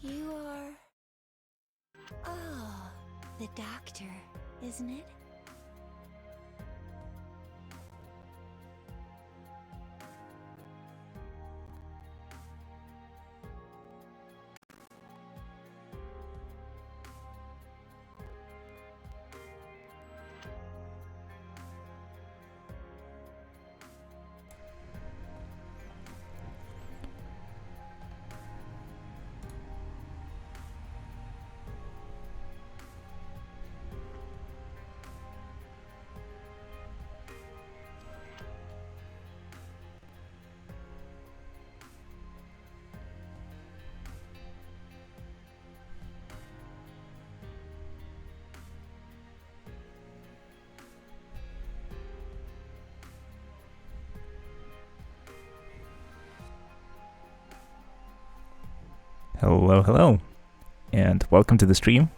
You are... Oh, the doctor, isn't it? Hello, hello, and welcome to the stream.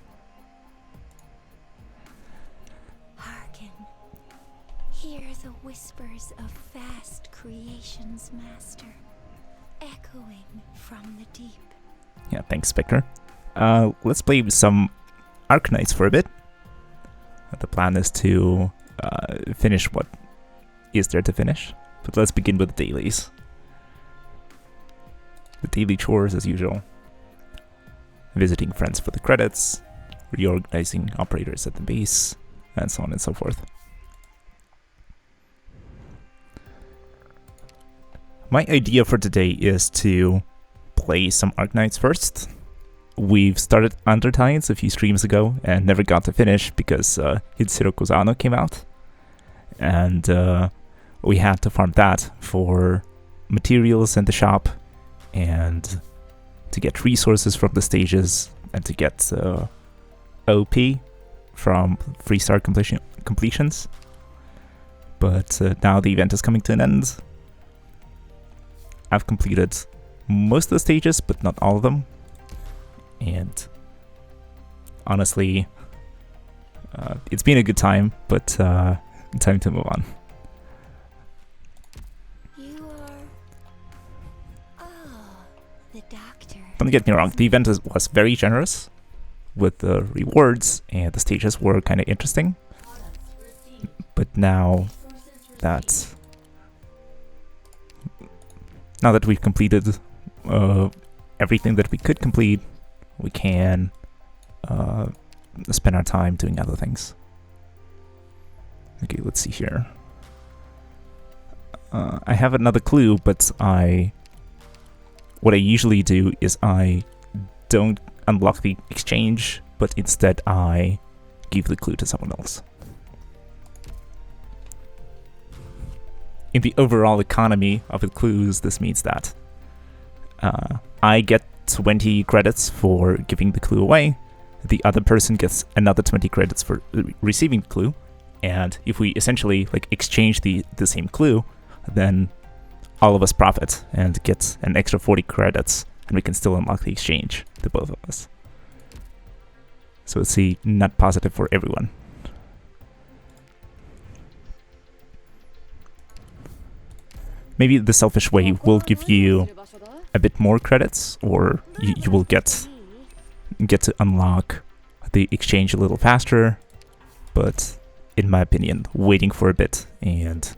Hearken. Hear the whispers of vast creations, Master, echoing from the deep. Yeah, thanks, Spectre. Let's play some Arknights for a bit. The plan is to finish what is there to finish, but let's begin with the dailies. The daily chores, as usual. Visiting friends for the credits, reorganizing operators at the base, and so on and so forth. My idea for today is to play some Arknights first. We've started Undertides a few streams ago and never got to finish because Hitsuro Kozano came out. And we had to farm that for materials in the shop and to get resources from the stages and to get OP from 3-star completions. But now the event is coming to an end. I've completed most of the stages, but not all of them. And honestly, it's been a good time, but time to move on. You are... Oh, the doctor. Don't get me wrong, the event was very generous with the rewards, and the stages were kind of interesting. But now that we've completed everything that we could complete, we can spend our time doing other things. Okay, let's see here. I have another clue, but what I usually do is I don't unlock the exchange, but instead I give the clue to someone else. In the overall economy of the clues, this means that I get 20 credits for giving the clue away, the other person gets another 20 credits for receiving the clue, and if we essentially exchange the same clue, then all of us profit and get an extra 40 credits, and we can still unlock the exchange to both of us. So it's a net positive for everyone. Maybe the selfish way will give you a bit more credits, or you will get to unlock the exchange a little faster, but in my opinion, waiting for a bit and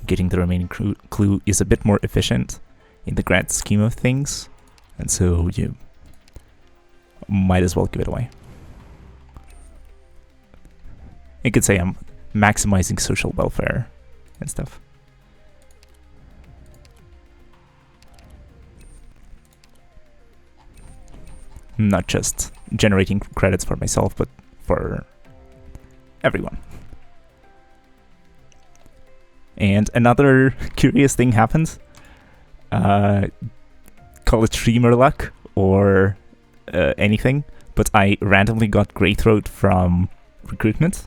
getting the remaining clue is a bit more efficient in the grand scheme of things, and so you might as well give it away. You could say I'm maximizing social welfare and stuff. Not just generating credits for myself, but for everyone. And another curious thing happened. Call it streamer luck or anything, but I randomly got Greythroat from recruitment,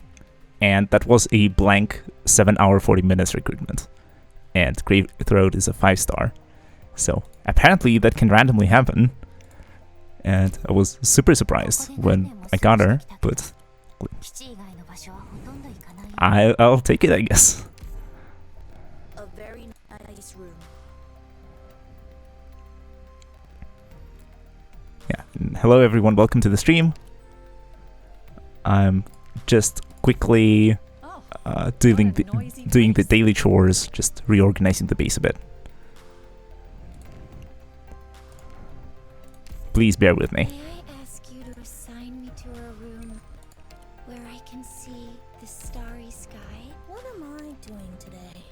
and that was a blank 7 hour 40 minutes recruitment. And Greythroat is a 5-star. So apparently that can randomly happen. And I was super surprised when I got her, but I'll take it, I guess. A very nice room. Yeah, hello everyone, welcome to the stream. I'm just quickly doing the daily chores, just reorganizing the base a bit. Please bear with me. May I ask you to assign me to a room where I can see the starry sky? What am I doing today?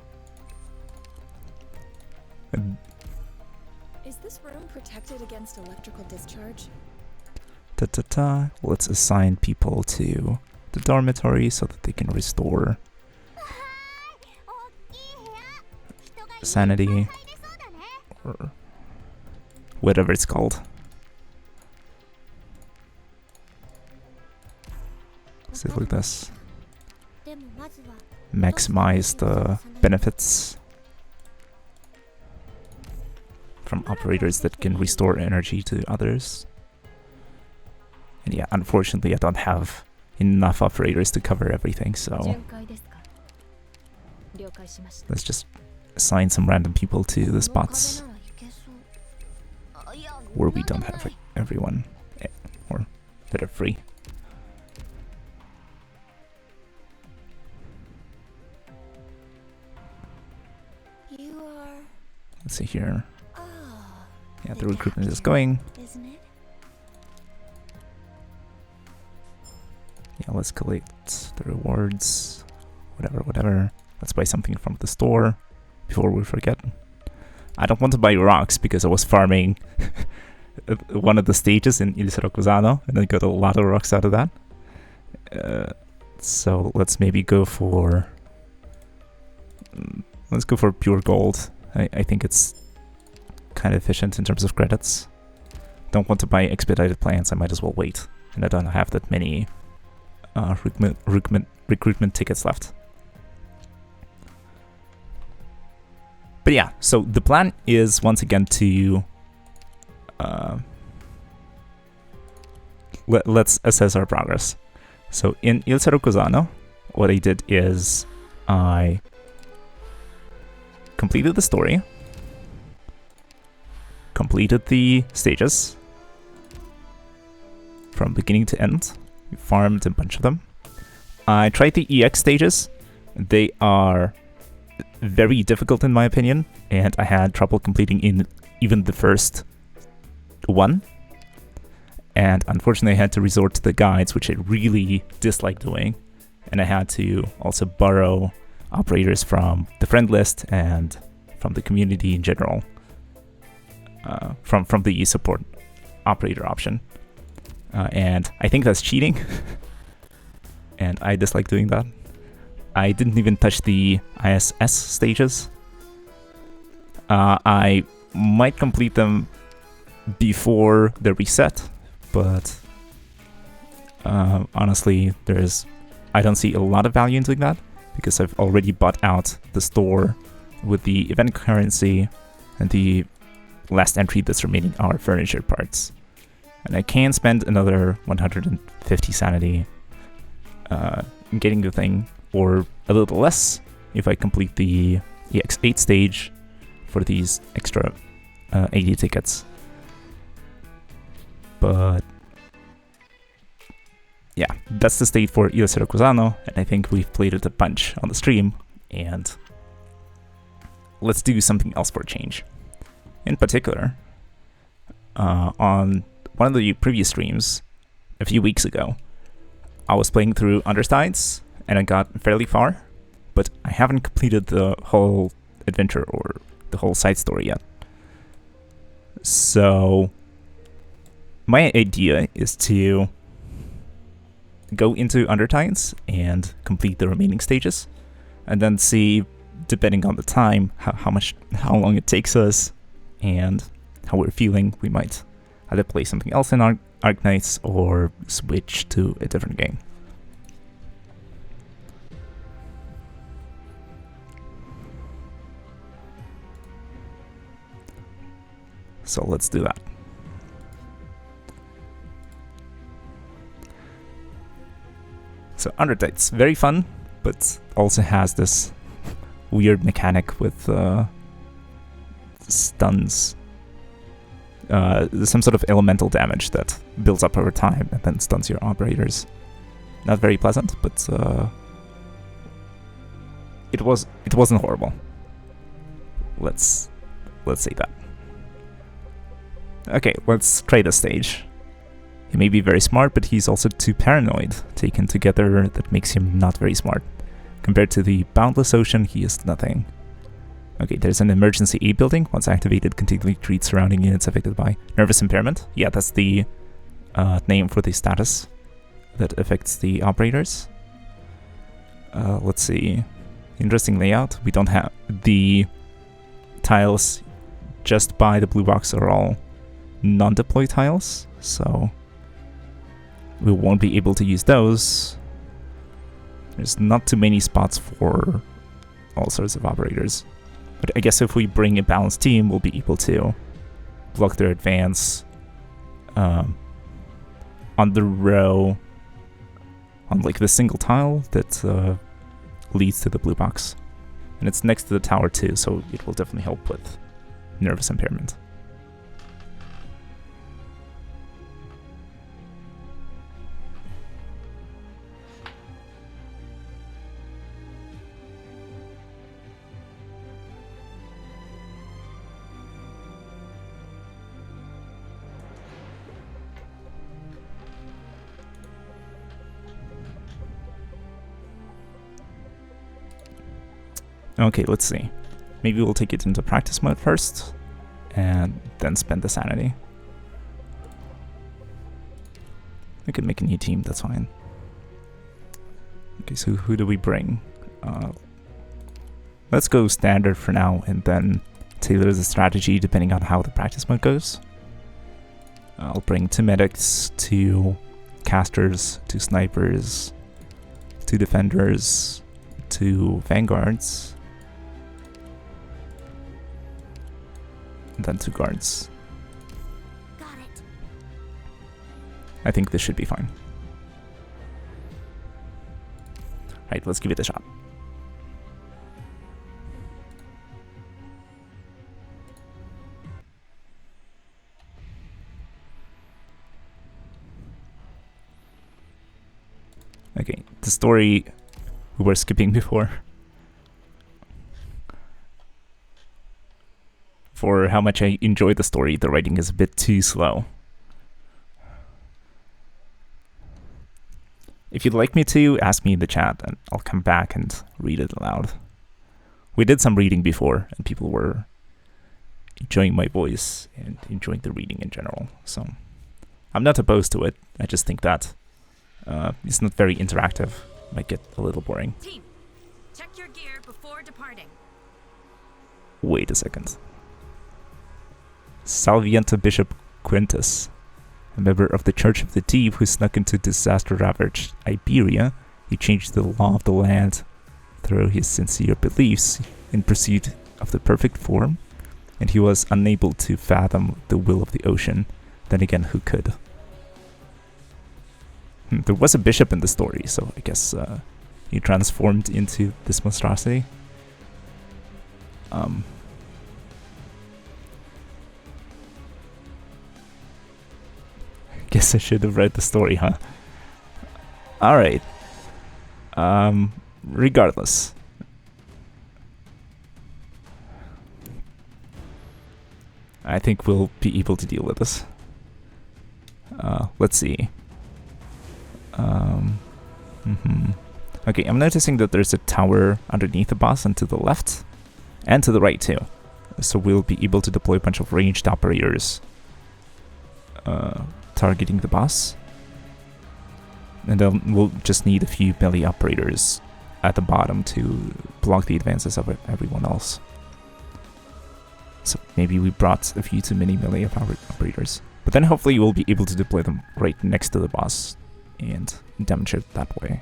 Is this room protected against electrical discharge? Let's assign people to the dormitory so that they can restore sanity, or whatever it's called. Stuff like this. Maximize the benefits from operators that can restore energy to others. And yeah, unfortunately I don't have enough operators to cover everything, so let's just assign some random people to the spots where we don't have everyone, or that are free. You are... Let's see here. Oh, Yeah, the recruitment is going. isn't it? Yeah, let's collect the rewards. Whatever. Let's buy something from the store before we forget. I don't want to buy rocks because I was farming one of the stages in Il Sirocosano and I got a lot of rocks out of that. So let's maybe go for... let's go for pure gold. I think it's kind of efficient in terms of credits. Don't want to buy expedited plans, I might as well wait. And I don't have that many recruitment tickets left. But yeah, so the plan is once again to let's assess our progress. So in Il Sirocosano, what I did is I completed the story, completed the stages from beginning to end. We farmed a bunch of them. I tried the EX stages. They are very difficult in my opinion, and I had trouble completing in even the first one. And unfortunately I had to resort to the guides, which I really dislike doing. And I had to also borrow operators from the friend list and from the community in general. From the support operator option. And I think that's cheating. And I dislike doing that. I didn't even touch the ISS stages. I might complete them before the reset, but honestly, I don't see a lot of value in doing that because I've already bought out the store with the event currency, and the last entry that's remaining are furniture parts. And I can spend another 150 sanity getting the thing, or a little less if I complete the EX8 stage for these extra 80 tickets. But yeah, that's the state for Il Sirocosano, and I think we've played it a bunch on the stream, and let's do something else for a change. In particular, on one of the previous streams a few weeks ago, I was playing through Arknights and I got fairly far, but I haven't completed the whole adventure or the whole side story yet. So my idea is to go into Arknights and complete the remaining stages, and then see, depending on the time, how long it takes us and how we're feeling, we might either play something else in Arknights or switch to a different game. So let's do that. So Arknights, very fun, but also has this weird mechanic with stuns. some sort of elemental damage that builds up over time and then stuns your operators. Not very pleasant, but it wasn't horrible. Let's say that. Okay, let's try this stage. He may be very smart, but he's also too paranoid. Taken together, that makes him not very smart. Compared to the boundless ocean, he is nothing. Okay, there's an emergency aid building. Once activated, continually treats surrounding units affected by nervous impairment. Yeah, that's the name for the status that affects the operators. Let's see. Interesting layout. We don't have the tiles just by the blue box are all non-deploy tiles, so we won't be able to use those. There's not too many spots for all sorts of operators. But I guess if we bring a balanced team, we'll be able to block their advance on the row, on like the single tile that leads to the blue box. And it's next to the tower too, so it will definitely help with nervous impairment. Okay, let's see. Maybe we'll take it into practice mode first, and then spend the sanity. I could make a new team, that's fine. Okay, so who do we bring? Let's go standard for now, and then tailor the strategy depending on how the practice mode goes. I'll bring 2 medics, 2 casters, 2 snipers, 2 defenders, 2 vanguards, and then 2 guards. Got it. I think this should be fine. Right, let's give it a shot. Okay, the story we were skipping before. For how much I enjoy the story, the writing is a bit too slow. If you'd like me to, ask me in the chat and I'll come back and read it aloud. We did some reading before and people were enjoying my voice and enjoying the reading in general, so I'm not opposed to it. I just think that it's not very interactive. Might get a little boring. Team, check your gear before departing. Wait a second. Salvienta Bishop Quintus, a member of the Church of the Deep who snuck into disaster-ravaged Iberia, he changed the law of the land through his sincere beliefs in pursuit of the perfect form, and he was unable to fathom the will of the ocean. Then again, who could? There was a bishop in the story, so I guess he transformed into this monstrosity. Guess I should have read the story, huh? Alright. Regardless. I think we'll be able to deal with this. Let's see. Okay, I'm noticing that there's a tower underneath the boss and to the left, and to the right too. So we'll be able to deploy a bunch of ranged operators targeting the boss. And then we'll just need a few melee operators at the bottom to block the advances of everyone else. So maybe we brought a few too many melee operators. But then hopefully we'll be able to deploy them right next to the boss and demonstrate that way.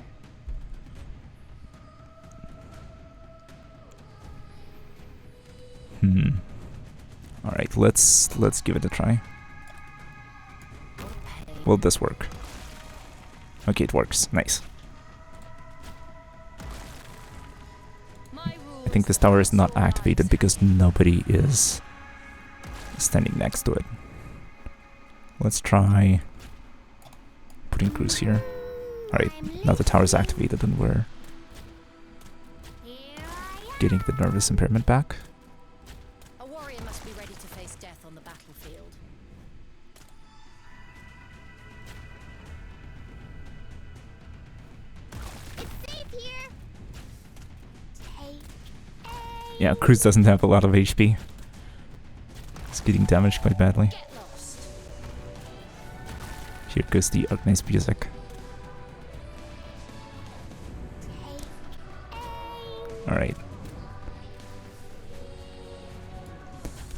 Alright, let's give it a try. Will this work? Okay, it works. Nice. I think this tower is not activated because nobody is standing next to it. Let's try putting crews here. Alright, now the tower is activated and we're getting the nervous impairment back. A warrior must be ready to face death on the battlefield. It's safe here. Take Yeah, Cruz doesn't have a lot of HP. It's getting damaged quite badly. Get lost. Here goes the Arknights music. Alright.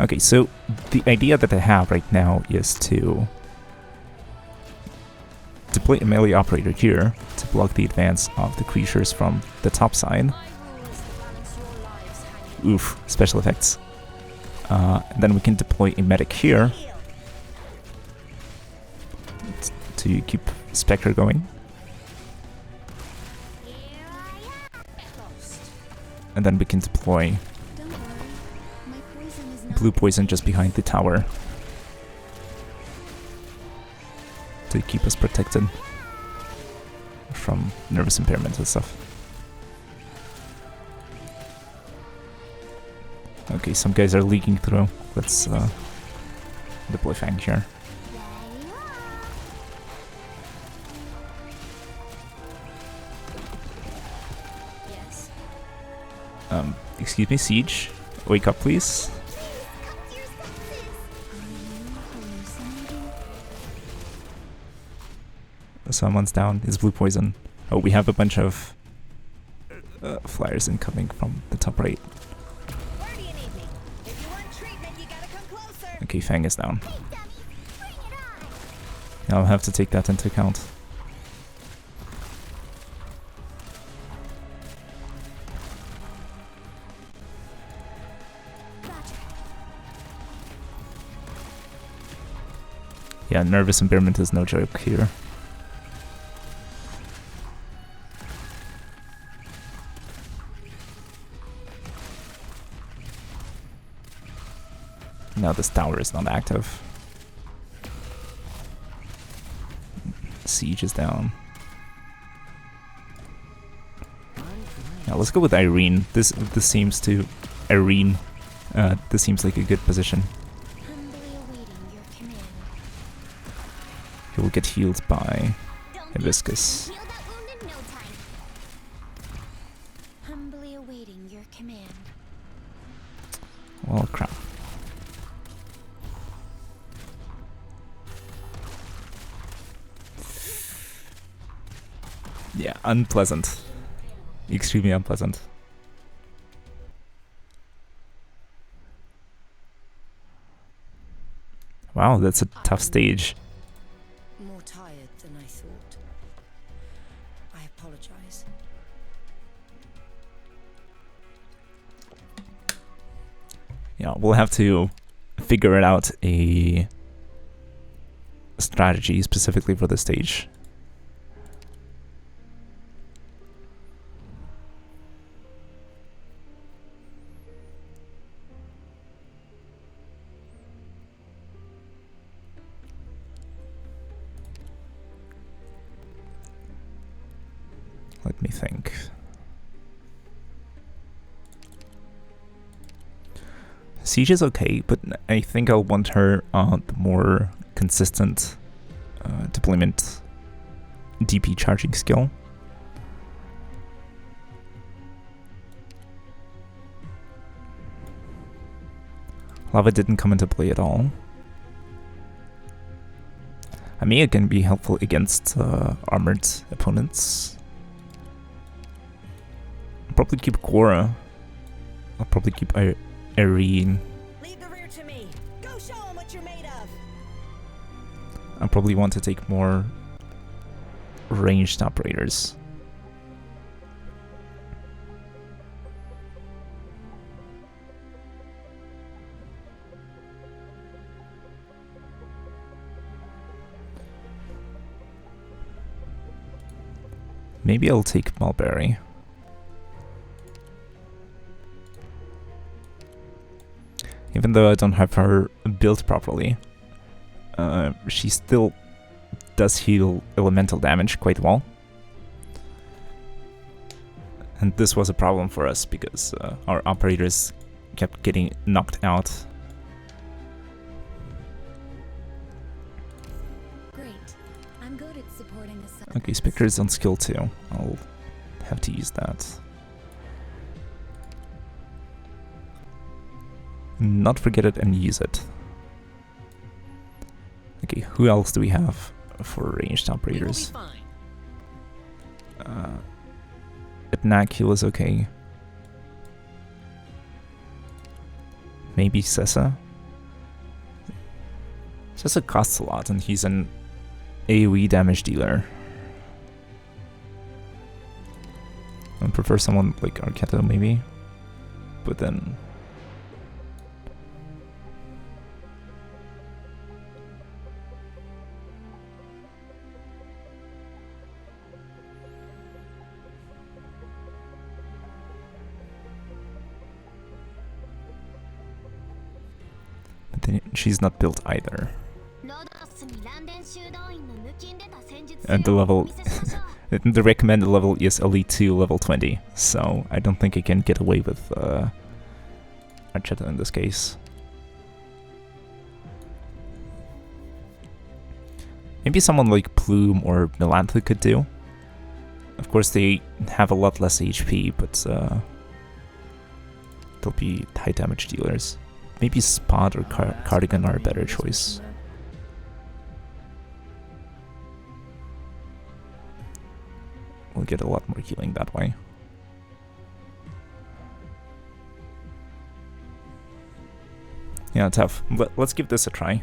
Okay, so the idea that I have right now is to deploy a melee operator here to block the advance of the creatures from the top side. My rule is to balance your lives hanging. Oof, special effects. And then we can deploy a medic here to keep Spectre going. Get lost. And then we can deploy Don't worry. My poison is not blue poison just behind the tower to keep us protected from nervous impairment and stuff. Okay, some guys are leaking through. Let's deploy Fang here. Yes. Excuse me, Siege. Wake up, please. Someone's down. It's blue poison. Oh, we have a bunch of flyers incoming from the top right. Where do you need me? If you want treatment, you gotta come closer. Okay, Fang is down. I'll have to take that into account. Yeah, nervous impairment is no joke here. Now this tower is not active. Siege is down. Now let's go with Irene. This seems to Irene. This seems like a good position. Humbly awaiting your command. He will get healed by Don't Hibiscus. heal that wound in no time. Humbly awaiting your command. Well, crap. Yeah, unpleasant. Extremely unpleasant. Wow, that's a tough stage. More tired than I thought. I apologize. Yeah, we'll have to figure it out a strategy specifically for the stage. Let me think. Siege is okay, but I think I'll want her on the more consistent deployment DP charging skill. Lava didn't come into play at all. Amiya can be helpful against armored opponents. I'll probably keep Cora. I'll probably keep Irene. Leave the rear to me. Go show 'em what you're made of. I probably want to take more ranged operators. Maybe I'll take Mulberry. Even though I don't have her built properly. She still does heal elemental damage quite well. And this was a problem for us because our operators kept getting knocked out. Great. I'm good at supporting the Okay, Spectre is on skill 2. I'll have to use that. Not forget it and use it. Okay, who else do we have for ranged operators? Knack heal is okay. Maybe Sessa? Sessa costs a lot and he's an AoE damage dealer. I prefer someone like Arquette maybe, but then she's not built either. And the level, the recommended level is Elite 2 level 20, so I don't think I can get away with Arquette in this case. Maybe someone like Plume or Melantha could do. Of course they have a lot less HP, but they'll be high damage dealers. Maybe Spot or Cardigan are a better choice. We'll get a lot more healing that way. Yeah, tough. Let's give this a try.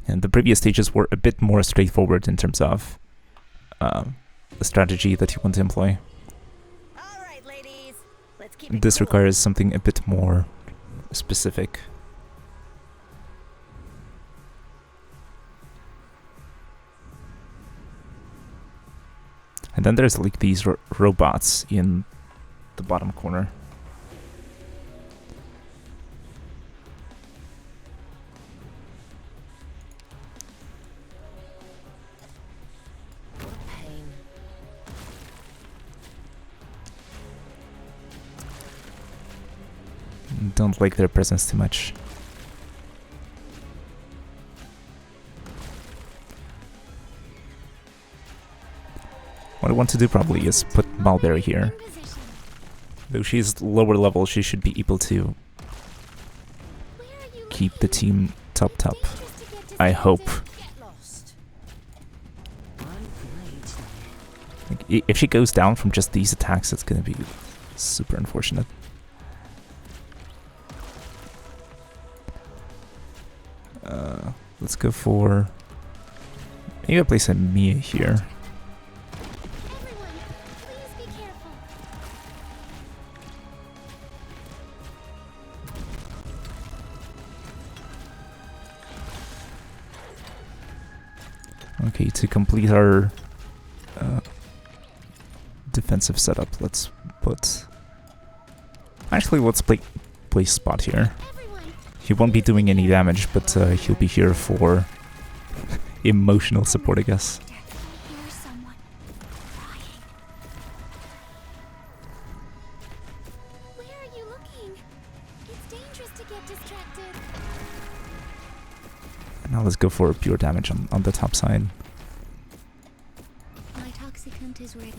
And the previous stages were a bit more straightforward in terms of the strategy that you want to employ. All right, ladies. Let's keep it This cool. requires something a bit more specific. And then there's like these robots in the bottom corner. Pain. Don't like their presence too much. What I want to do probably is put Mulberry here. Though she's lower level, she should be able to keep the team top. I hope. Like, if she goes down from just these attacks, it's gonna be super unfortunate. Let's go for... Maybe I'll place a Mia here. Everyone, please be careful. Okay, to complete our defensive setup, let's put... Actually, let's place Spot here. Everyone, He won't be doing any damage, but he'll be here for emotional support, I guess. hear someone crying. Where are you looking? It's dangerous to get distracted. And now let's go for pure damage on the top side. My toxicant is ready.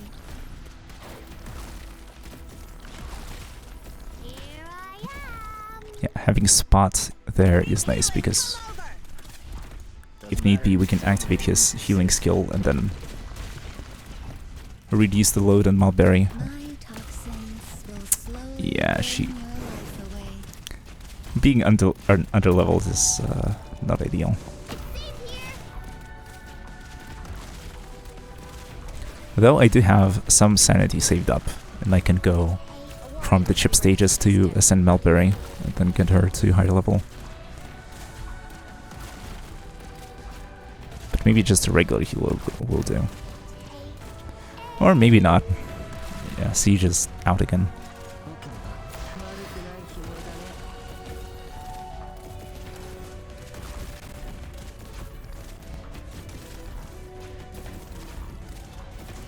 Here I am. Yeah, having Spot there is nice because if need be, we can activate his healing skill and then reduce the load on Mulberry. My toxins will slowly Yeah, burn she... your life away. Being under leveled is not ideal. Though I do have some sanity saved up, and I can go from the chip stages to ascend Mulberry and then get her to higher level. But maybe just a regular heal will do. Or maybe not. Yeah, Siege is out again.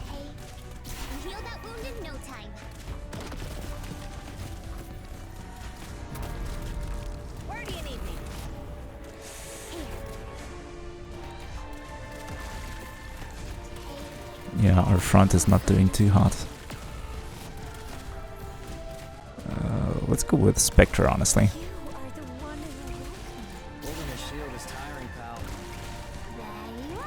Hey, heal that wound in no time. Where do you need me? Yeah, our front is not doing too hot. Let's go with Spectre, honestly. You are the one in the room. Holding a shield is tiring, pal. There you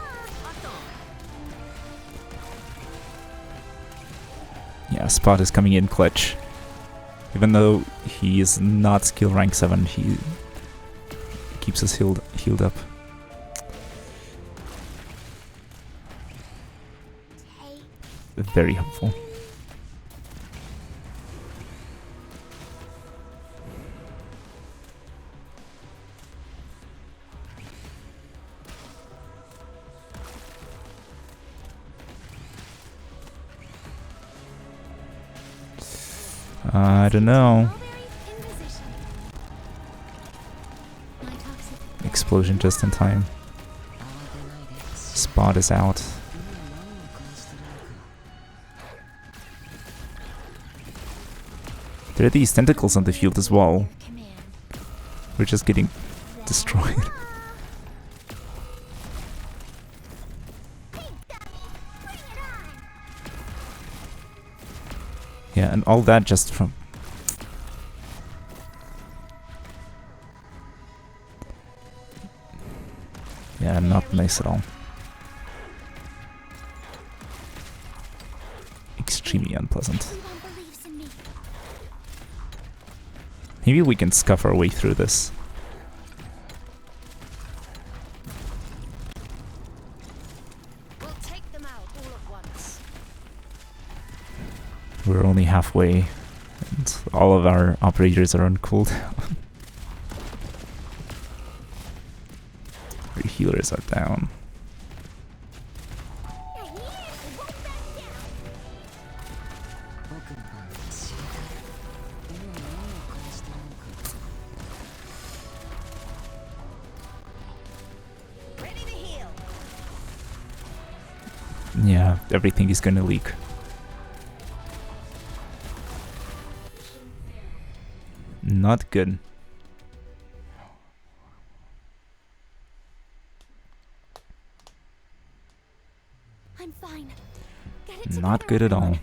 are. Yeah, Spot is coming in clutch. Even though he is not skill rank 7, he keeps us healed up. Hey, Very helpful. I don't know. strawberries in position. My toxic. Explosion just in time. Spot is out. There are these tentacles on the field as well. Command. We're just getting destroyed. Yeah, and all that just from... Yeah, not nice at all. Extremely unpleasant. Everyone believes in me. Maybe we can scuff our way through this. We'll take them out all at once. We're only halfway, and all of our operators are on cooldown. Our healers are down. Ready to heal. Yeah, everything is gonna leak. Not good. I'm fine. Get it Not together, good at all. everyone.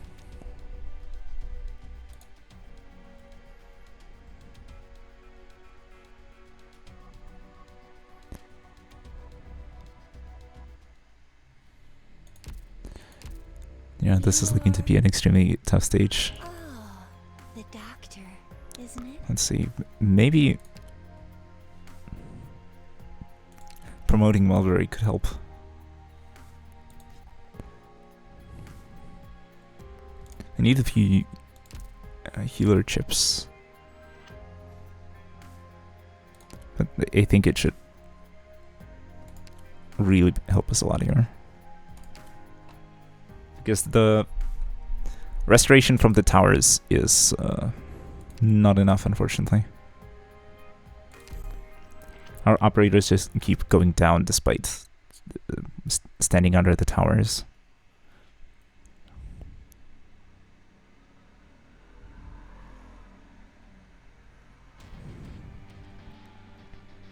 Yeah, this is looking to be an extremely tough stage. Oh, the doctor, isn't it? Let's see, maybe promoting Mulberry could help. I need a few healer chips, but I think it should really help us a lot here. Because the restoration from the towers is not enough, unfortunately. Our operators just keep going down despite standing under the towers.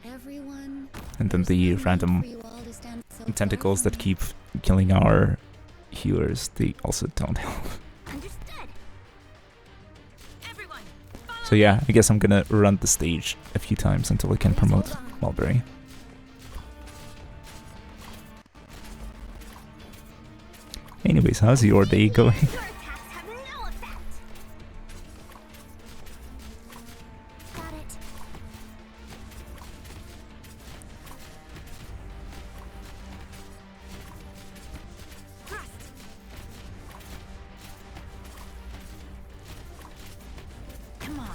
Everyone. And then there's the no need random for you all to stand so tentacles far that from keep killing our healers, they also don't help. me. Understood. Everyone, So yeah, I guess I'm gonna run the stage a few times until I can promote Mulberry. Anyways, how's your day going? Your attacks have no effect. Got it. thrust. Come on.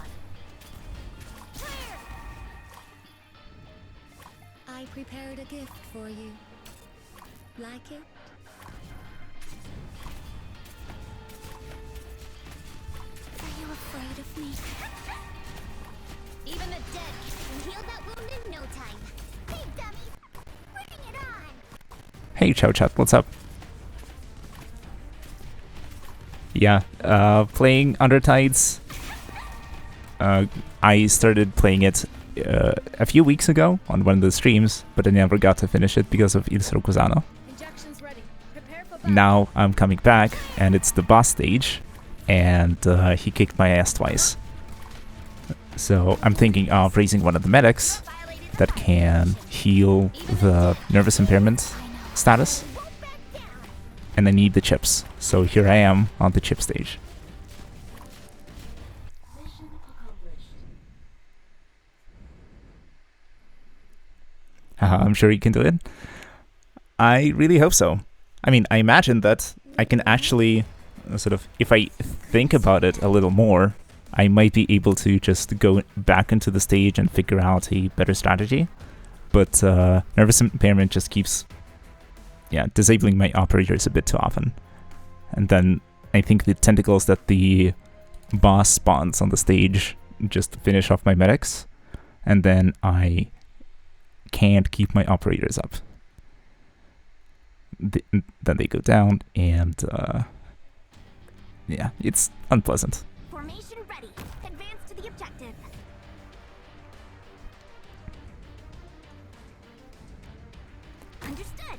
Clear. I prepared a gift for you. Like it? Hey, Chow Chat, what's up? Yeah, playing Undertides. I started playing it a few weeks ago on one of the streams, but I never got to finish it because of Il Sorocosano. Injections ready. Prepare for battle. Now I'm coming back, and it's the boss stage, and he kicked my ass twice. So I'm thinking of raising one of the medics that can heal the nervous impairment status. And I need the chips. So here I am on the chip stage. I'm sure you can do it. I really hope so. I mean, I imagine that I can actually sort of, if I think about it a little more, I might be able to just go back into the stage and figure out a better strategy. But nervous impairment just keeps, disabling my operators a bit too often. And then I think the tentacles that the boss spawns on the stage just finish off my medics. And then I can't keep my operators up. Then they go down, and it's unpleasant. Formation ready. Advance to the objective. Understood.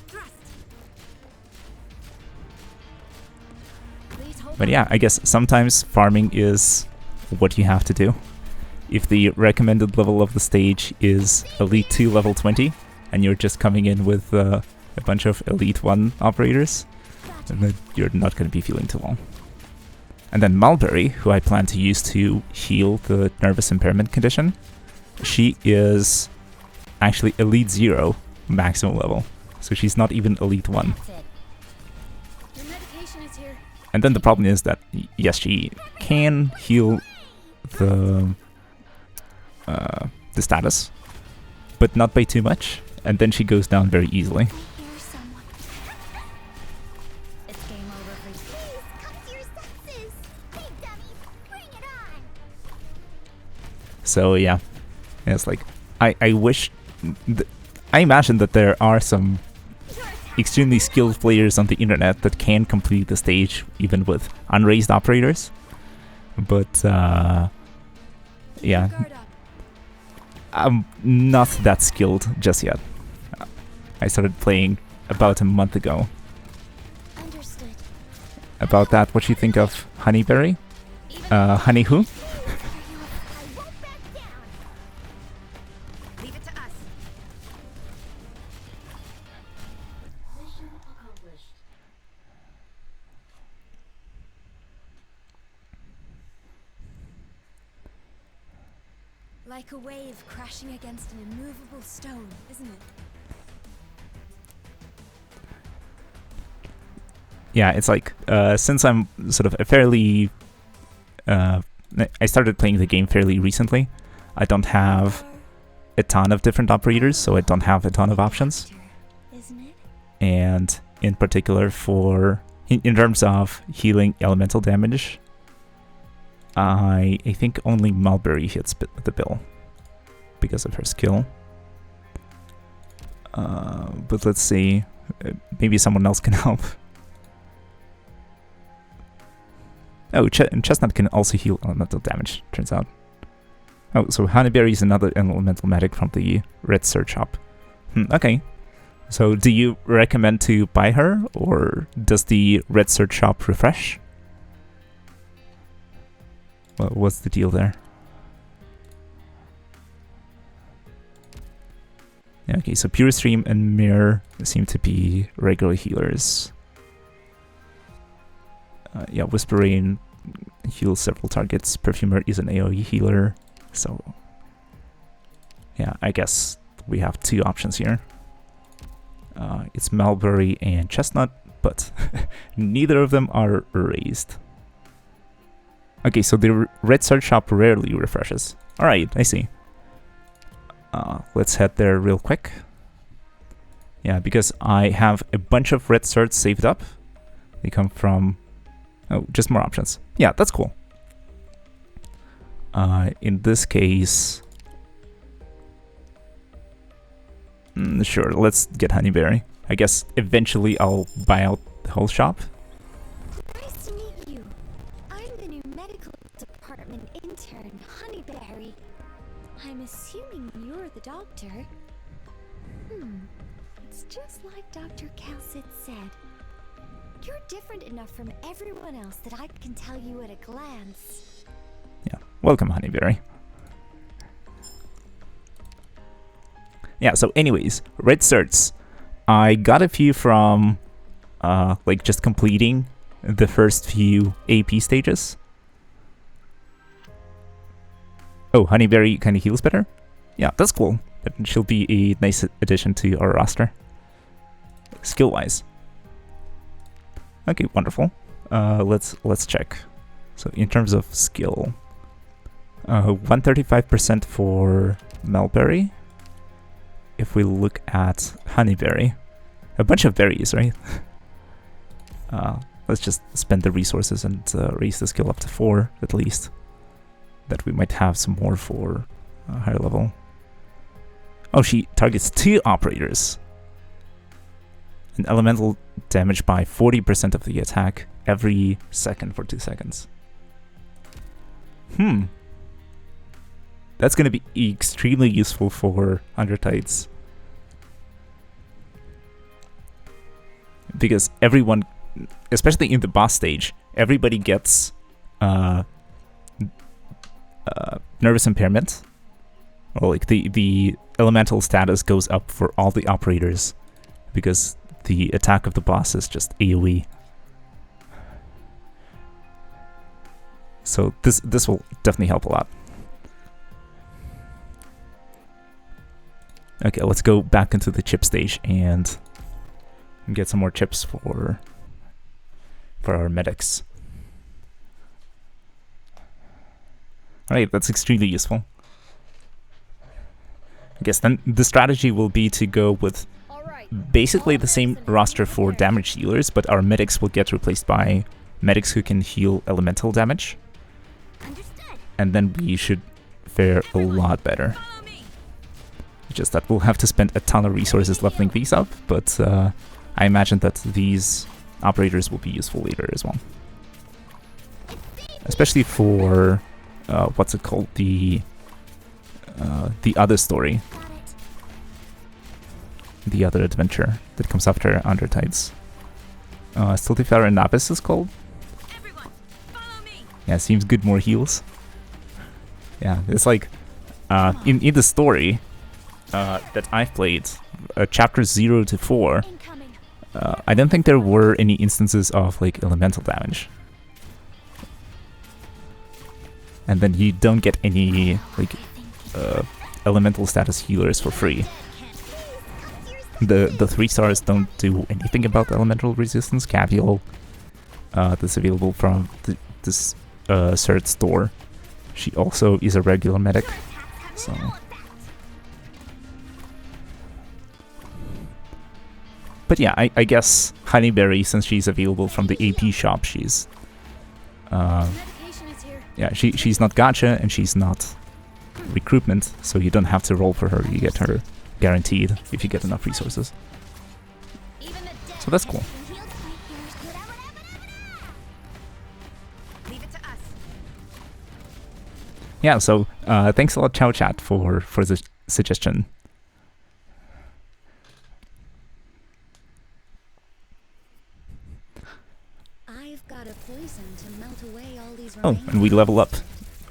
Thrust. Please hold But on. yeah, I guess sometimes farming is what you have to do. If the recommended level of the stage is Elite 2 level 20, and you're just coming in with a bunch of Elite 1 operators, then you're not going to be feeling too well. And then Mulberry, who I plan to use to heal the nervous impairment condition, she is actually Elite 0 maximum level. So she's not even Elite 1. That's it. Your medication is here. And then the problem is that, yes, she can heal the status, but not by too much, and then she goes down very easily. I hear someone. It's game over for you. Please come to your senses. Hey, dummies, bring it on. So yeah, it's like I wish, I imagine that there are some extremely skilled players on the internet that can complete the stage even with unraised operators, but yeah, Guard up. I'm not that skilled just yet. I started playing about a month ago. Understood. About that, what you think of Honeyberry? Honey who? I won't back down. Leave it to us. Like a wave crashing against an immovable stone, isn't it? Yeah, it's like, since I'm sort of a fairly... I started playing the game fairly recently, I don't have a ton of different operators, so I don't have a ton of options. Isn't it? And in particular for... In terms of healing elemental damage, I think only Mulberry hits the bill because of her skill. But let's see, maybe someone else can help. Oh, Chestnut can also heal elemental damage, turns out. Oh, so Honeyberry is another elemental medic from the Red Search shop. Okay. So do you recommend to buy her, or does the Red Search shop refresh? Well, what's the deal there? Yeah, okay, so Pure Stream and Mirror seem to be regular healers. Yeah, Whisper Rain heals several targets. Perfumer is an AoE healer, so yeah, I guess we have two options here. It's Mulberry and Chestnut, but neither of them are raised. Okay, so the Red Search shop rarely refreshes. Alright, I see. Let's head there real quick. Yeah, because I have a bunch of Red Certs saved up. They come from... Oh, just more options. Yeah, that's cool. In this case... Sure, let's get Honeyberry. I guess eventually I'll buy out the whole shop. Nice to meet you. I'm the new medical department intern, Honeyberry. I'm assuming you're the doctor. It's just like Dr. Calcit said. You're different enough from everyone else that I can tell you at a glance. Yeah, welcome, Honeyberry. Yeah, so anyways, red certs. I got a few from, like, just completing the first few AP stages. Oh, Honeyberry kind of heals better? Yeah, that's cool. She'll be a nice addition to our roster. Skill-wise. Okay, wonderful. Let's check. So in terms of skill, 135% for Melberry. If we look at Honeyberry, a bunch of berries, right? Let's just spend the resources and raise the skill up to 4 at least. That we might have some more for higher level. Oh, she targets 2 operators. An elemental damage by 40% of the attack every second for 2 seconds. That's going to be extremely useful for Arknights. Because everyone, especially in the boss stage, everybody gets nervous impairment. Or like the elemental status goes up for all the operators because the attack of the boss is just AoE. So this will definitely help a lot. Okay, let's go back into the chip stage and get some more chips for our medics. Alright, that's extremely useful. I guess then the strategy will be to go with basically the same roster for damage healers, but our medics will get replaced by medics who can heal elemental damage. And then we should fare a lot better. Just that we'll have to spend a ton of resources leveling these up, but I imagine that these operators will be useful later as well. Especially for, what's it called, the other story. The other adventure that comes after Arknights. Stultifera and Abyss is called. Yeah, seems good, more heals. Yeah, it's like, in the story that I've played, chapters 0 to 4, I don't think there were any instances of like elemental damage. And then you don't get any like elemental status healers for free. The 3 stars don't do anything about elemental resistance. Cavial, that's available from this cert store. She also is a regular medic, so. But yeah, I guess Honeyberry, since she's available from the AP shop, she's yeah, she's not gacha and she's not recruitment, so you don't have to roll for her. You get her guaranteed if you get enough resources. So that's cool. Yeah, so thanks a lot, Chow Chat, for the suggestion. I've got a poison to melt away all these Oh, and we level up,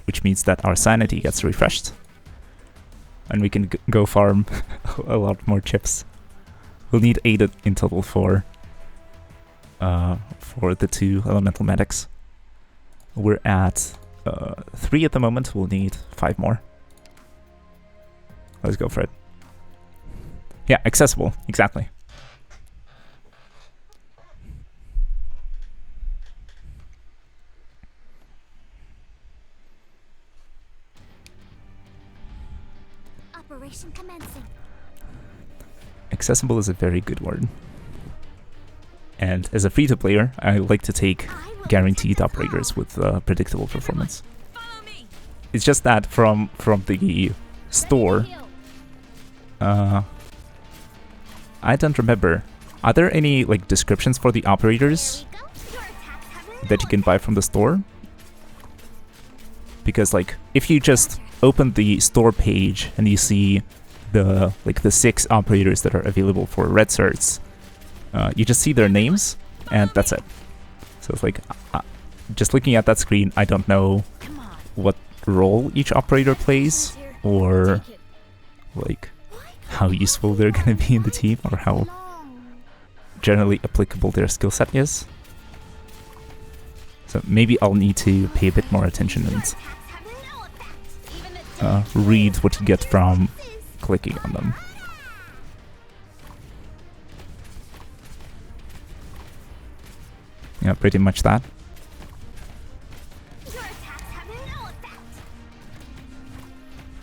which means that our sanity gets refreshed. And we can go farm a lot more chips. We'll need 8 in total for the 2 elemental medics. We're at 3 at the moment. We'll need 5 more. Let's go for it. Yeah, accessible, exactly. Operation commencing. Accessible is a very good word. And as a free-to-player, I like to take guaranteed operators with predictable performance. It's just that from the store, I don't remember. Are there any like descriptions for the operators that you can buy from the store? Because like if you just open the store page and you see the 6 operators that are available for red certs, you just see their names and that's it. So it's like just looking at that screen, I don't know what role each operator plays or like how useful they're gonna be in the team or how generally applicable their skill set is. So maybe I'll need to pay a bit more attention and read what you get from clicking on them. Yeah, pretty much that.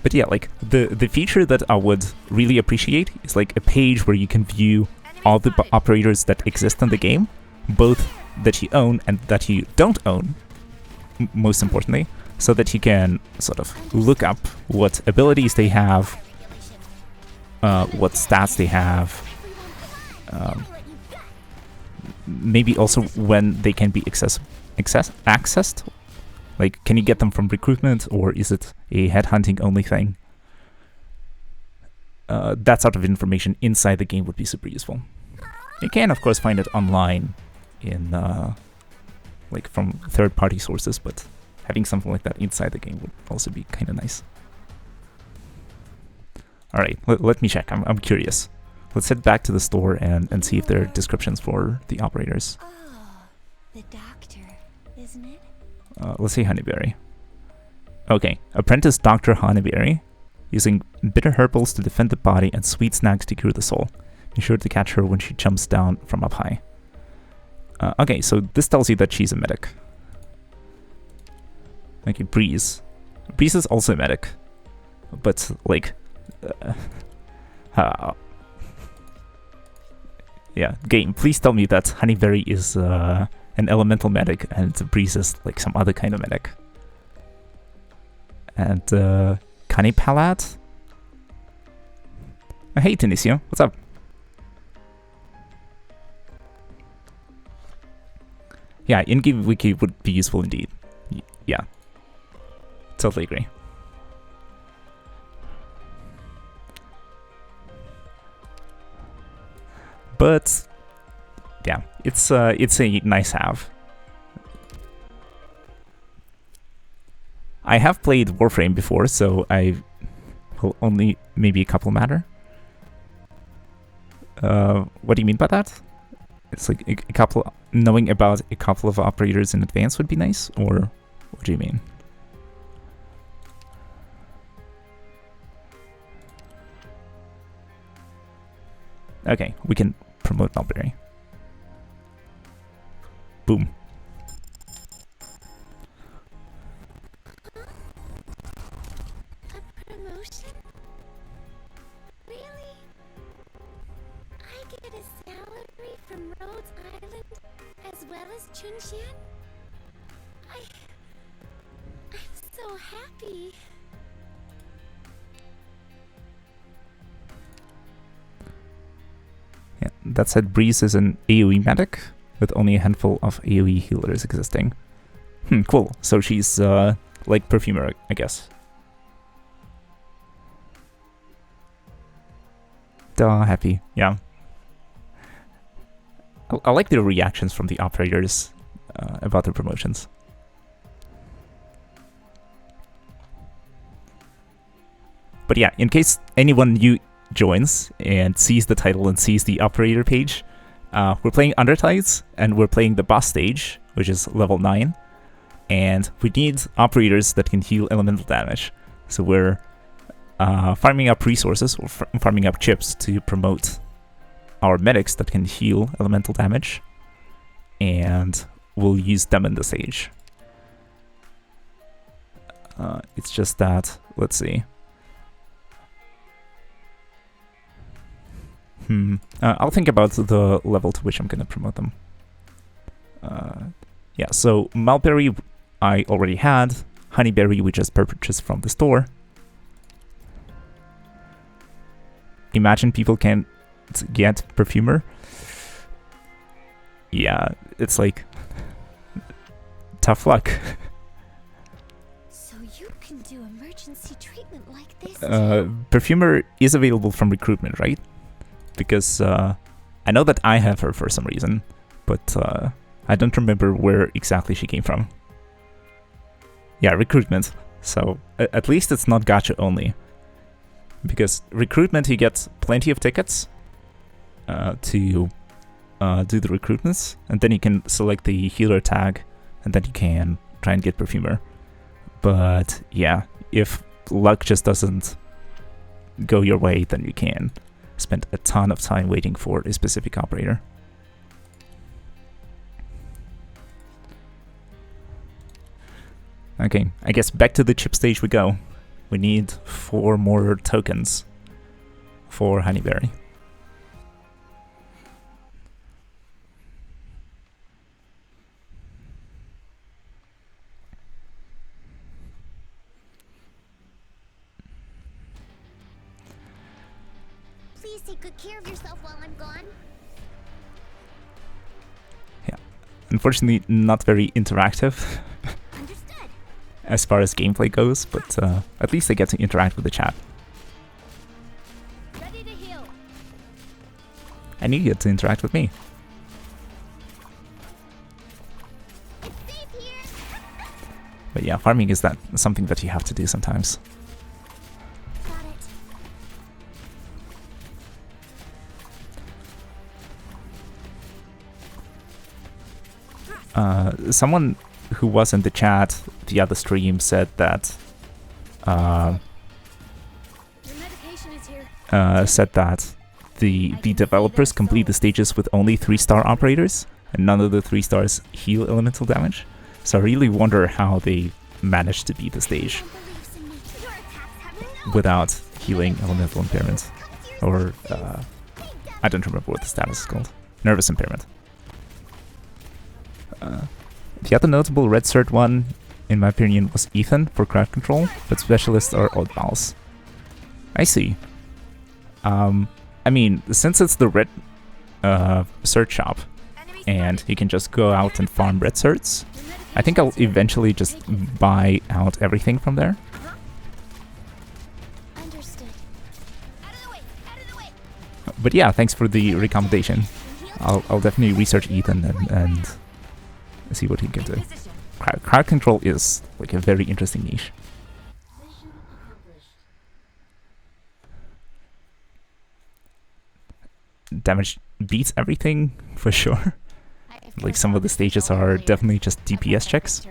But yeah, like the feature that I would really appreciate is like a page where you can view all the operators that exist in the game, both that you own and that you don't own, most importantly, so that you can sort of look up what abilities they have, what stats they have, maybe also when they can be accessed. Like, can you get them from recruitment, or is it a headhunting only thing? That sort of information inside the game would be super useful. You can, of course, find it online in like from third-party sources, but having something like that inside the game would also be kind of nice. All right, let me check. I'm curious. Let's head back to the store and see if there are descriptions for the operators. Oh, the doctor, isn't it? Let's see Honeyberry. Okay, Apprentice Dr. Honeyberry, using bitter herbals to defend the body and sweet snacks to cure the soul. Be sure to catch her when she jumps down from up high. Okay, so this tells you that she's a medic. Okay, Breeze. Breeze is also a medic, but like, yeah, game. Please tell me that Honeyberry is an elemental medic and Breeze is like some other kind of medic. And Canipalat. Hey, Tanisio, what's up? Yeah, in-game wiki would be useful indeed. Yeah, totally agree. But yeah, it's a nice have. I have played Warframe before, so I will only maybe a couple matter. What do you mean by that? It's like a couple, knowing about a couple of operators in advance would be nice, or what do you mean? Okay, we can promote Mulberry. Boom. A promotion? Really? I get a salary from Rhodes Island as well as Chunshan? I'm so happy. Yeah, that said, Breeze is an AoE medic with only a handful of AoE healers existing. Cool. So she's like Perfumer, I guess. Duh, happy. Yeah. I like the reactions from the operators about their promotions. But yeah, in case anyone new joins and sees the title and sees the operator page, we're playing Undertides and we're playing the boss stage, which is level 9, and we need operators that can heal elemental damage. So we're farming up resources or farming up chips to promote our medics that can heal elemental damage, and we'll use them in the stage. It's just that, let's see. I'll think about the level to which I'm going to promote them. Yeah, so Mulberry I already had. Honeyberry we just purchased from the store. Imagine people can get Perfumer. Yeah, it's like tough luck. So you can do emergency treatment like this? Perfumer is available from recruitment, right? Because I know that I have her for some reason, but I don't remember where exactly she came from. Yeah, recruitment. So at least it's not gacha only. Because recruitment, you get plenty of tickets to do the recruitments, and then you can select the healer tag, and then you can try and get Perfumer. But yeah, if luck just doesn't go your way, then you can spend a ton of time waiting for a specific operator. Okay, I guess back to the chip stage we go. We need 4 more tokens for Honeyberry. Please take good care of yourself while I'm gone. Yeah, unfortunately not very interactive Understood. as far as gameplay goes, but at least I get to interact with the chat. Ready to heal. And you get to interact with me. It's safe here. But yeah, farming is something that you have to do sometimes. Got it. Someone who was in the chat the other stream said that Your medication is here. the developers complete the stages with only 3-star operators, and none of the 3 stars heal elemental damage. So I really wonder how they managed to beat the stage Your attacks have no without healing elemental impairment, or I don't remember what the status is called. Nervous impairment. The other notable red cert one, in my opinion, was Ethan for crowd control, but specialists are oddballs. I see. I mean, since it's the red cert shop, and you can just go out and farm red certs, I think I'll eventually just buy out everything from there. Understood. Out of the way. Out of the way. But yeah, thanks for the recommendation. I'll definitely research Ethan and see what he can do. Crowd control is like a very interesting niche. Damage beats everything for sure. Like some of the stages are definitely just DPS checks,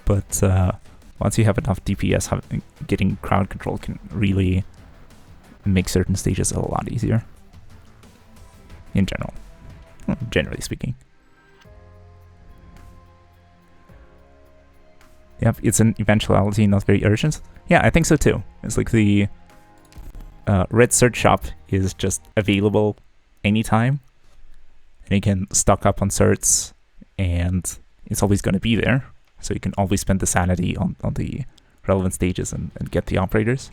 but once you have enough DPS, getting crowd control can really make certain stages a lot easier. In general, generally speaking. Yep, it's an eventuality, not very urgent. Yeah, I think so too. It's like the red cert shop is just available anytime, and you can stock up on certs, and it's always going to be there. So you can always spend the sanity on the relevant stages and get the operators.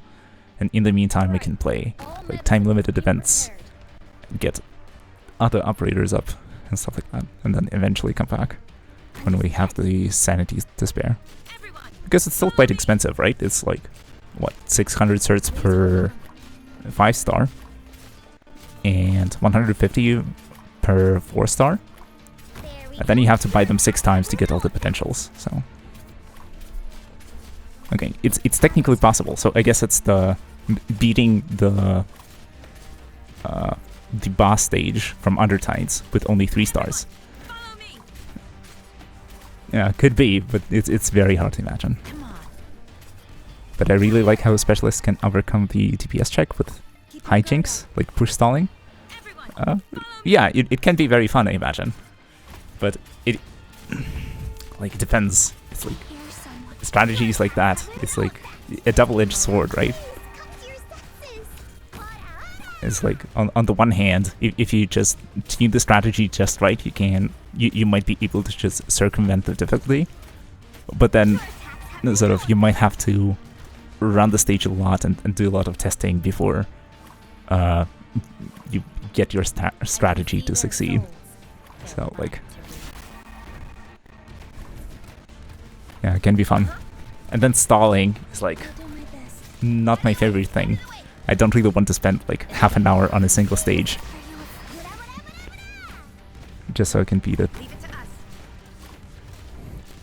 And in the meantime, we can play like time-limited events, and get other operators up and stuff like that, and then eventually come back when we have the sanity to spare. Because it's still quite expensive, right? It's like, what, 600 certs per 5-star, and 150 per 4-star, and then you have to buy them 6 times to get all the potentials. So, okay, it's technically possible. So I guess it's the beating the boss stage from Undertides with only 3 stars. Yeah, could be, but it's very hard to imagine. But I really like how specialists can overcome the DPS check with hijinks, like push stalling. Yeah, it can be very fun, I imagine. But it like, it depends. It's like strategies like that. It's like a double-edged sword, right? It's like on the one hand, if you just tune the strategy just right, you might be able to just circumvent the difficulty. But then sort of you might have to run the stage a lot and do a lot of testing before you get your strategy to succeed. So, like, yeah, it can be fun. And then stalling is, like, not my favorite thing. I don't really want to spend, like, half an hour on a single stage just so I can beat it.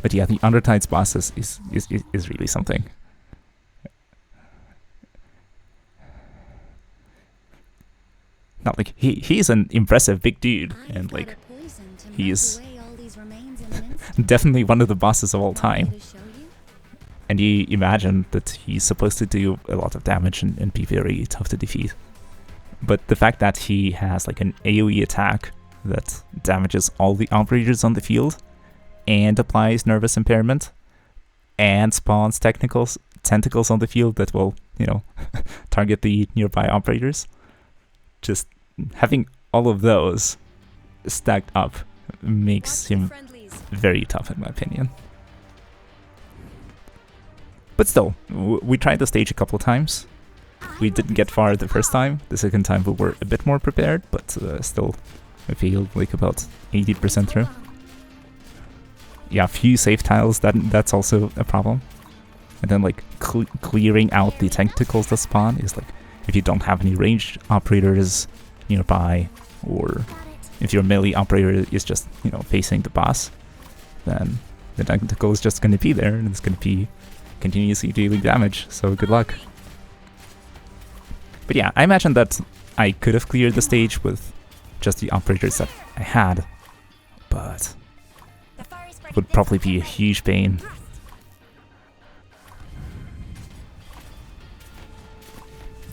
But yeah, the Arknights boss is really something. Not like he's an impressive big dude, and like he is definitely one of the bosses of all time. And you imagine that he's supposed to do a lot of damage and be very tough to defeat. But the fact that he has like an AoE attack that damages all the operators on the field and applies nervous impairment and spawns tentacles on the field that will, you know, target the nearby operators. Just having all of those stacked up makes him very tough in my opinion. But still, we tried the stage a couple of times. We didn't get far the first time. The second time we were a bit more prepared, but still I feel like about 80% through. Yeah, few save tiles, that's also a problem. And then like clearing out the tentacles that spawn is like, if you don't have any ranged operators nearby, or if your melee operator is just, you know, facing the boss, then the tentacle is just going to be there and it's going to be continuously dealing damage, so good luck. But yeah, I imagine that I could have cleared the stage with just the operators that I had, but it would probably be a huge pain.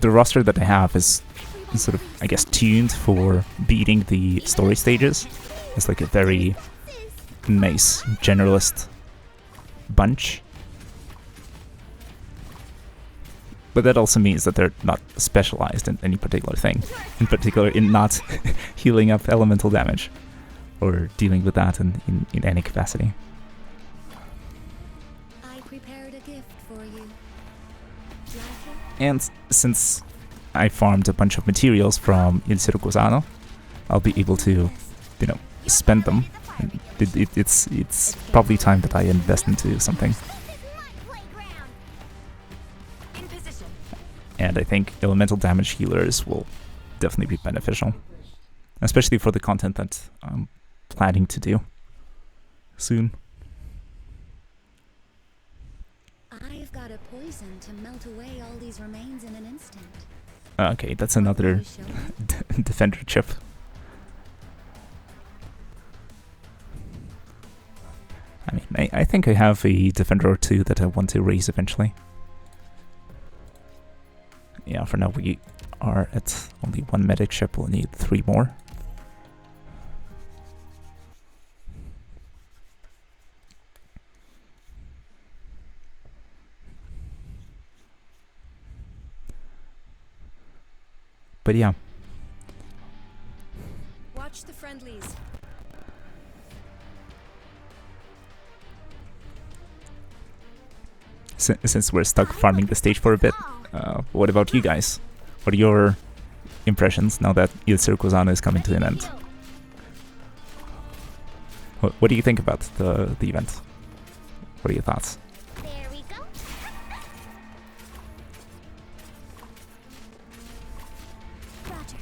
The roster that I have is sort of, I guess, tuned for beating the story stages. It's like a very nice generalist bunch. But that also means that they're not specialized in any particular thing. In particular, in not healing up elemental damage. Or dealing with that in any capacity. I prepared a gift for you. And since I farmed a bunch of materials from Il Circosano, I'll be able to, you know, spend them. It's probably time that I invest into something. And I think elemental damage healers will definitely be beneficial. Especially for the content that I'm planning to do soon. I've got a poison to melt away all these remains in an instant. Okay, that's another defender chip. I mean, I think I have a defender or two that I want to raise eventually. Yeah, for now we are at only one medic chip, we'll need 3 more. But yeah. Watch the friendlies. Since we're stuck farming the stage for a bit, what about you guys? What are your impressions now that Il Circosano is coming to an end? What do you think about the event? What are your thoughts? There we go. Roger.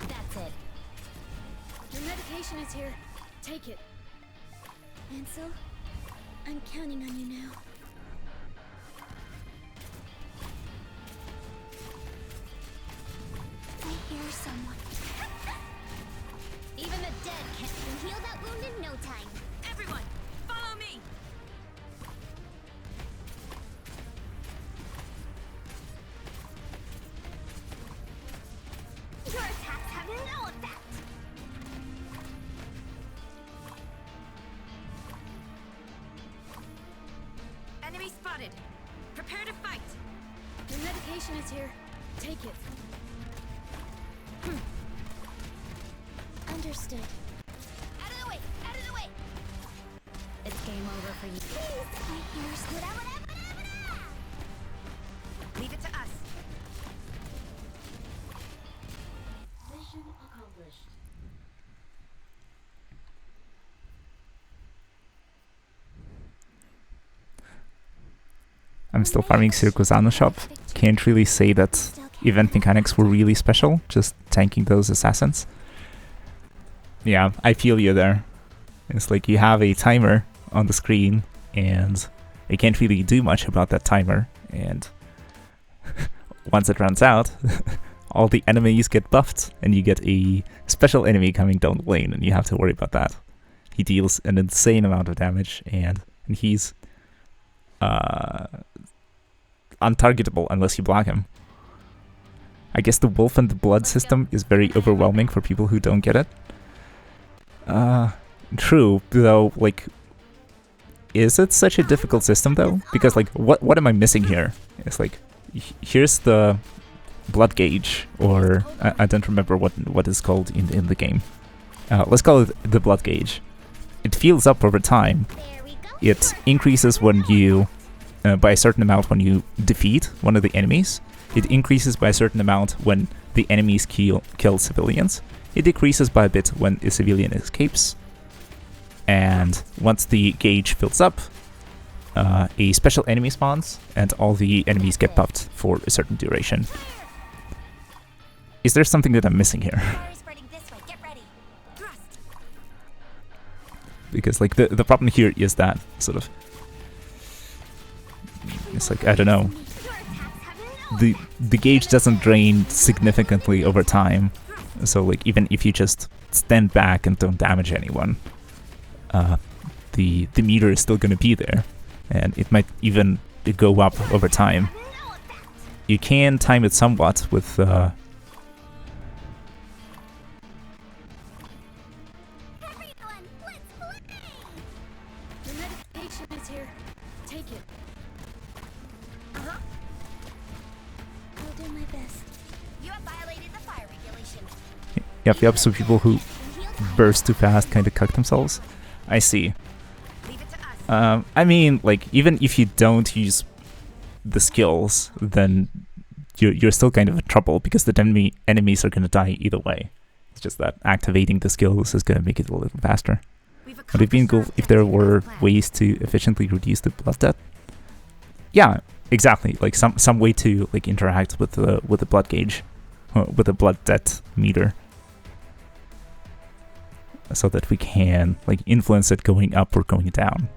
That's it. Your medication is here. Take it. Ansel, I'm counting on you now. I hear someone. Even the dead can heal that wound in no time. Everyone, follow me. Your attacks have no effect. Enemy spotted. Prepare to fight. Your medication is here. Take it. Understood. At game over for you. Leave it to us. I'm still farming Circusano shop. Can't really say that event mechanics were really special, just tanking those assassins. Yeah, I feel you there. It's like you have a timer on the screen, and you can't really do much about that timer, and once it runs out, all the enemies get buffed, and you get a special enemy coming down the lane, and you have to worry about that. He deals an insane amount of damage, and he's untargetable unless you block him. I guess the Wolf and the Blood system is very overwhelming for people who don't get it. True, though, like, is it such a difficult system, though? Because, like, what am I missing here? It's like, here's the blood gauge, or I don't remember what it's called in the game. Let's call it the blood gauge. It fills up over time. It increases when you, by a certain amount when you defeat one of the enemies. It increases by a certain amount when the enemies kill civilians. It decreases by a bit when a civilian escapes. And once the gauge fills up, a special enemy spawns, and all the enemies get buffed for a certain duration. Is there something that I'm missing here? Because, like, the problem here is that, sort of, it's like, I don't know, the gauge doesn't drain significantly over time, so, like, even if you just stand back and don't damage anyone, the meter is still gonna be there, and it might even go up over time. You can time it somewhat with yep, so people who burst too fast kind of cuck themselves. I see. I mean, like, even if you don't use the skills, then you're still kind of in trouble, because the enemies are going to die either way. It's just that activating the skills is going to make it a little faster. Would it be cool if there were ways to efficiently reduce the blood debt? Yeah, exactly. Like some way to, like, interact with the blood gauge, with the blood debt meter, so that we can, like, influence it going up or going down.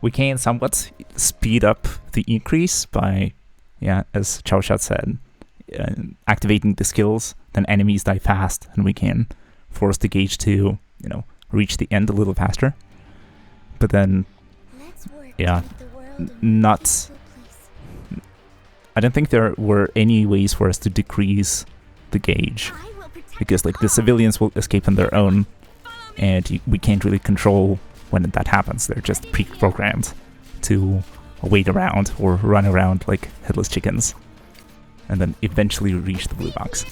We can somewhat speed up the increase by, yeah, as Chaoshat said, activating the skills. Then enemies die fast, and we can force the gauge to, you know, reach the end a little faster. But then, yeah, not. I don't think there were any ways for us to decrease the gauge, because, like, the civilians will escape on their own, and we can't really control when that happens. They're just pre-programmed to wait around or run around like headless chickens, and then eventually reach the blue box.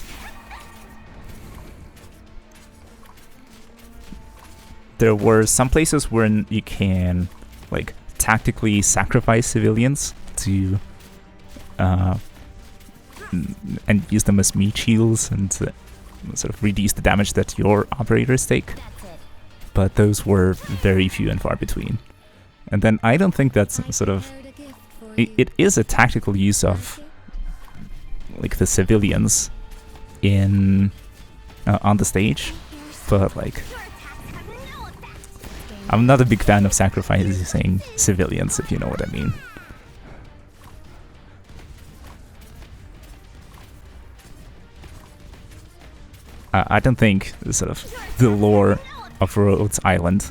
There were some places where you can, like, tactically sacrifice civilians to and use them as meat shields and sort of reduce the damage that your operators take. But those were very few and far between. And then I don't think that's sort of... It is a tactical use of, like, the civilians in on the stage, but, like, I'm not a big fan of sacrificing civilians, if you know what I mean. I don't think sort of the lore of Rhodes Island,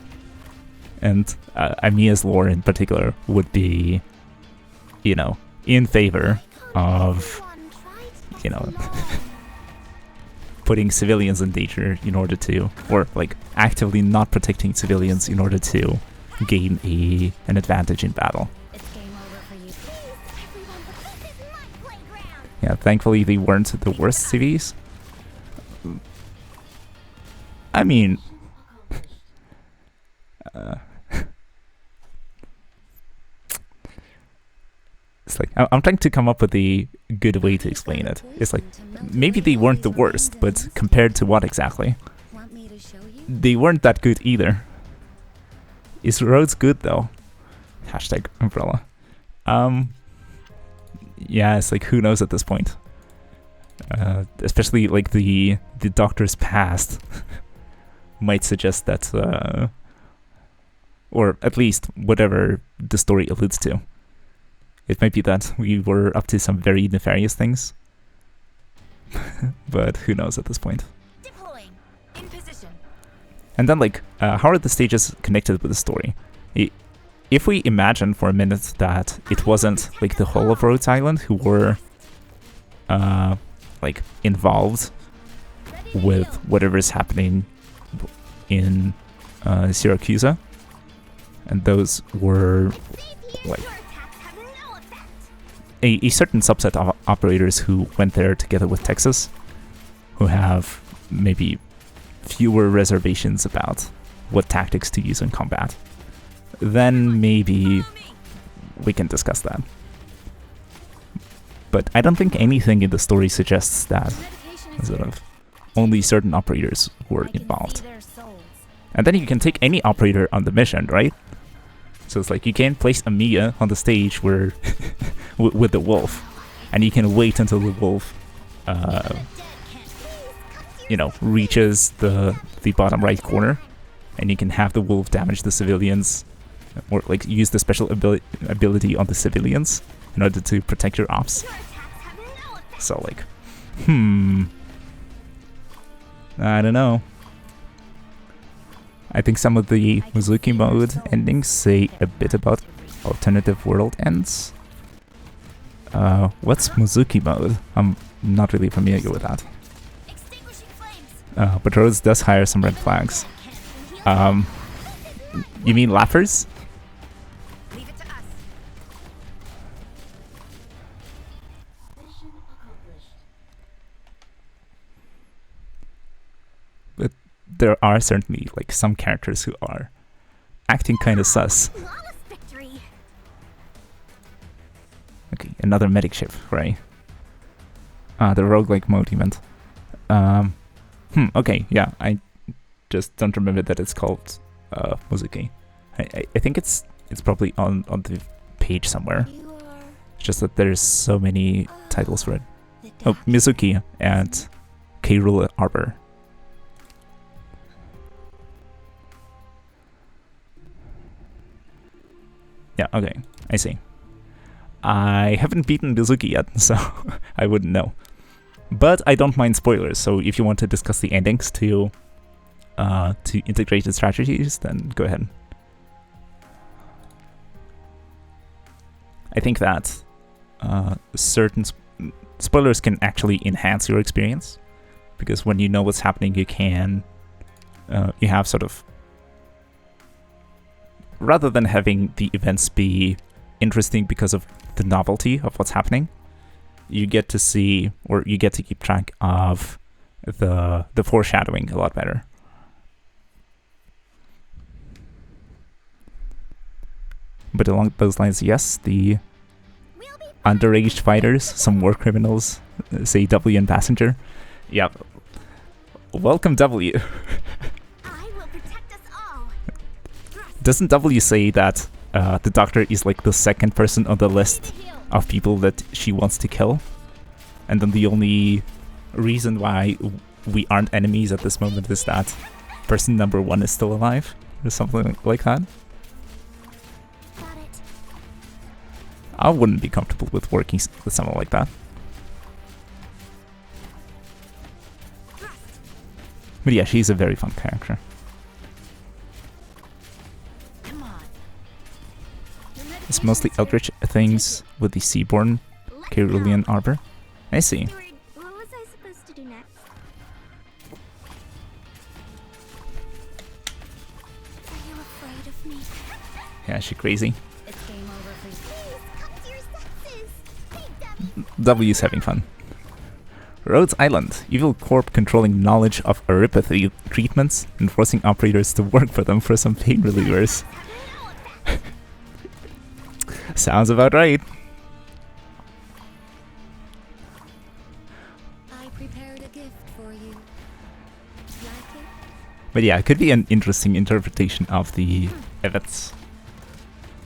and Amiya's lore in particular, would be, you know, in favor of, you know, putting civilians in danger in order to, or, like, actively not protecting civilians in order to gain an advantage in battle. Yeah, thankfully they weren't the worst civvies. I mean, It's like I'm trying to come up with a good way to explain it. It's like maybe they weren't the worst, but compared to what exactly? Want me to show you? They weren't that good either. Is Rhodes good though? Hashtag umbrella. Yeah, it's like who knows at this point. Especially like the doctor's past might suggest that, or at least whatever the story alludes to. It might be that we were up to some very nefarious things, but who knows at this point. Deploying. In position. And then, like, how are the stages connected with the story? If we imagine for a minute that it wasn't, like, the whole of Rhodes Island who were, like, involved with whatever's happening in Syracuse, and those were, like, a certain subset of operators who went there together with Texas, who have maybe fewer reservations about what tactics to use in combat, then maybe we can discuss that. But I don't think anything in the story suggests that sort of only certain operators were involved. And then you can take any operator on the mission, right? So it's like you can place Amiya on the stage where with the wolf, and you can wait until the wolf, you know, reaches the bottom right corner, and you can have the wolf damage the civilians, or like use the special ability on the civilians in order to protect your ops. So like, I don't know. I think some of the Mizuki mode endings say a bit about alternative world ends. What's Mizuki mode? I'm not really familiar with that. But Rhodes does hire some red flags. You mean lappers? Leave it to us. But there are certainly like some characters who are acting kind of sus. Flawless victory. Okay, another medic ship, right? The roguelike mode event. Okay, yeah, I just don't remember that it's called Mizuki. I think it's probably on the page somewhere. You are It's just that there's so many titles for it. Oh, Mizuki and K-Rule Arbor. Yeah, okay, I see. I haven't beaten Mizuki yet, so I wouldn't know. But I don't mind spoilers, so if you want to discuss the endings to integrated strategies, then go ahead. I think that certain spoilers can actually enhance your experience, because when you know what's happening, you can you have sort of, rather than having the events be interesting because of the novelty of what's happening, you get to see, or you get to keep track of the foreshadowing a lot better. But along those lines, yes, the underage fighters, some war criminals, say W and Passenger. Yeah. Welcome, W. I will protect us all. Doesn't W say that the Doctor is like the second person on the list of people that she wants to kill? And then the only reason why we aren't enemies at this moment is that person number 1 is still alive? Or something like that? Got it. I wouldn't be comfortable with working with someone like that. But yeah, she's a very fun character. Come on. It's mostly Eldritch things with the Seaborn Caerulean Arbor. I see. What was I supposed to do next? Are you afraid of me? Yeah, is she crazy? It's game over for you. Please come to your senses. Hey, Debbie. W's having fun. Rhodes Island. Evil Corp controlling knowledge of arypathy treatments and forcing operators to work for them for some pain relievers. Sounds about right. But yeah, it could be an interesting interpretation of the events.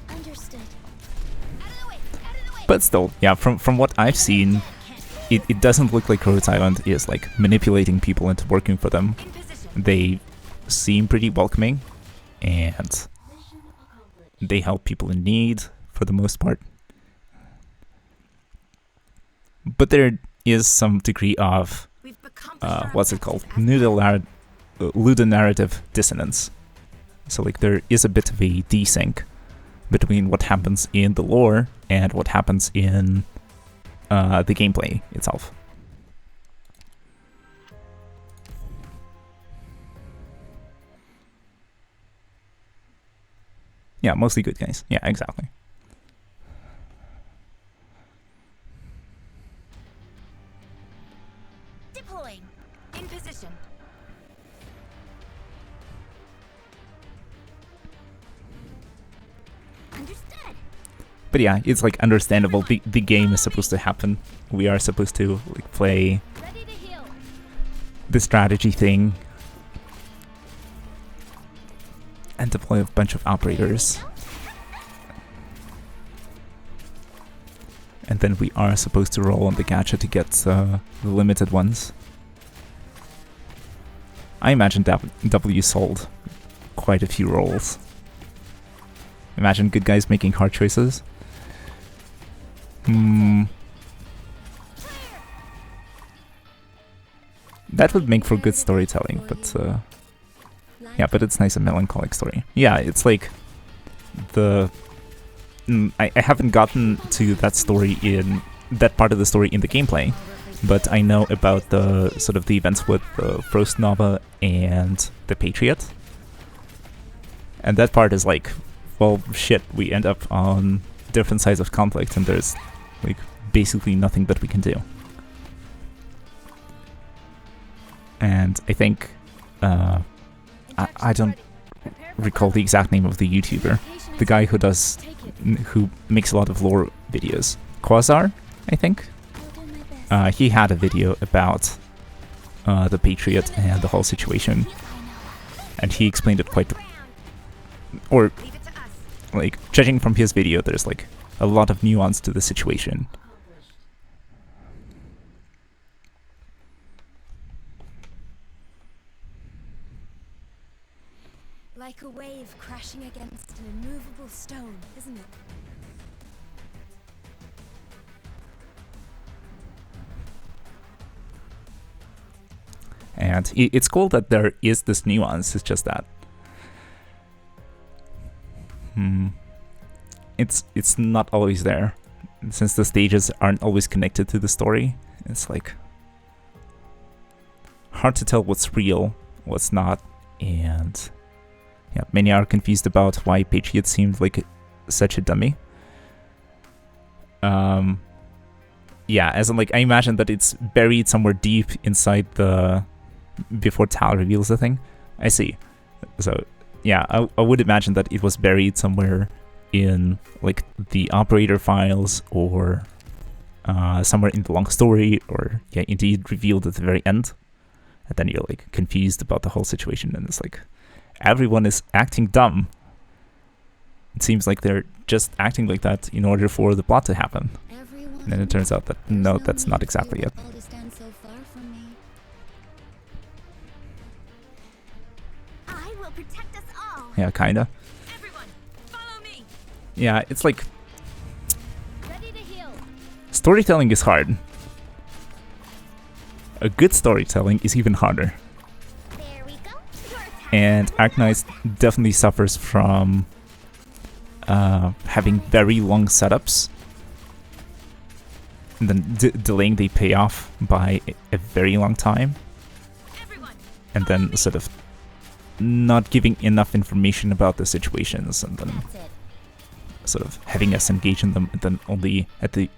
Understood. But still, yeah, from what I've seen, it doesn't look like Rhodes Island is like manipulating people into working for them. In position. They seem pretty welcoming, and they help people in need for the most part. But there is some degree of We've become what's it called? Ludonarrative dissonance. So like there is a bit of a desync between what happens in the lore and what happens in the gameplay itself. Yeah, mostly good guys. Yeah, exactly. Deploying. In position. Understood. But yeah, it's like understandable. The game is supposed to happen. We are supposed to like play Ready to heal. the strategy thing and deploy a bunch of operators. And then we are supposed to roll on the gacha to get the limited ones. I imagine W sold quite a few rolls. Imagine good guys making hard choices. That would make for good storytelling, but yeah, but it's nice, a melancholic story. Yeah, it's like the... I haven't gotten to that story in... that part of the story in the gameplay, but I know about the sort of the events with the Frost Nova and the Patriot. And that part is like, well, shit, we end up on different sides of conflict and there's like basically nothing that we can do. And I think, I don't recall the exact name of the YouTuber, the guy who makes a lot of lore videos. Quasar, I think? He had a video about the Patriot and the whole situation, and he explained it quite... or, Leave it to us. like, judging from his video, there's like a lot of nuance to the situation. Like a wave crashing against an immovable stone, isn't it? And it's cool that there is this nuance, it's just that it's not always there. Since the stages aren't always connected to the story, it's like hard to tell what's real, what's not, and yeah, many are confused about why Patriot seemed like such a dummy. Yeah, as in like, I imagine that it's buried somewhere deep inside the... before Tal reveals the thing. I see. So, yeah, I would imagine that it was buried somewhere in, like, the operator files, or somewhere in the long story, or, yeah, indeed revealed at the very end. And then you're, like, confused about the whole situation, and it's like, everyone is acting dumb. It seems like they're just acting like that in order for the plot to happen. And then it turns out that, no, that's not exactly it. I will protect us all. Yeah, kinda. Everyone, follow me. Yeah, it's like, Ready to heal. storytelling is hard. A good storytelling is even harder. There we go. Your turn. And Arknights definitely suffers from having very long setups, and then delaying the payoff by a very long time, Everyone. and then sort of not giving enough information about the situations, and then That's it. sort of having us engage in them, and then only at the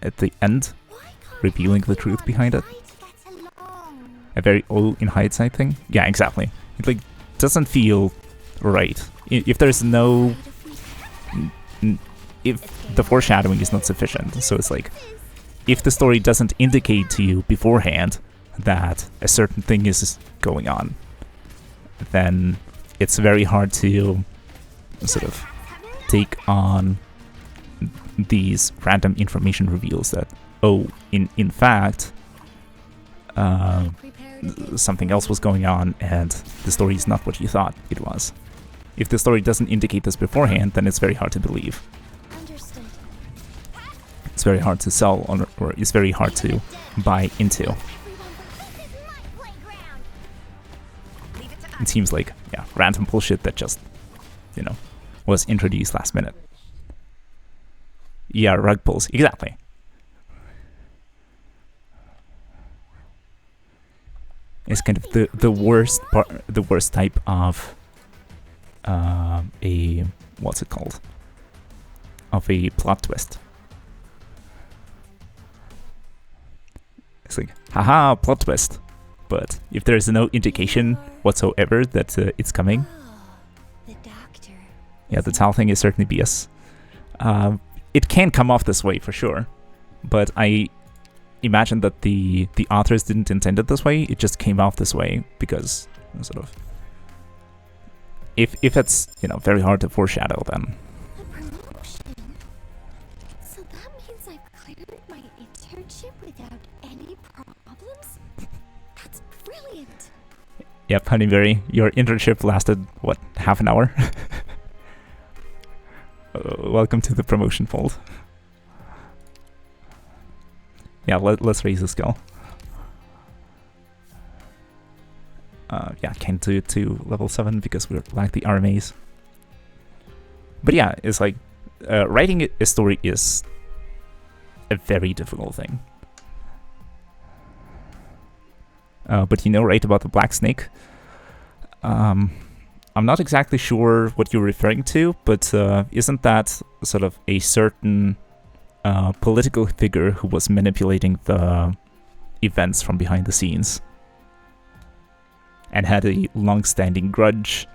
end Why can't revealing the truth behind it. everyone get along? A very in hindsight thing. Yeah, exactly. It like doesn't feel right. If there's no, if the foreshadowing is not sufficient, so it's like, if the story doesn't indicate to you beforehand that a certain thing is going on, then it's very hard to sort of take on these random information reveals that, oh, in fact, something else was going on and the story is not what you thought it was. If the story doesn't indicate this beforehand, then it's very hard to believe. Understood. It's very hard to sell or it's very hard to buy into. Everyone, but this is my playground. Leave it to us. It seems like, yeah, random bullshit that just, you know, was introduced last minute. Yeah, rug pulls, exactly. It's kind of the worst part, the worst type of a, what's it called? Of a plot twist. It's like, haha, plot twist. But if there's no indication whatsoever that it's coming, The doctor. yeah, the Tal thing is certainly BS. It can come off this way for sure, but I imagine that the authors didn't intend it this way. It just came off this way because sort of if it's, you know, very hard to foreshadow, then A promotion? So that means I've cleared my internship without any problems? That's brilliant. yep, Honeyberry, your internship lasted what, half an hour? Welcome to the promotion fold. Yeah, let's raise the skill. Yeah, can't do it to level 7 because we lack the RMAs. But yeah, it's like writing a story is a very difficult thing. But you know, right, about the Black Snake? I'm not exactly sure what you're referring to, but isn't that sort of a certain political figure who was manipulating the events from behind the scenes and had a long-standing grudge?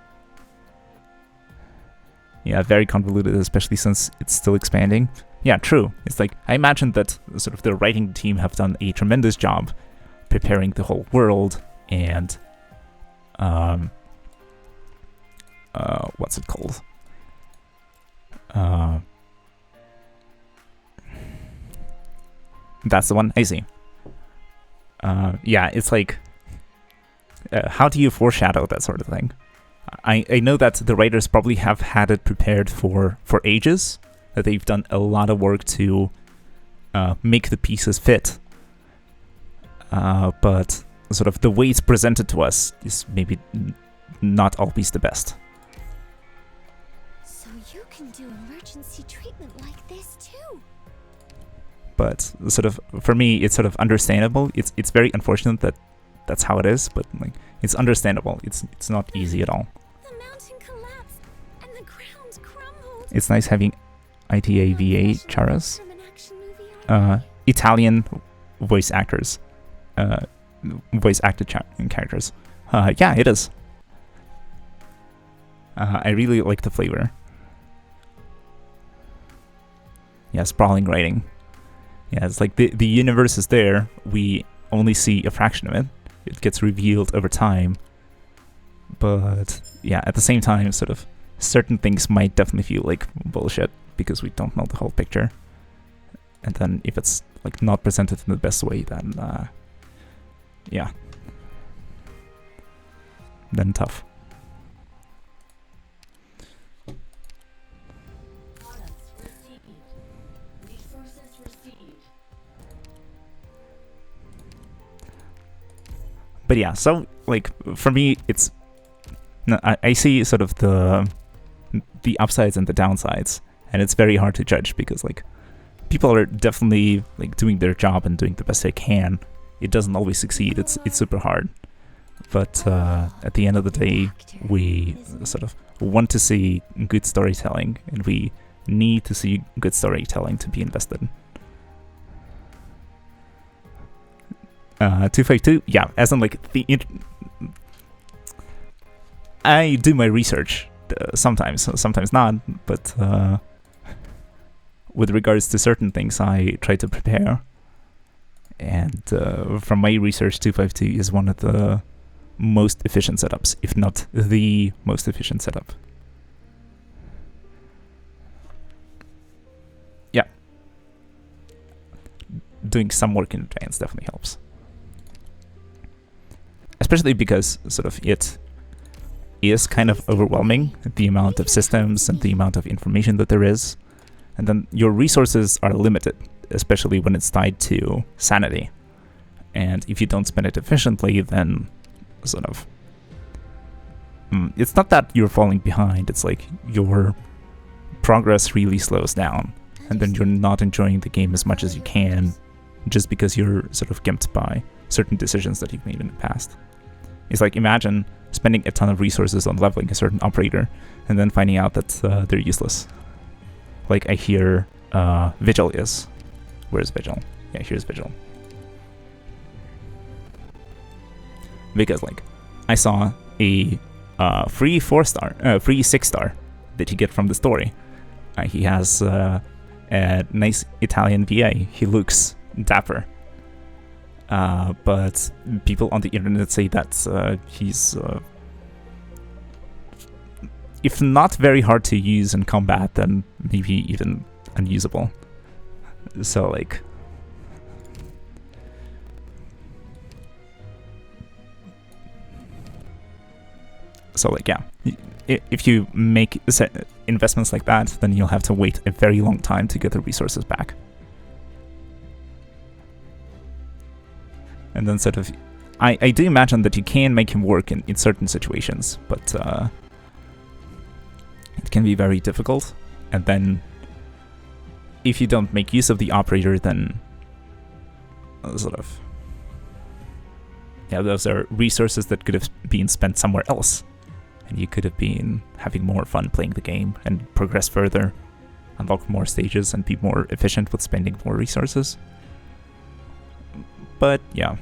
Yeah, very convoluted, especially since it's still expanding. Yeah, true. It's like, I imagine that sort of the writing team have done a tremendous job preparing the whole world and what's it called? That's the one. I see. Yeah, it's like, how do you foreshadow that sort of thing? I know that the writers probably have had it prepared for ages, that they've done a lot of work to make the pieces fit. But sort of the way it's presented to us is maybe not always the best. So you can do emergency treatment like this too? But sort of, for me, it's sort of understandable. It's very unfortunate that that's how it is, but like, it's understandable. It's not easy at all. The mountain collapsed and the ground crumbled. It's nice having ITAVA Charas. From an action movie already? Italian voice actors. Voice acted characters. Yeah, it is. I really like the flavor. Yeah, sprawling writing. Yeah, it's like the universe is there. We only see a fraction of it. It gets revealed over time. But yeah, at the same time, sort of certain things might definitely feel like bullshit because we don't know the whole picture. And then if it's like not presented in the best way, then yeah, then tough. But yeah, so like for me, it's I see sort of the upsides and the downsides, and it's very hard to judge because like people are definitely like doing their job and doing the best they can. It doesn't always succeed. It's super hard, but at the end of the day, we sort of want to see good storytelling, and we need to see good storytelling to be invested. 252, yeah, as in like I do my research sometimes not, but with regards to certain things, I try to prepare. And from my research, 252 is one of the most efficient setups, if not the most efficient setup. Yeah. Doing some work in advance definitely helps. Especially because sort of it is kind of overwhelming, the amount of systems and the amount of information that there is. And then your resources are limited, especially when it's tied to sanity. And if you don't spend it efficiently, then sort of... it's not that you're falling behind, it's like your progress really slows down. And then you're not enjoying the game as much as you can, just because you're sort of gimped by certain decisions that you've made in the past. It's like, imagine spending a ton of resources on leveling a certain operator, and then finding out that they're useless. Like, I hear Vigil is. Where's Vigil? Yeah, here's Vigil. Because, like, I saw a free 4-star, free 6-star that you get from the story. He has a nice Italian VA. He looks dapper. But people on the internet say that he's, if not very hard to use in combat, then maybe even unusable. So, like... So, like, yeah, if you make investments like that, then you'll have to wait a very long time to get the resources back. And then sort of, I do imagine that you can make him work in certain situations, but it can be very difficult. And then, if you don't make use of the operator, then sort of, yeah, those are resources that could have been spent somewhere else. And you could have been having more fun playing the game and progress further, unlock more stages, and be more efficient with spending more resources. But, yeah.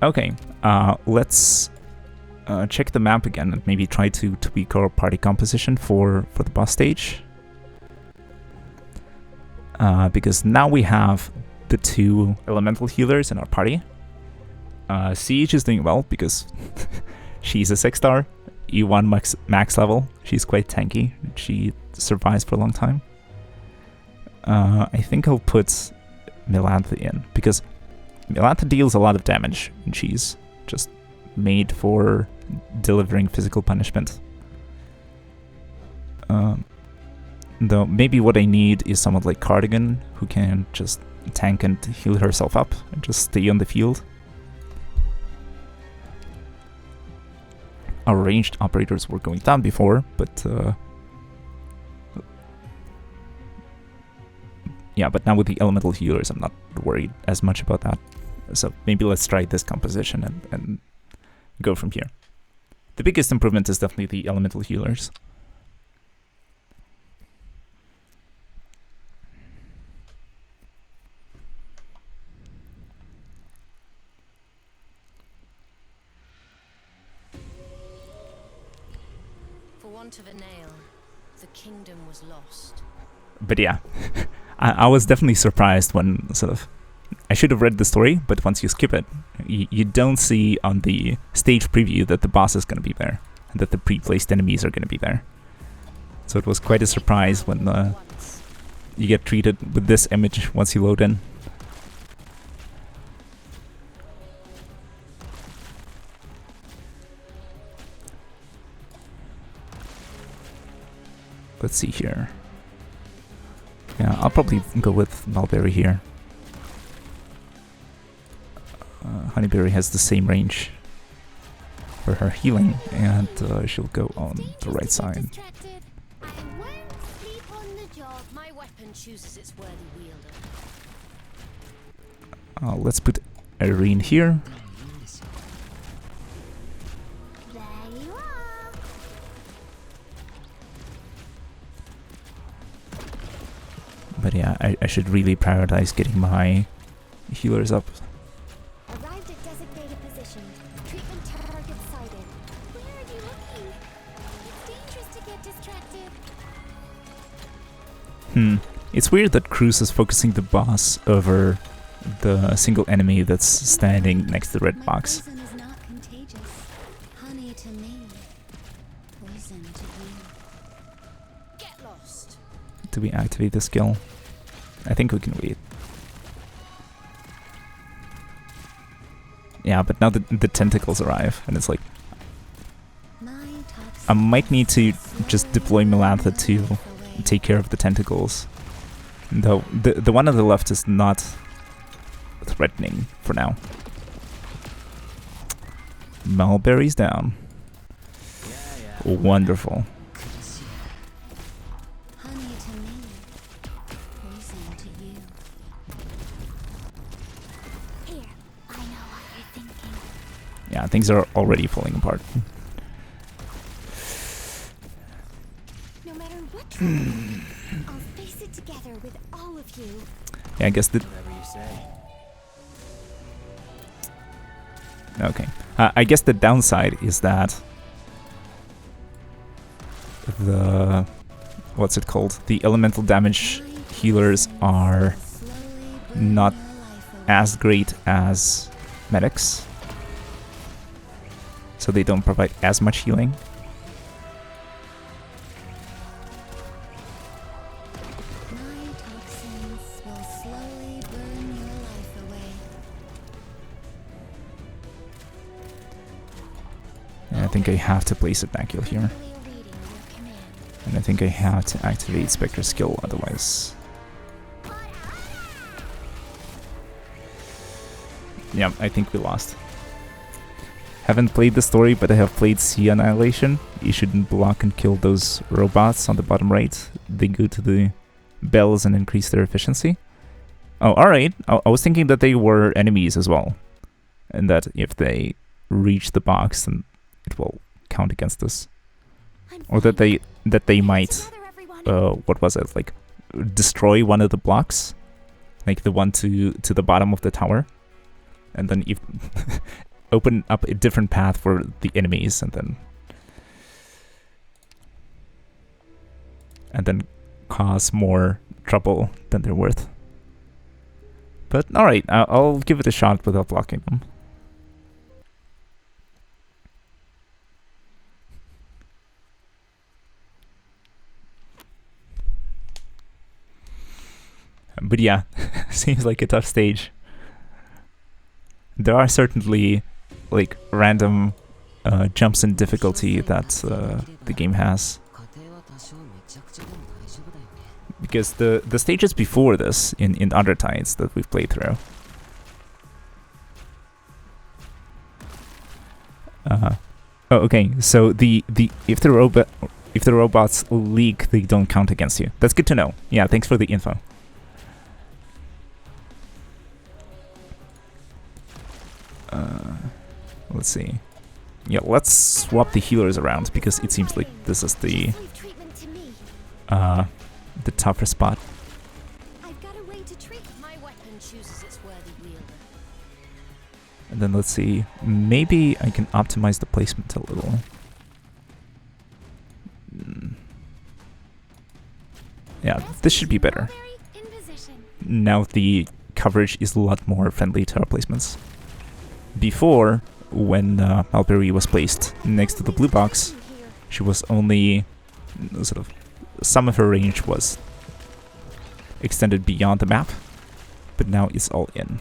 Okay, let's check the map again and maybe try to tweak our party composition for the boss stage. Because now we have the 2 elemental healers in our party. Siege is doing well because she's a 6-star, E1 max level. She's quite tanky. She survives for a long time. I think I'll put Melantha in because Melantha deals a lot of damage and she's just made for delivering physical punishment. Though maybe what I need is someone like Cardigan who can just tank and heal herself up and just stay on the field. Our ranged operators were going down before, but yeah, but now with the elemental healers I'm not worried as much about that. So maybe let's try this composition and go from here. The biggest improvement is definitely the elemental healers. For want of a nail, the kingdom was lost. But yeah, I was definitely surprised when sort of... I should have read the story, but once you skip it, you don't see on the stage preview that the boss is going to be there, and that the pre-placed enemies are going to be there. So it was quite a surprise when you get treated with this image once you load in. Let's see here. Yeah, I'll probably go with Mulberry here. Honeyberry has the same range for her healing, and she'll go on the right side. I won't sleep on the job. My weapon chooses its worthy wielder. Let's put Irene here. There you are. But yeah, I should really prioritize getting my healers up. Arrived at designated position. Treatment target sighted. It's weird that Cruz is focusing the boss over the single enemy that's standing next to the red My box. poison is not contagious. Honey to me, poison to you. Get lost. Do we activate the skill? I think we can wait. Yeah, but now the tentacles arrive, and it's like, My toxin I might need to just deploy Melantha to away. take care of the tentacles. Though the one on the left is not threatening for now. Mulberry's down. Yeah. Wonderful. Honey to me, poison to you. Here, I know what you're thinking. Yeah, things are already falling apart. No matter what trouble, I'll face it together with all of you. Yeah, I guess the Whatever you say. okay. I guess the downside is that the what's it called? The elemental damage healers are not as great as medics, so they don't provide as much healing. My toxins will slowly burn your life away. And I think I have to place a Bacul here. Carefully awaiting your command. And I think I have to activate Spectre skill, otherwise... Yeah, I think we lost. Haven't played the story, but I have played Sea Annihilation. You shouldn't block and kill those robots on the bottom right. They go to the bells and increase their efficiency. Oh, alright. I was thinking that they were enemies as well. And that if they reach the box, then it will count against us. Or that they might... what was it? Like, destroy one of the blocks? Like the one to the bottom of the tower? And then if open up a different path for the enemies, and then cause more trouble than they're worth. But alright, I'll give it a shot without blocking them. But yeah, seems like a tough stage. There are certainly like random jumps in difficulty that the game has. Because the stages before this in Undertides that we've played through, oh, okay. So if the robots leak, they don't count against you. That's good to know. Yeah, thanks for the info. Let's see. Yeah, let's swap the healers around because it seems like this is the tougher spot. I've got a way to treat My weapon chooses its worthy wielder. And then let's see. Maybe I can optimize the placement a little. Yeah, this should be better. in position. Now the coverage is a lot more friendly to our placements. Before, when Malberry was placed next to the blue box, she was only sort of... some of her range was extended beyond the map, but now it's all in.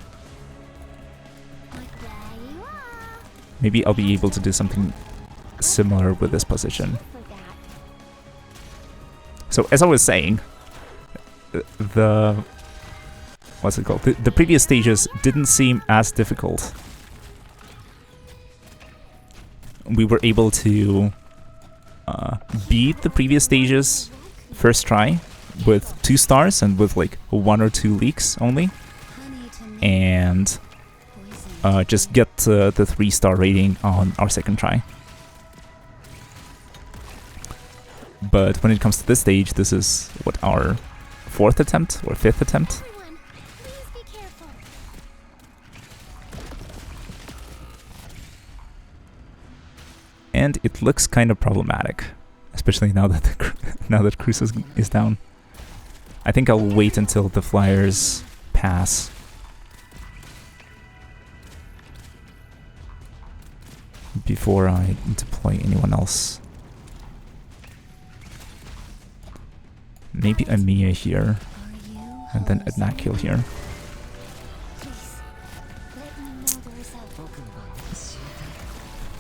Maybe I'll be able to do something similar with this position. So, as I was saying, the... what's it called? The previous stages didn't seem as difficult. We were able to beat the previous stages first try with 2 stars and with like 1 or 2 leaks only, and just get the 3-star rating on our second try. But when it comes to this stage, this is what, our 4th attempt or 5th attempt. Everyone, please be careful. And it looks kind of problematic, especially now that now that Cruz is down. I think I'll wait until the flyers pass. Before I deploy anyone else. Maybe Amiya here, and then Adnakil here.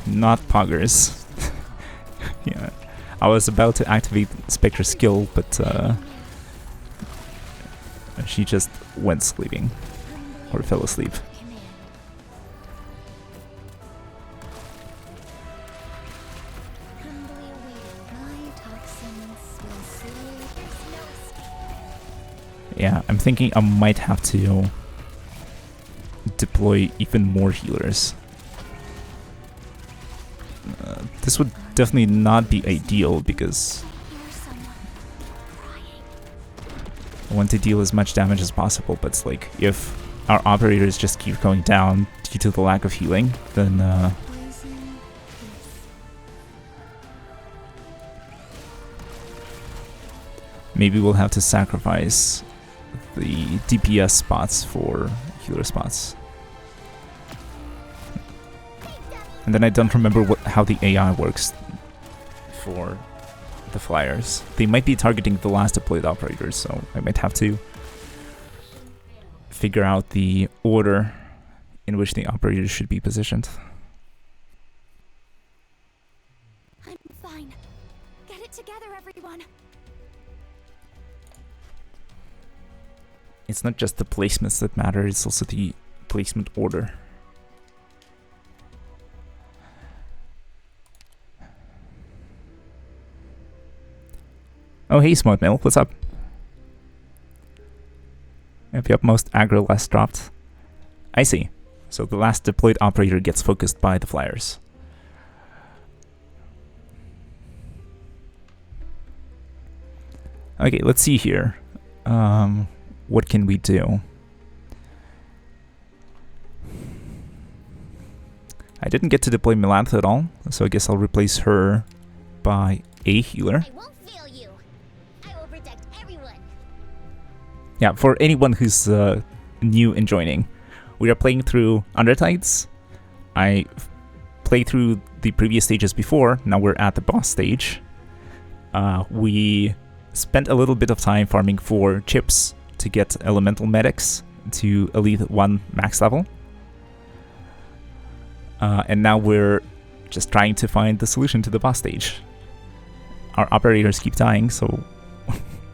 Not Poggers. Yeah, I was about to activate Spectre's skill, but she just went sleeping, or fell asleep. Yeah, I'm thinking I might have to deploy even more healers. This would definitely not be ideal because I want to deal as much damage as possible, but it's like if our operators just keep going down due to the lack of healing, then maybe we'll have to sacrifice the DPS spots for healer spots. And then I don't remember how the AI works for the flyers. They might be targeting the last deployed operators, so I might have to figure out the order in which the operators should be positioned. I'm fine. Get it together, everyone. It's not just the placements that matter, it's also the placement order. Oh hey Smart Mill, what's up? If you upmost aggro last dropped. I see. So the last deployed operator gets focused by the flyers. Okay, let's see here. What can we do? I didn't get to deploy Melantha at all, so I guess I'll replace her by a healer. I won't fail you. I will protect everyone. Yeah, for anyone who's new and joining, we are playing through Arknights. I played through the previous stages before, now we're at the boss stage. We spent a little bit of time farming for chips to get elemental medics to Elite 1 max level. And now we're just trying to find the solution to the boss stage. Our operators keep dying, so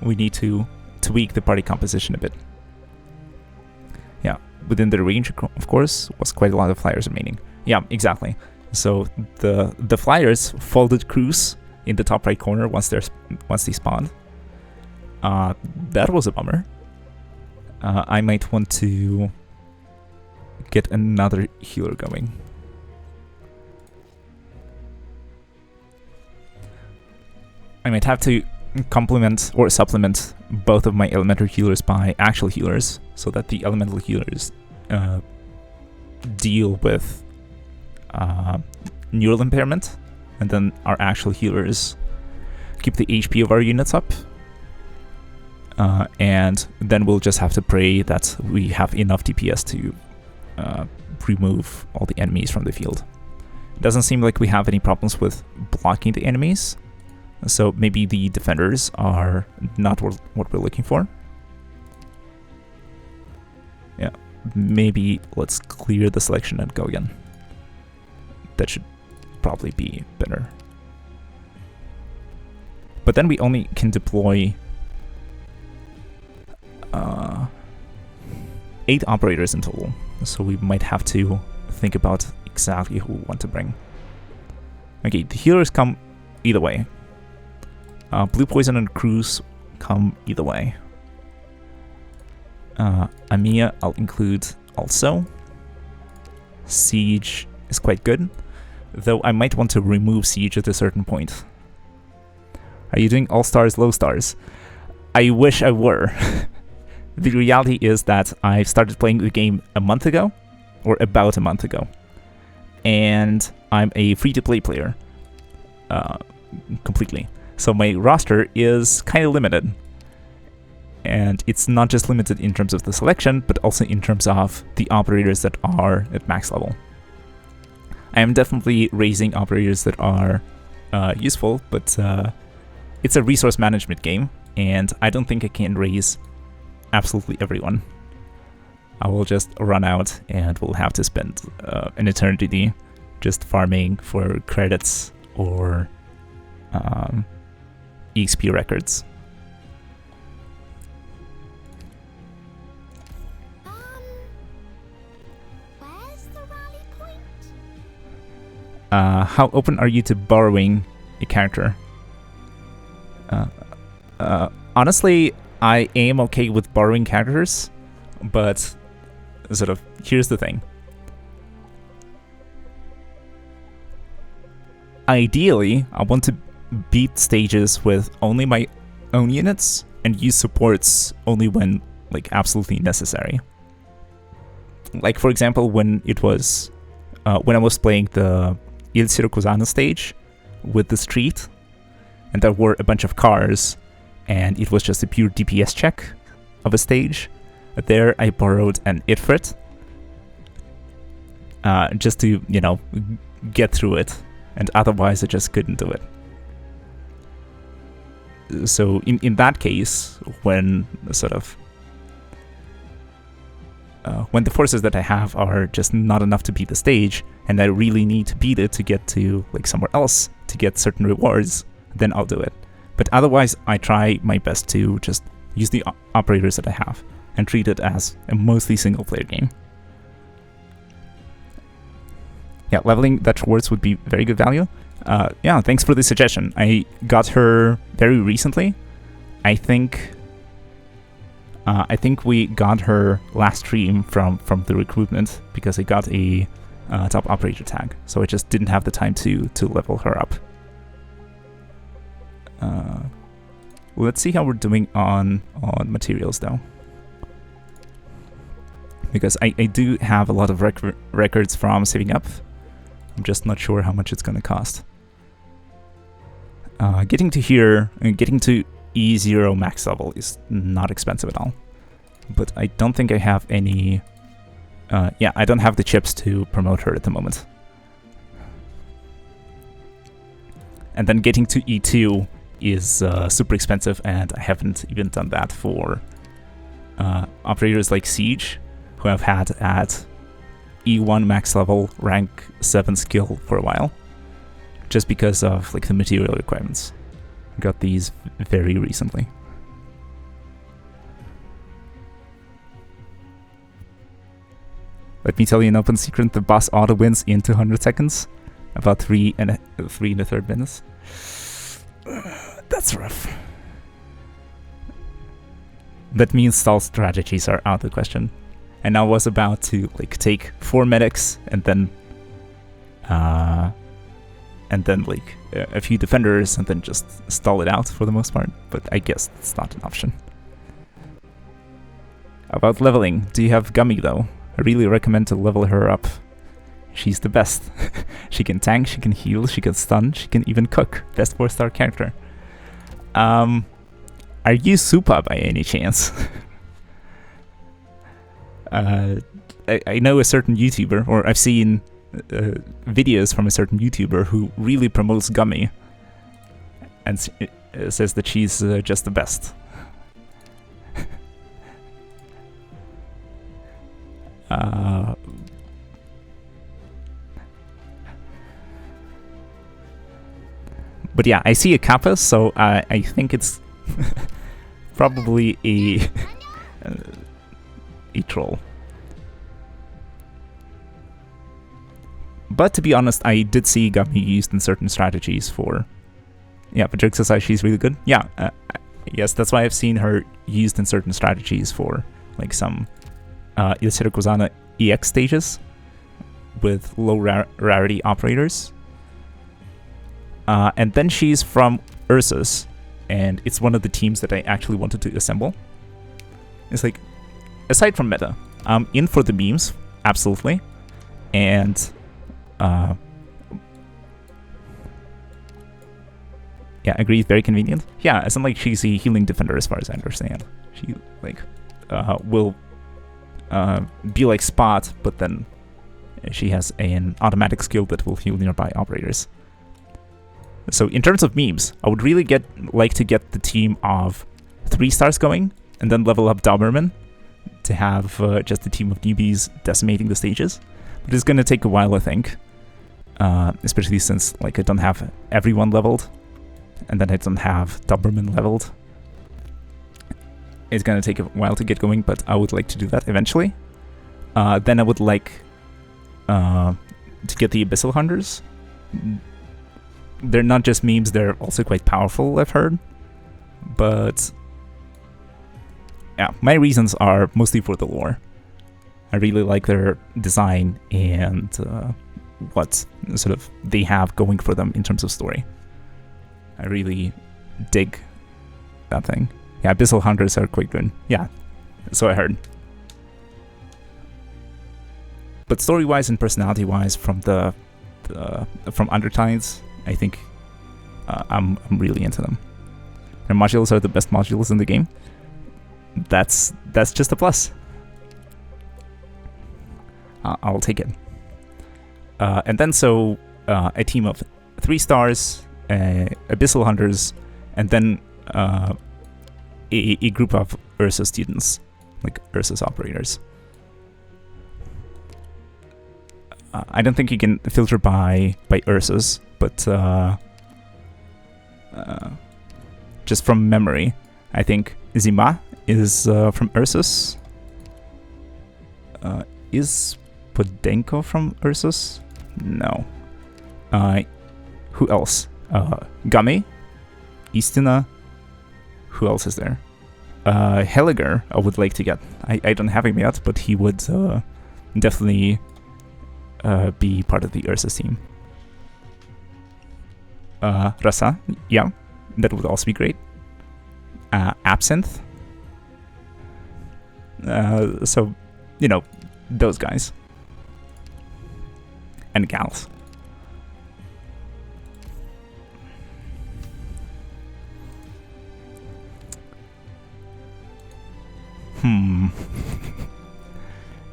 we need to tweak the party composition a bit. Yeah, within the range, of course, was quite a lot of flyers remaining. Yeah, exactly. So the flyers folded crews in the top right corner once they spawned. That was a bummer. I might want to get another healer going. I might have to complement or supplement both of my elemental healers by actual healers, so that the elemental healers deal with neural impairment, and then our actual healers keep the HP of our units up. And then we'll just have to pray that we have enough DPS to remove all the enemies from the field. It doesn't seem like we have any problems with blocking the enemies, so maybe the defenders are not what we're looking for. Yeah, maybe let's clear the selection and go again. That should probably be better. But then we only can deploy 8 operators in total, so we might have to think about exactly who we want to bring. Okay, the healers come either way. Blue Poison and Cruise come either way. Amiya I'll include also. Siege is quite good, though I might want to remove Siege at a certain point. Are you doing all stars, low stars? I wish I were. The reality is that I started playing the game a month ago, or about a month ago, and I'm a free-to-play player, completely. So my roster is kind of limited, And it's not just limited in terms of the selection, but also in terms of the operators that are at max level. I am definitely raising operators that are useful, but it's a resource management game, and I don't think I can raise absolutely everyone. I will just run out and we'll have to spend an eternity just farming for credits or EXP records. Where's the rally point? How open are you to borrowing a character? Honestly, I am okay with borrowing characters, but sort of, here's the thing. Ideally, I want to beat stages with only my own units and use supports only when, like, absolutely necessary. Like, for example, when it was, when I was playing the Il Sirocosano stage with the street, and there were a bunch of cars, and it was just a pure DPS check of a stage. There, I borrowed an Ifrit, just to, you know, get through it, and otherwise I just couldn't do it. So in that case, when sort of when the forces that I have are just not enough to beat the stage, and I really need to beat it to get to, like, somewhere else to get certain rewards, then I'll do it. But otherwise, I try my best to just use the operators that I have and treat it as a mostly single-player game. Yeah, leveling that towards would be very good value. Yeah, thanks for the suggestion. I got her very recently. I think we got her last stream from the recruitment because I got a top operator tag, so I just didn't have the time to level her up. Let's see how we're doing on materials though, because I do have a lot of records from saving up. I'm just not sure how much it's gonna cost. Getting to here and getting to E0 max level is not expensive at all, but I don't think I have any. Yeah, I don't have the chips to promote her at the moment. And then getting to E2 is super expensive, and I haven't even done that for operators like Siege, who I've had at E1 max level, rank 7 skill for a while, just because of, like, the material requirements. I got these very recently. Let me tell you an open secret: the boss auto wins in 200 seconds, about 3 1/3 minutes. That's rough. That means stall strategies are out of the question. And I was about to, like, take 4 medics and then like a few defenders and then just stall it out for the most part, but I guess it's not an option. About leveling, do you have Gummy though? I really recommend to level her up. She's the best. She can tank, she can heal, she can stun, she can even cook. Best 4-star character. Are you Supa by any chance? I know a certain YouTuber, or I've seen videos from a certain YouTuber who really promotes Gummy and says that she's just the best. But yeah, I see a Kappa, so I think it's probably a troll. But to be honest, I did see Gummy used in certain strategies for... Yeah, but jokes aside, she's really good. Yeah, yes, that's why I've seen her used in certain strategies for, like, some Il Sirocosano EX stages with low rarity operators. And then she's from Ursus, and it's one of the teams that I actually wanted to assemble. It's like, aside from meta, I'm in for the memes, absolutely, and yeah, Yeah, agreed, very convenient. Yeah, it's not like she's a healing defender as far as I understand. She, like, will be like Spot, but then she has an automatic skill that will heal nearby operators. So in terms of memes, I would really like to get the team of 3 stars going, and then level up Doberman to have just a team of newbies decimating the stages. But it's gonna take a while, I think. Especially since like I don't have everyone leveled, and then I don't have Doberman leveled. It's gonna take a while to get going, but I would like to do that eventually. Then I would like to get the Abyssal Hunters. They're not just memes, they're also quite powerful, I've heard. But yeah, my reasons are mostly for the lore. I really like their design and what sort of they have going for them in terms of story. I really dig that thing. Yeah, Abyssal Hunters are quite good. Yeah, so I heard. But story-wise and personality-wise, from from Arknights, I think I'm really into them. Their modules are the best modules in the game. That's just a plus. I'll take it. And then a team of 3 stars, Abyssal Hunters, and then a group of Ursa students, like Ursa's operators. I don't think you can filter by Ursa's, but just from memory, I think Zima is from Ursus. Is Podenko from Ursus? No. Who else? Game, Istina. Who else is there? Helliger, I would like to get. I don't have him yet, but he would definitely be part of the Ursus team. Rasa, yeah, that would also be great. Absinthe. So, you know, those guys. And gals.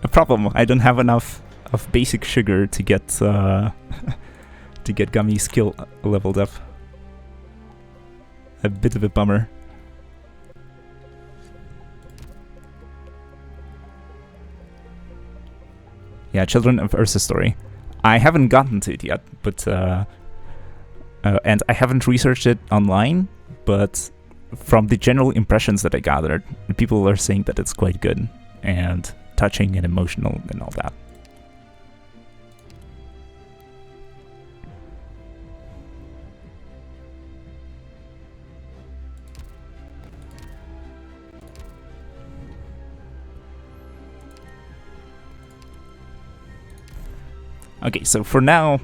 A problem. I don't have enough of basic sugar to get to get Gummy's skill leveled up. A bit of a bummer. Yeah, Children of Ursa story. I haven't gotten to it yet, but and I haven't researched it online, but from the general impressions that I gathered, people are saying that it's quite good and touching and emotional and all that. Okay, so for now,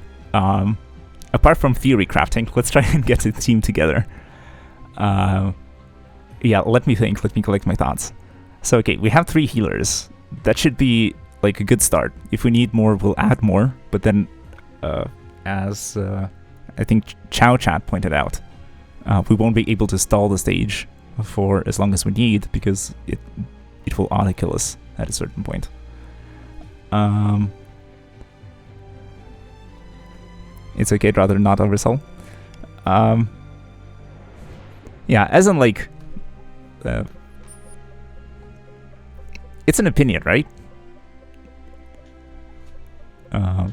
apart from theory crafting, let's try and get a team together. Yeah, let me think, let me collect my thoughts. So, okay, we have 3 healers. That should be, like, a good start. If we need more, we'll add more. But then, as I think Chow Chat pointed out, we won't be able to stall the stage for as long as we need, because it will auto-kill us at a certain point. It's okay, I'd rather not oversell. Yeah, as in, like, it's an opinion, right? An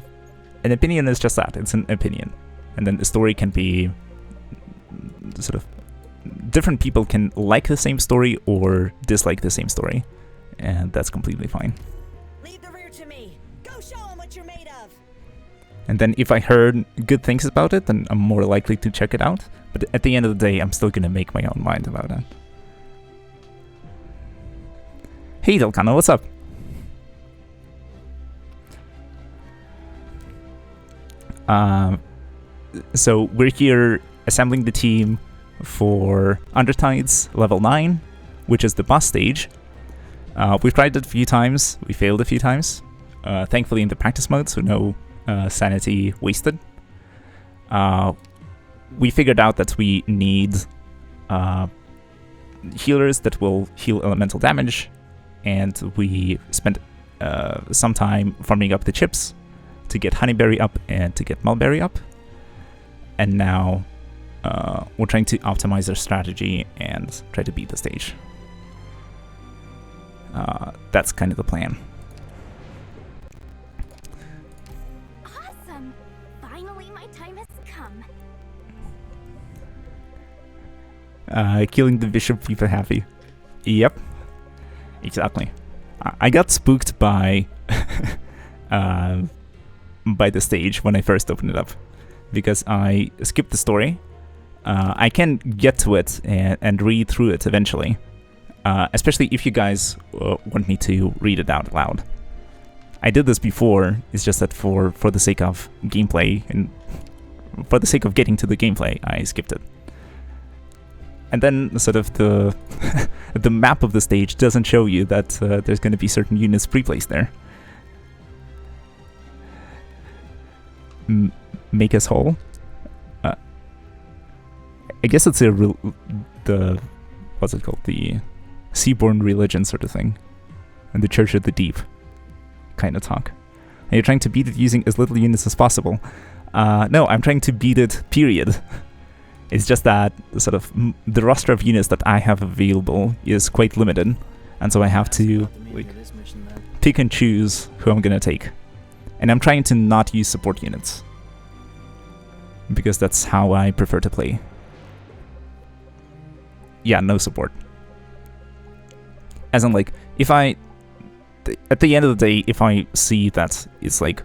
opinion is just that, it's an opinion. And then the story can be sort of, different people can like the same story or dislike the same story, and that's completely fine. Leave the rear to me. Go show them what you're made of. And then if I heard good things about it, then I'm more likely to check it out. But at the end of the day, I'm still gonna make my own mind about it. Hey Delcano, what's up? So we're here assembling the team for Arknights level 9, which is the boss stage. We've tried it a few times, we failed a few times. Thankfully in the practice mode, so no sanity wasted. we figured out that we need healers that will heal elemental damage, and we spent some time farming up the chips to get Honeyberry up and to get Mulberry up. And now we're trying to optimize our strategy and try to beat the stage. That's kind of the plan. Awesome! Finally, my time has come. Killing the bishop, people happy. Yep, exactly. I got spooked by the stage when I first opened it up, because I skipped the story. I can get to it and read through it eventually, especially if you guys want me to read it out loud. I did this before, it's just that for the sake of gameplay and for the sake of getting to the gameplay, I skipped it. And then sort of the the map of the stage doesn't show you that there's going to be certain units pre-placed there. Make us whole. I guess it's the what's it called, the Seaborn religion sort of thing, and the Church of the Deep kind of talk. And you're trying to beat it using as little units as possible. No, I'm trying to beat it, period. It's just that sort of the roster of units that I have available is quite limited, and so I have to like pick and choose who I'm gonna take. And I'm trying to not use support units, because that's how I prefer to play. Yeah, no support. As in, like, if at the end of the day, if I see that it's like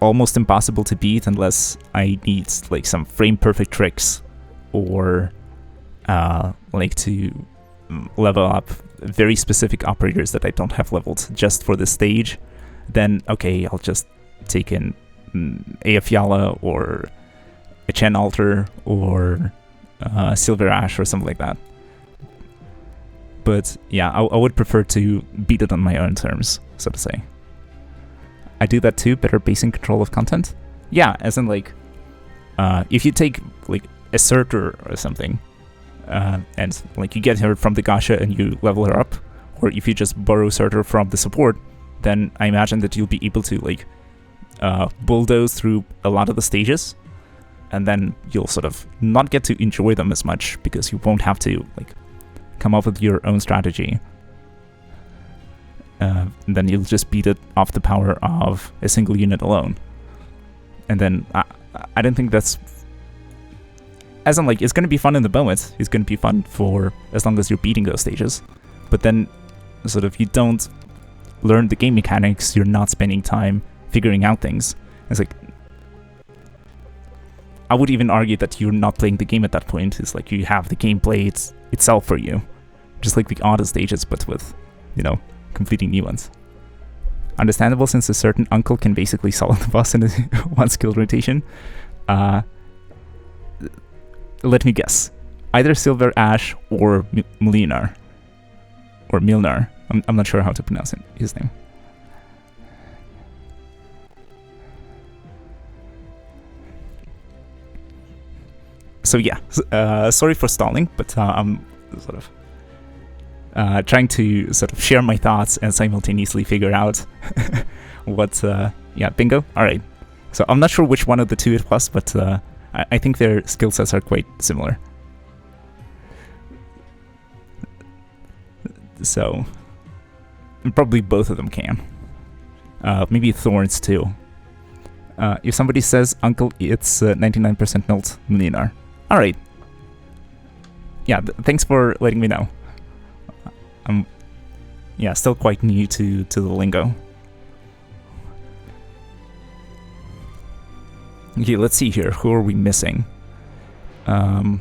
almost impossible to beat unless I need like some frame perfect tricks or like to level up very specific operators that I don't have leveled just for this stage, then okay, I'll just take in a Fiala or a Chen Altar or Silver Ash or something like that. But yeah, I would prefer to beat it on my own terms, so to say. I do that too, better basing control of content. Yeah, as in like, if you take like a Surtur or something, and like you get her from the gacha and you level her up, or if you just borrow Surtur from the support, then I imagine that you'll be able to like bulldoze through a lot of the stages, and then you'll sort of not get to enjoy them as much because you won't have to like come up with your own strategy. Then you'll just beat it off the power of a single unit alone. And then I don't think that's... As in, like, it's going to be fun in the moment. It's going to be fun for as long as you're beating those stages. But then, sort of, you don't learn the game mechanics, you're not spending time figuring out things. It's like... I would even argue that you're not playing the game at that point. It's like you have the gameplay itself for you. Just like the auto stages, but with, you know, completing new ones. Understandable, since a certain uncle can basically solo the boss in a one skill rotation. Let me guess. Either Silver Ash or Mlinar. Or Milnar. I'm not sure how to pronounce his name. So yeah, sorry for stalling, but I'm sort of trying to sort of share my thoughts and simultaneously figure out what, yeah, bingo, alright. So I'm not sure which one of the two it was, but I think their skill sets are quite similar. So, probably both of them can. Maybe Thorns too. If somebody says Uncle, it's 99% Milt Mlinar. Alright. Yeah, thanks for letting me know. I'm, yeah, still quite new to the lingo. Okay, let's see here. Who are we missing? I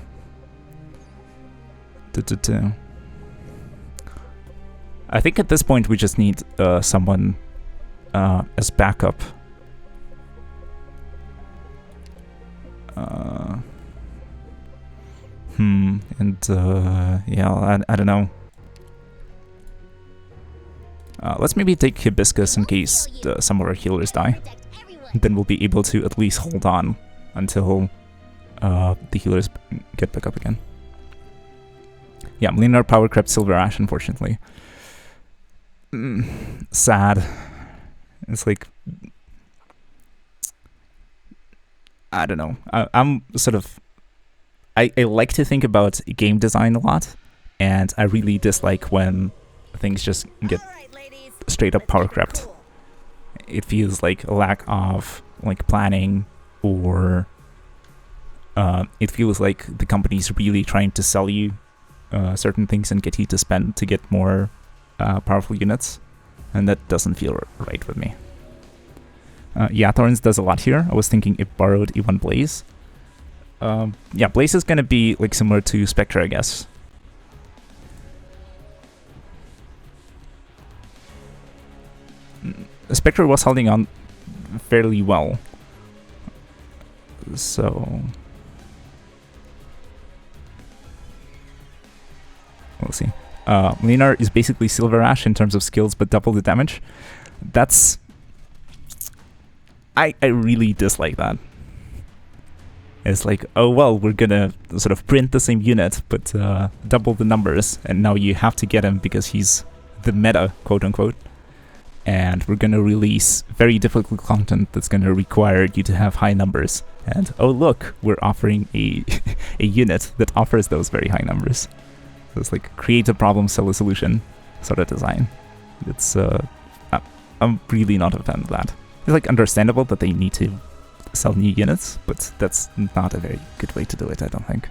think at this point we just need someone as backup. Yeah, I don't know. Let's maybe take Hibiscus in case some of our healers die. Then we'll be able to at least hold on until the healers get back up again. Yeah, Mlinar power crept Silver Ash, unfortunately. Sad. It's like... I don't know. I'm sort of... I like to think about game design a lot, and I really dislike when things just get straight up power crept. It feels like a lack of like planning, or it feels like the company's really trying to sell you certain things and get you to spend to get more powerful units, and that doesn't feel right with me. Yeah, Thorns does a lot here. I was thinking it borrowed E1 Blaze. Yeah, Blaze is gonna be like similar to Spectre, I guess. Spectre was holding on fairly well, so we'll see. Mlinar is basically Silver Ash in terms of skills, but double the damage. That's... I really dislike that. It's like, oh well, we're gonna sort of print the same unit, but double the numbers, and now you have to get him because he's the meta, quote unquote. And we're gonna release very difficult content that's gonna require you to have high numbers. And oh look, we're offering a a unit that offers those very high numbers. So it's like create a problem, sell a solution sort of design. It's I'm really not a fan of that. It's like understandable that they need to sell new units, but that's not a very good way to do it, I don't think.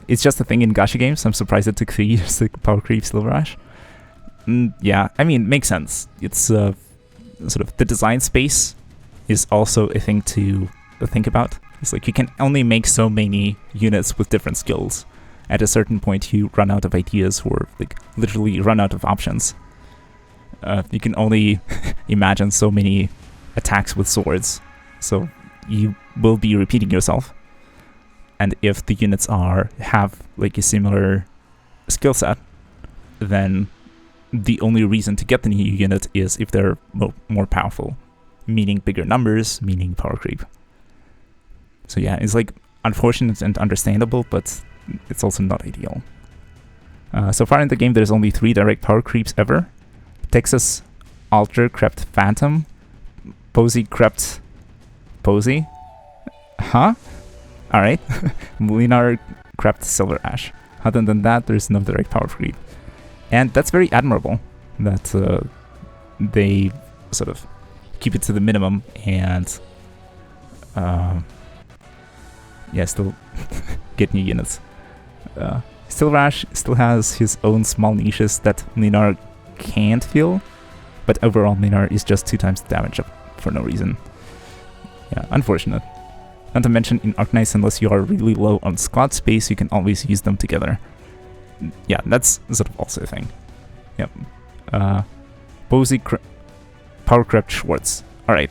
It's just a thing in gacha games. I'm surprised it took 3 years to power creep Silver Ash. Yeah, I mean, makes sense. It's sort of the design space is also a thing to think about. It's like you can only make so many units with different skills. At a certain point, you run out of ideas, or like literally run out of options. You can only imagine so many attacks with swords, so you will be repeating yourself. And if the units have like a similar skill set, then the only reason to get the new unit is if they're more powerful, meaning bigger numbers, meaning power creep. So yeah, it's like unfortunate and understandable, but it's also not ideal. So far in the game, there's only 3 direct power creeps ever. Texas Alter crept Phantom, Posey crept Posey. Huh? Alright. Mlinar crept Silver Ash. Other than that, there's no direct power creep. And that's very admirable that they sort of keep it to the minimum and yeah, still get new units. Silver Ash still has his own small niches that Mlinar can't feel, but overall Mlinar is just 2 times the damage up for no reason. Yeah, unfortunate. Not to mention, in Arknights, unless you are really low on squad space, you can always use them together. Yeah, that's sort of also a thing. Yep. Posey power crept Schwartz. Alright.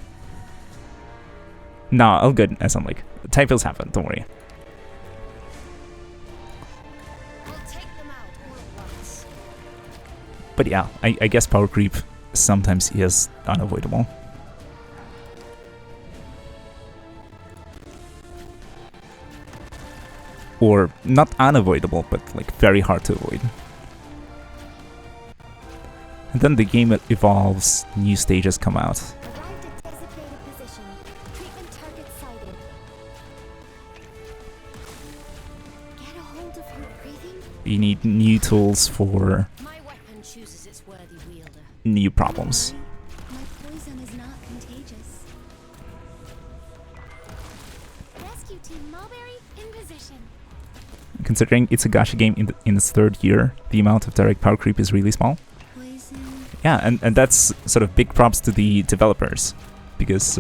Nah, all good, as I'm like, typos happen, don't worry. But yeah, I guess power creep sometimes is unavoidable. Or not unavoidable, but like very hard to avoid. And then the game evolves, new stages come out. You need new tools for new problems. My poison is not contagious. Rescue Team Mulberry in position. Considering it's a gacha game in its 3rd year, the amount of direct power creep is really small. Poison. Yeah, and that's sort of big props to the developers, because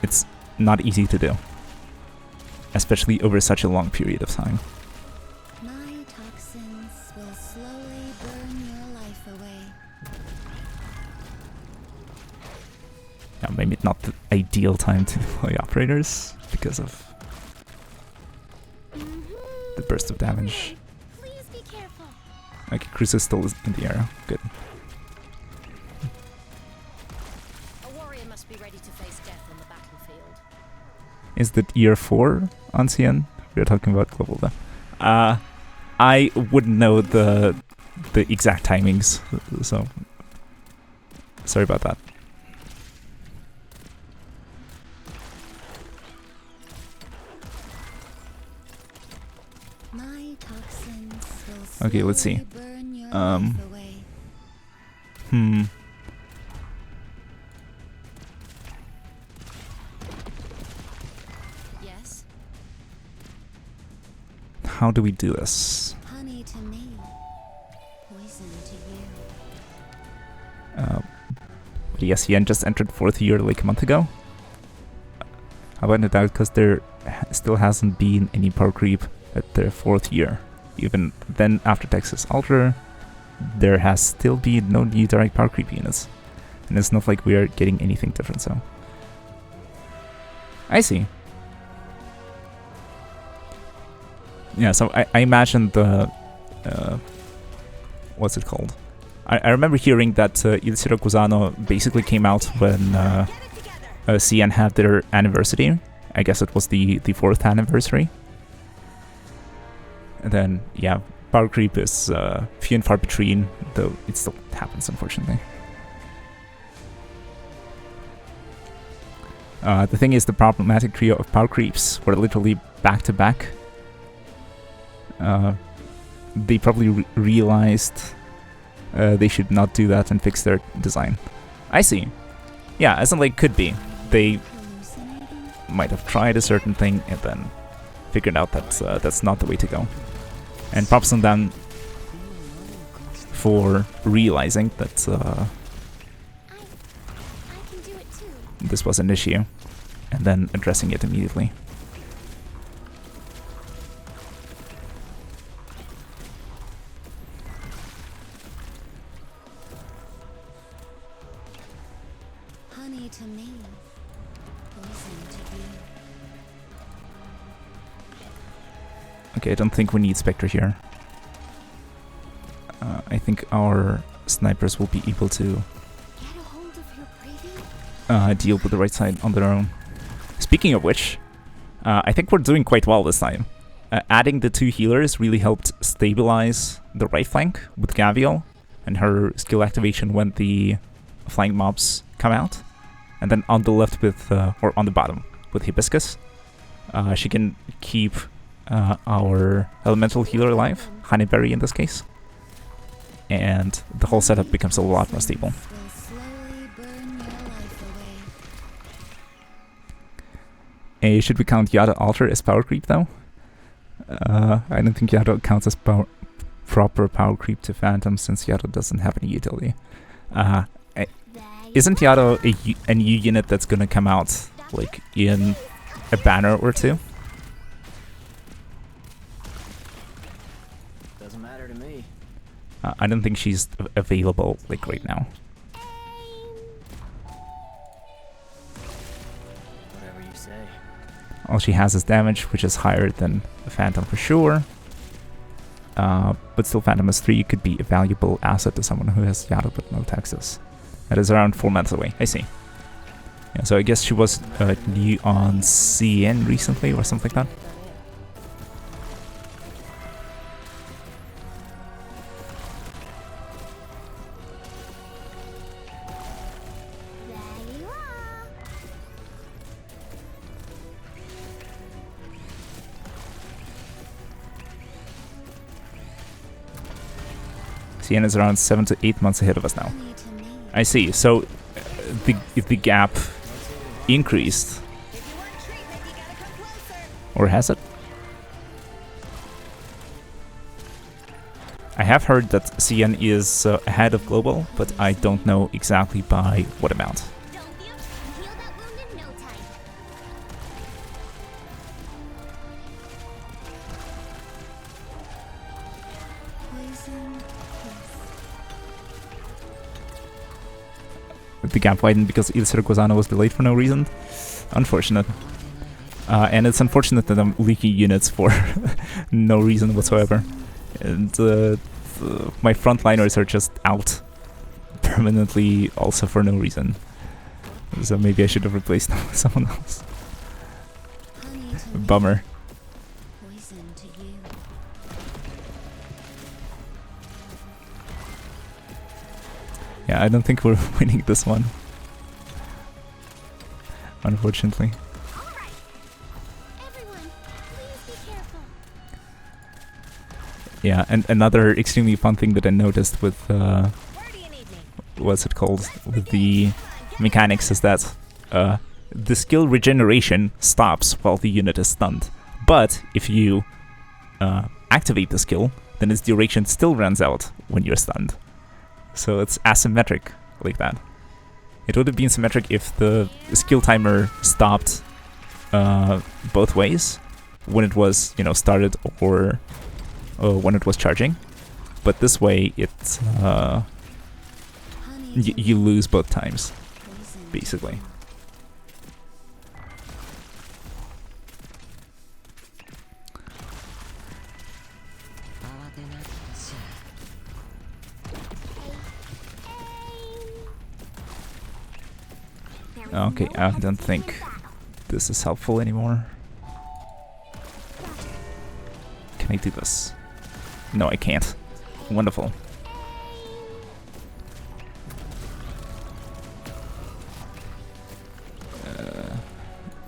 it's not easy to do, especially over such a long period of time. My toxins will slowly burn your life away. Yeah, maybe not the ideal time to deploy operators because of the burst of damage. Please be careful. Okay, Cruz is still in the area. Good. A warrior must be ready to face Is that year 4 on CN? We're talking about global though. I wouldn't know the exact timings, so sorry about that. My toxins will Okay, let's see. slowly burn your Um, life away. Yes? How do we do this? Honey to me, poison to you. But yes, Yen just entered 4th year like a month ago. I went it out because there still hasn't been any power creep at their 4th year. Even then, after Texas Ultra, there has still been no new direct power creep units. And it's not like we are getting anything different, so... I see. Yeah, so I imagine the... what's it called? I remember hearing that Il Ciro Cusano basically came out when CN had their anniversary. I guess it was the 4th anniversary. And then, yeah, power creep is few and far between, though it still happens, unfortunately. The thing is, the problematic trio of power creeps were literally back-to-back. They probably realized they should not do that and fix their design. I see. Yeah, as in, like, could be. They Hallucinating? might have tried a certain thing and then figured out that that's not the way to go. And props on them for realizing that I can do it too. this was an issue and then addressing it immediately. Honey to me, poison to you. Okay, I don't think we need Spectre here. I think our snipers will be able to Get a hold of your breathing? deal with the right side on their own. Speaking of which, I think we're doing quite well this time. Adding the 2 healers really helped stabilize the right flank with Gavial and her skill activation when the flank mobs come out. And then on the left with, or on the bottom with Hibiscus, she can keep our elemental healer alive, Honeyberry in this case. And the whole setup becomes a lot more stable. Will slowly burn your life away. Should we count Yada Alter as power creep though? I don't think Yada counts as proper power creep to Phantom since Yada doesn't have any utility. Isn't Yada a new unit that's gonna come out like in a banner or 2? Doesn't matter to me. I don't think she's available like right now. Whatever you say. All she has is damage, which is higher than the Phantom for sure. But still, Phantom as 3 could be a valuable asset to someone who has Yada but no Texas. That is around 4 months away. I see. Yeah, so I guess she was new on CN recently or something like that. There you are. CN is around 7 to 8 months ahead of us now. Honey to me. I see. So if the gap increased, If you want treatment, you gotta come closer. or has it? I have heard that CN is ahead of global, but I don't know exactly by what amount. Don't be afraid. Heal that wound in no time. Poison kiss. The gap widened because Il Siracusano was delayed for no reason. Unfortunate. And it's unfortunate that I'm leaking units for no reason whatsoever. And my frontliners are just out permanently also for no reason. So maybe I should have replaced them with someone else. Bummer. Poison to you. Yeah, I don't think we're winning this one. Unfortunately. Everyone, please be careful. Yeah, and another extremely fun thing that I noticed with Where do you need me? what's it called, with the mechanics is that the skill regeneration stops while the unit is stunned. But if you activate the skill, then its duration still runs out when you're stunned. So it's asymmetric like that. It would have been symmetric if the skill timer stopped both ways when it was, you know, started or when it was charging. But this way, it you lose both times, basically. Okay, I don't think this is helpful anymore. Can I do this? No, I can't. Wonderful.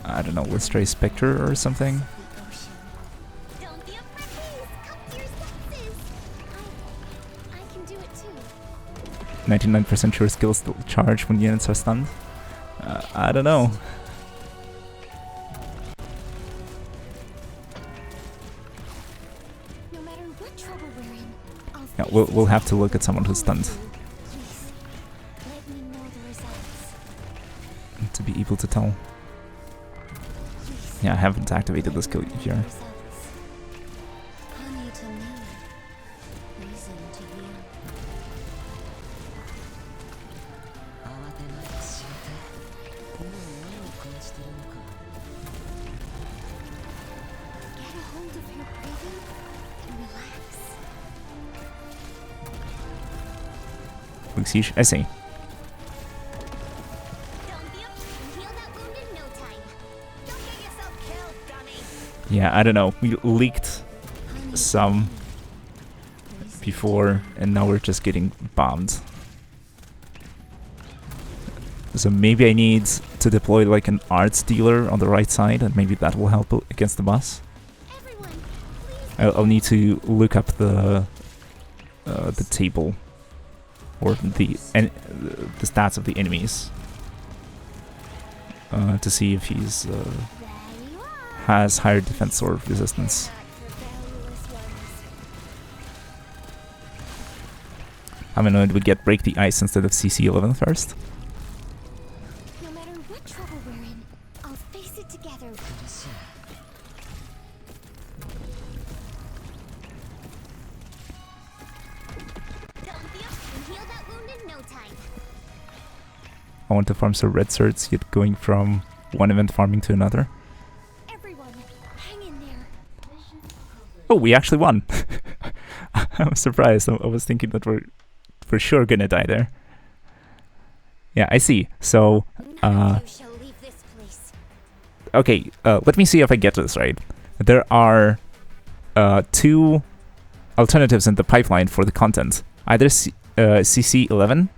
I don't know, let's try Spectre or something. Don't be afraid. Come to your senses. I can do it too. 99% sure skills still charge when units are stunned. I don't know. No matter what trouble we're in, I'll Yeah, face we'll it. have to look at someone who's stunned Please, let me know the results. to be able to tell. Please, Yeah, I haven't activated the skill here. Results. Honey to me. Poison to you. get a hold of your breathing and relax. Quick siege, I see. Don't be afraid. Heal that wound in no time. Don't get yourself killed, dummy. Yeah, I don't know. We leaked Honey some poison before, and now we're just getting bombed. So maybe I need to deploy like an arts dealer on the right side, and maybe that will help against the boss. Everyone, please. I'll need to look up the table or the stats of the enemies to see if he's There you are. has higher defense or resistance. Back for valueless ones. How many would we get break the ice instead of CC11 first? No matter what trouble we're in, I'll face it together. Don't be afraid. Heal that wound in no time. I want to farm some red certs, yet going from one event farming to another. Everyone, hang in there. Oh, we actually won! I was surprised. I was thinking that we're for sure gonna die there. Yeah, I see. So, None of you shall leave this place. okay, let me see if I get this right. There are two alternatives in the pipeline for the content. Either CC11,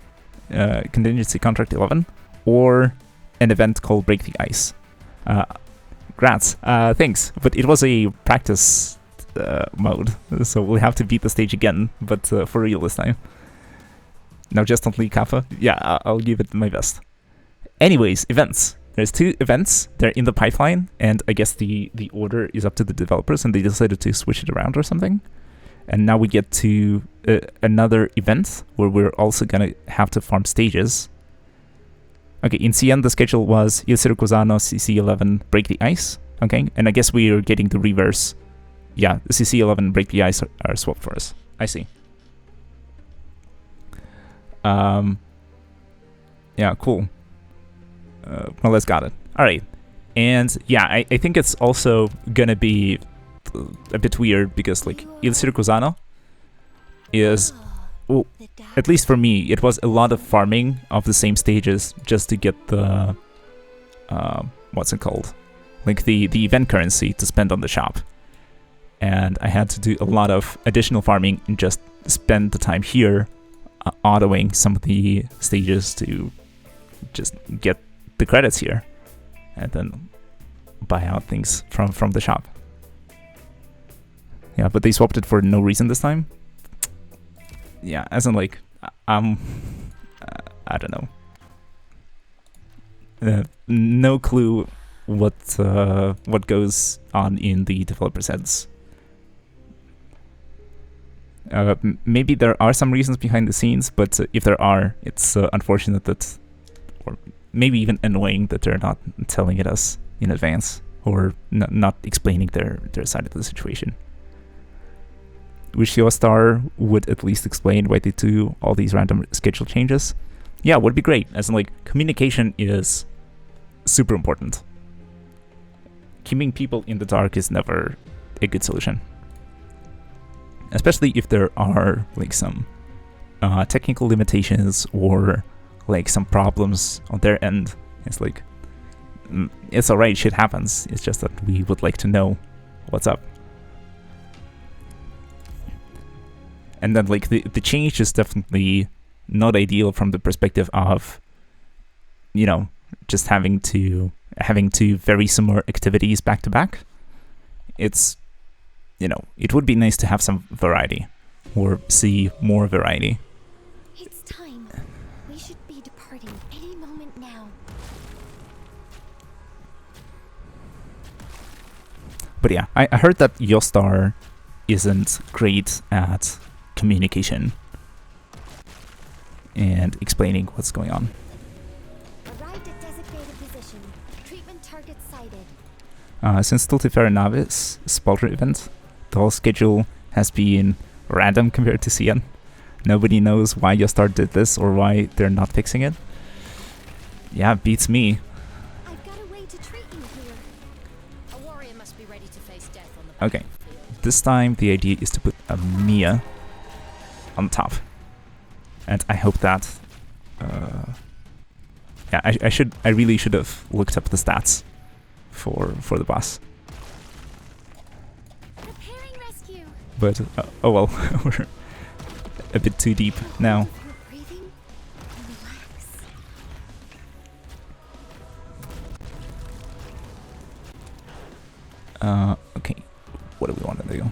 Contingency Contract 11, or an event called Break the Ice. Grats, thanks. But it was a practice mode, so we'll have to beat the stage again, but for real this time. Now just don't leak Kappa. Yeah, I'll give it my best. Anyways, events. There's two events. They're in the pipeline, and I guess the order is up to the developers, and they decided to switch it around or something. And now we get to another event where we're also gonna have to farm stages. Okay, in CN the schedule was Il Circusano, CC11, Break the Ice. Okay, and I guess we are getting the reverse. Yeah, the CC11, Break the Ice are swapped for us. I see. Yeah, cool. Well, let's got it. All right, and yeah, I think it's also gonna be a bit weird because like Il Circusano is, well, at least for me, it was a lot of farming of the same stages just to get the what's it called, like the event currency to spend on the shop. And I had to do a lot of additional farming and just spend the time here autoing some of the stages to just get the credits here and then buy out things from the shop. Yeah, but they swapped it for no reason this time. Yeah, as in like, I don't know. No clue what goes on in the developer's heads. Maybe there are some reasons behind the scenes, but if there are, it's unfortunate that, or maybe even annoying that they're not telling it us in advance or not explaining their side of the situation. Wish Star would at least explain why they do all these random schedule changes. Yeah, would be great. As in, like, communication is super important. Keeping people in the dark is never a good solution. Especially if there are, like, some technical limitations or, like, some problems on their end. It's like, it's alright, shit happens. It's just that we would like to know what's up. And then, like, the change is definitely not ideal from the perspective of, you know, just having to very similar activities back to back. It's, you know, it would be nice to have some variety or see more variety. It's time. We should be departing any moment now. But yeah, I heard that Yostar isn't great at communication and explaining what's going on. Arrived at designated position. Treatment target sighted. Since Tultiferanavis Spalter event, the whole schedule has been random compared to Cian. Nobody knows why Yostar did this or why they're not fixing it. Yeah, beats me. I've got a way to treat you here. A warrior must be ready to face death on the Okay, battlefield. this time the idea is to put a Mia on top. And I hope that... yeah, I really should have looked up the stats for the boss. Preparing rescue. But, oh well, we're a bit too deep now. Your breathing and relax. Okay, what do we want to do?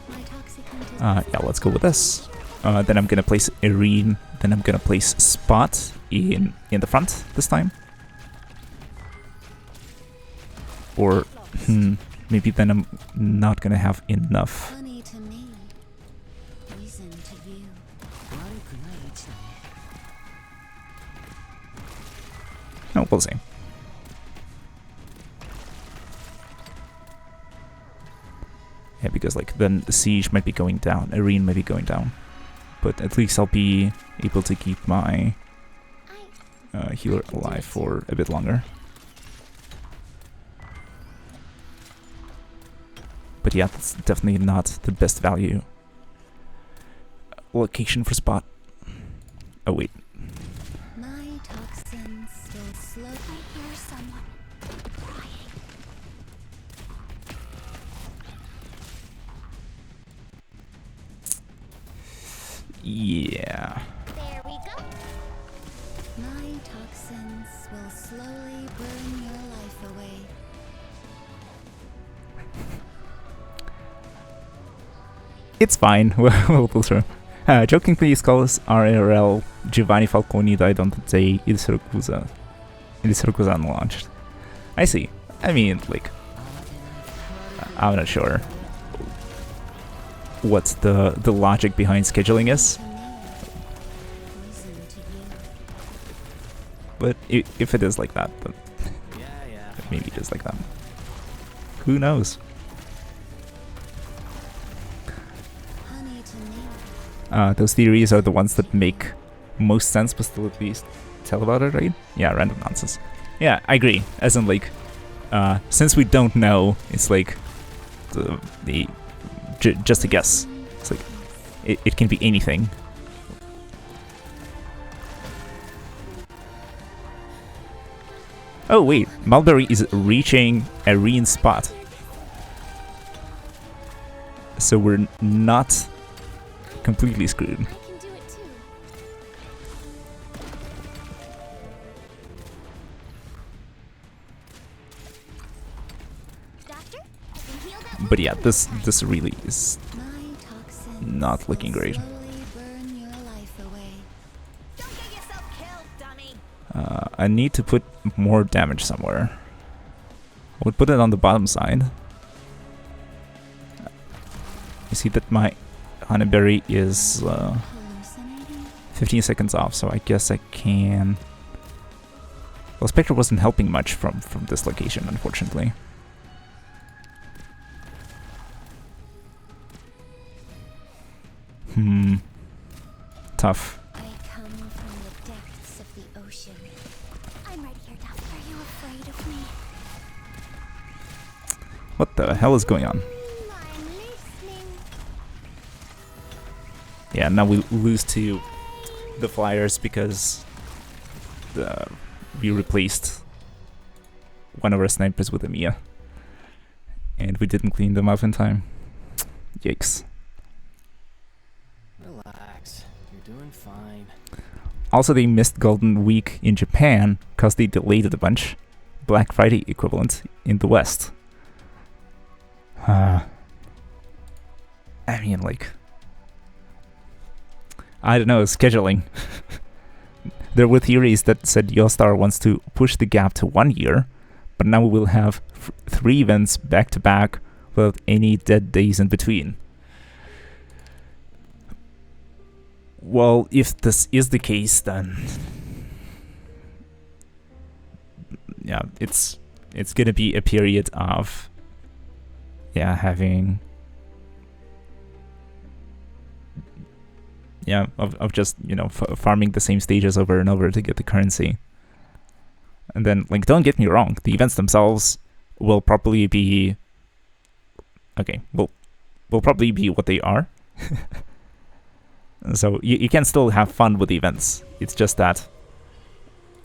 My toxic hunt is Yeah, let's go with this. Then I'm gonna place Irene, then I'm gonna place Spot in the front this time. Or, maybe then I'm not gonna have enough. funny to me. Reason to view. No, we'll see. Yeah, because like then the siege might be going down, Irene might be going down. But at least I'll be able to keep my healer alive for a bit longer. But yeah, that's definitely not the best value location for Spot. Oh wait. My toxins will slowly hear someone crying. Yeah. There we go. My toxins will slowly burn your life away. It's fine. We'll pull through. Jokingly, Skulls RRL Giovanni Falconi died on the day Il Siracusa launched. I see. I mean, like, I'm not sure what's the logic behind scheduling is, To me, reason to view. but if it is like that, then Yeah. maybe it is like that. Who knows? Honey to me. Those theories are the ones that make most sense, but still at least tell about it, right? Yeah, random nonsense. Yeah, I agree. As in, like, since we don't know, it's like just a guess. It's like it can be anything. Oh wait, Mulberry is reaching a Reen spot. So we're not completely screwed. I can do it too. Doctor, I can heal that. But yeah, this really is My toxins not looking will great. slowly burn your life away. Don't get yourself killed, dummy. I need to put more damage somewhere. I would put it on the bottom side. You see that my Honeyberry is Hallucinating? 15 seconds off, so I guess I can... Well, Spectre wasn't helping much from this location, unfortunately. Tough. I come from the depths of the ocean. I'm right here, Doctor. Are you afraid of me? What the hell is going on? I'm listening. Yeah, now we lose to the Flyers because we replaced one of our snipers with a Mia. And we didn't clean them up in time. Yikes. Relax. You're doing fine. Also, they missed Golden Week in Japan because they delayed it a bunch. Black Friday equivalent in the West. I mean, like... I don't know, scheduling. There were theories that said Yostar wants to push the gap to 1 year, but now we will have 3 events back to back without any dead days in between. Well, if this is the case, then yeah, it's gonna be a period of having of just farming the same stages over and over to get the currency. And then, like, don't get me wrong, the events themselves will probably be will probably be what they are. So you can still have fun with the events. It's just that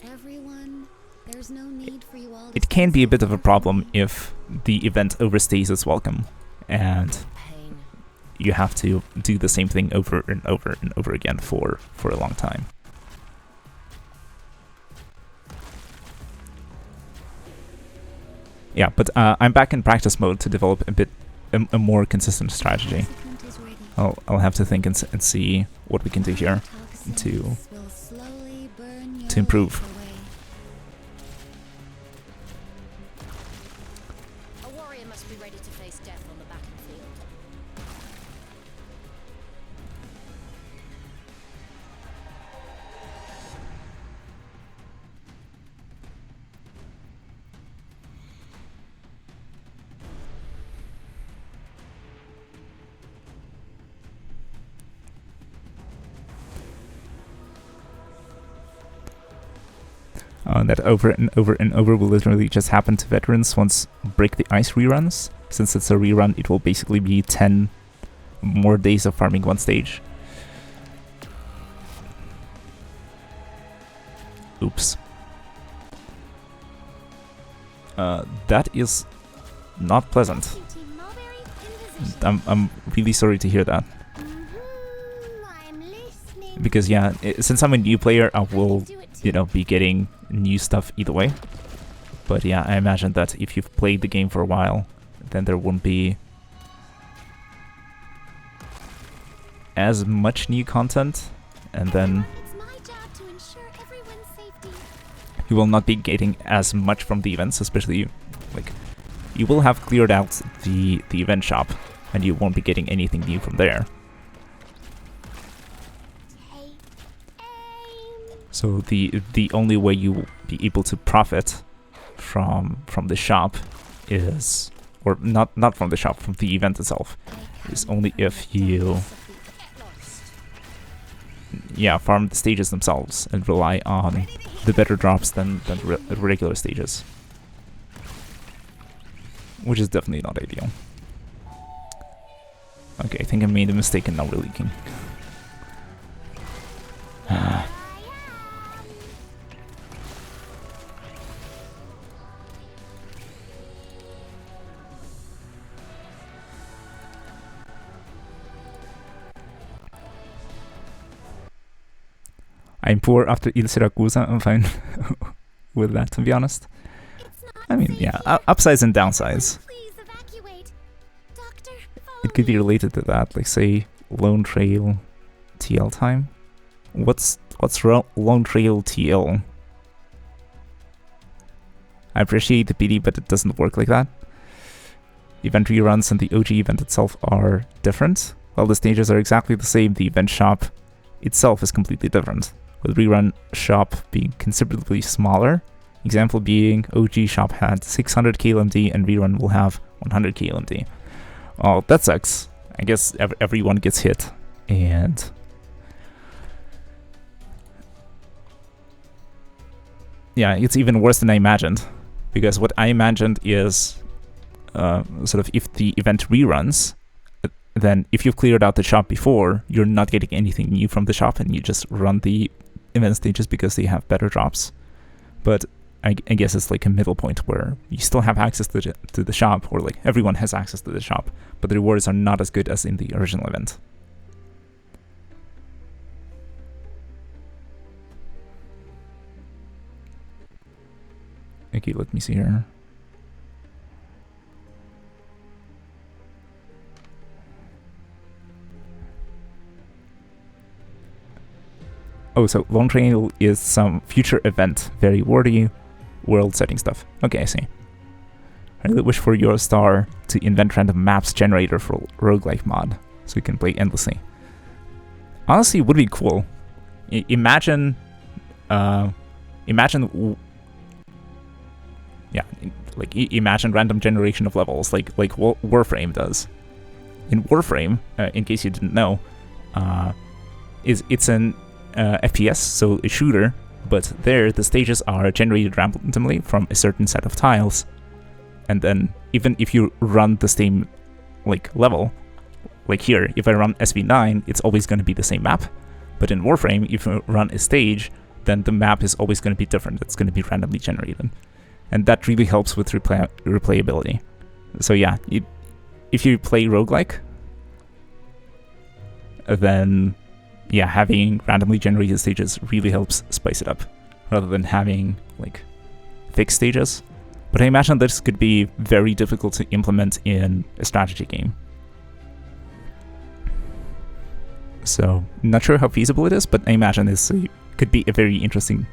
Everyone, there's no need for you all to it can be a bit of a problem if the event overstays its welcome and Pain. you have to do the same thing over and over and over again for a long time. Yeah, but I'm back in practice mode to develop a more consistent strategy. Supplement is ready. I'll have to think and see what we can do here Toxins to will slowly burn your to improve. life away. A warrior must be ready to face death on the battlefield. That over and over and over will literally just happen to veterans once Break the Ice reruns. Since it's a rerun, it will basically be 10 more days of farming one stage. Oops. That is not pleasant. Team Mulberry in position. I'm really sorry to hear that. I'm listening. Because since I'm a new player, I will, Do it too. be getting new stuff either way. But yeah, I imagine that if you've played the game for a while, then there won't be as much new content, and then It's my job to ensure everyone's safety. you will not be getting as much from the events, especially, like, you will have cleared out the event shop, and you won't be getting anything new from there. Take aim. So the only way you will be able to profit from the shop is, or not from the shop, from the event itself, is only if you farm the stages themselves and rely on the better drops than regular stages, which is definitely not ideal. Okay, I think I made a mistake in not releaking. I'm poor after Il Siracusa. I'm fine with that, to be honest. I mean, yeah, upsides and downsides. Please evacuate. Doctor, follow It could be me. related to that, like say Lone Trail TL time. What's Lone Trail TL? I appreciate the PD, but it doesn't work like that. Event reruns and the OG event itself are different. While the stages are exactly the same, the event shop itself is completely different, with rerun shop being considerably smaller. Example being, OG shop had 600 KLMD and rerun will have 100 KLMD. Oh, that sucks. I guess everyone gets hit, and yeah, it's even worse than I imagined, because what I imagined is sort of if the event reruns, then if you've cleared out the shop before, you're not getting anything new from the shop, and you just run the event stages because they have better drops. But I guess it's like a middle point where you still have access to the shop, or like everyone has access to the shop, but the rewards are not as good as in the original event. Okay, let me see here. Oh, so Lone Trail is some future event, very wordy, world-setting stuff. Okay, I see. I really wish for your star to invent random maps generator for roguelike mod, so you can play endlessly. Honestly, it would be cool. Imagine random generation of levels, like Warframe does. In Warframe, in case you didn't know, it's an FPS, so a shooter, but there the stages are generated randomly from a certain set of tiles, and then even if you run the same level, like here, if I run SV9, it's always going to be the same map. But in Warframe, if you run a stage, then the map is always going to be different. It's going to be randomly generated, and that really helps with replayability. So yeah, if you play roguelike, then yeah, having randomly generated stages really helps spice it up, rather than having fixed stages. But I imagine this could be very difficult to implement in a strategy game. So, not sure how feasible it is, but I imagine this could be a very interesting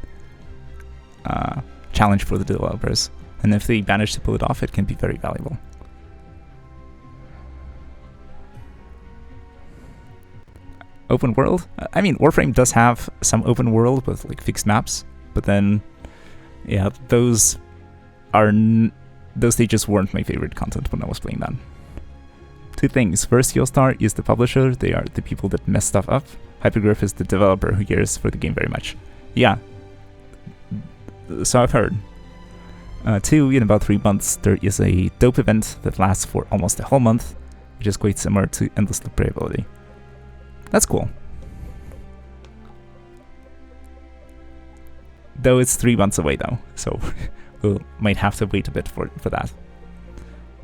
challenge for the developers. And if they manage to pull it off, it can be very valuable. Open world? I mean, Warframe does have some open world with fixed maps, but then, yeah, those stages weren't my favorite content when I was playing that. Two things. First, Yostar is the publisher. They are the people that mess stuff up. Hypergriff is the developer who cares for the game very much. Yeah. So I've heard. Two, in about 3 months, there is a dope event that lasts for almost a whole month, which is quite similar to Endless Replayability. That's cool. Though it's 3 months away though, so we might have to wait a bit for that.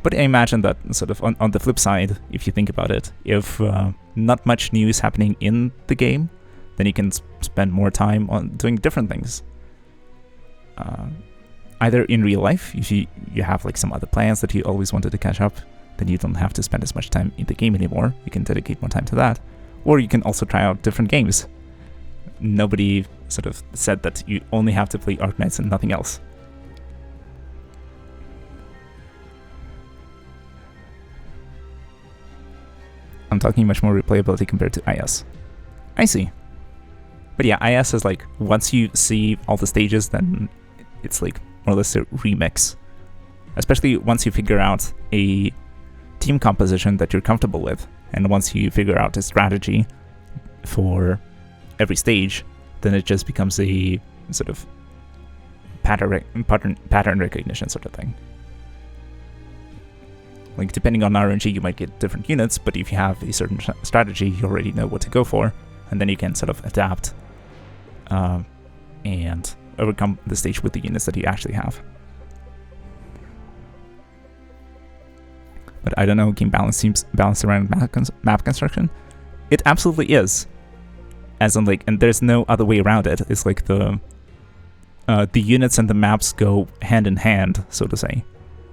But I imagine that sort of on the flip side, if you think about it, if not much new is happening in the game, then you can spend more time on doing different things. Either in real life, if you have some other plans that you always wanted to catch up, then you don't have to spend as much time in the game anymore. You can dedicate more time to that. Or you can also try out different games. Nobody sort of said that you only have to play Arknights and nothing else. I'm talking much more replayability compared to IS. I see. But yeah, IS is once you see all the stages, then it's more or less a remix. Especially once you figure out a team composition that you're comfortable with, and once you figure out a strategy for every stage, then it just becomes a sort of pattern recognition sort of thing. Depending on RNG, you might get different units, but if you have a certain strategy, you already know what to go for, and then you can sort of adapt and overcome the stage with the units that you actually have. But I don't know, game balance seems balanced around map construction. It absolutely is. As in, like, and there's no other way around it. It's like the units and the maps go hand in hand, so to say,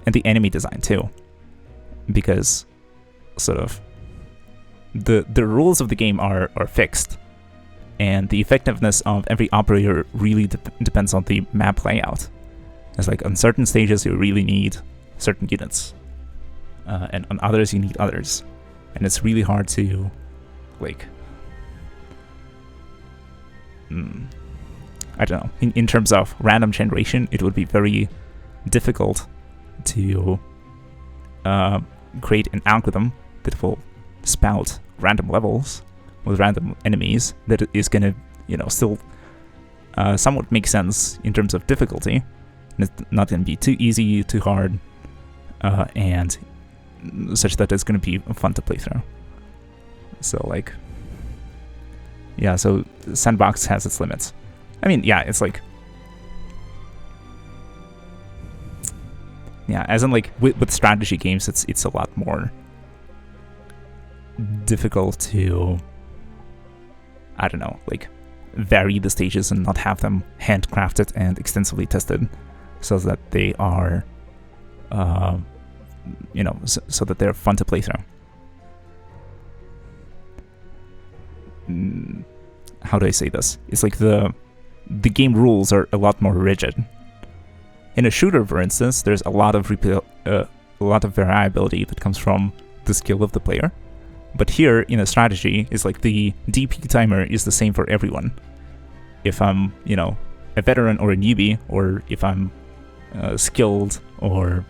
and the enemy design too, because sort of the rules of the game are fixed, and the effectiveness of every operator really depends on the map layout. It's like on certain stages you really need certain units, and on others you need others, and it's really hard to, like, I don't know, in terms of random generation, it would be very difficult to create an algorithm that will spout random levels with random enemies that is going to, you know, still somewhat make sense in terms of difficulty. And it's not going to be too easy, too hard, and such that it's going to be fun to play through. So, like, yeah, so Sandbox has its limits. I mean, yeah, it's like, yeah, as in, like, with strategy games, it's a lot more difficult to, I don't know, like, vary the stages and not have them handcrafted and extensively tested so that they are, you know, so that they're fun to play through. How do I say this? It's like the game rules are a lot more rigid. In a shooter, for instance, there's a lot of variability that comes from the skill of the player. But here, in a strategy, it's like the DP timer is the same for everyone. If I'm, you know, a veteran or a newbie, or if I'm skilled or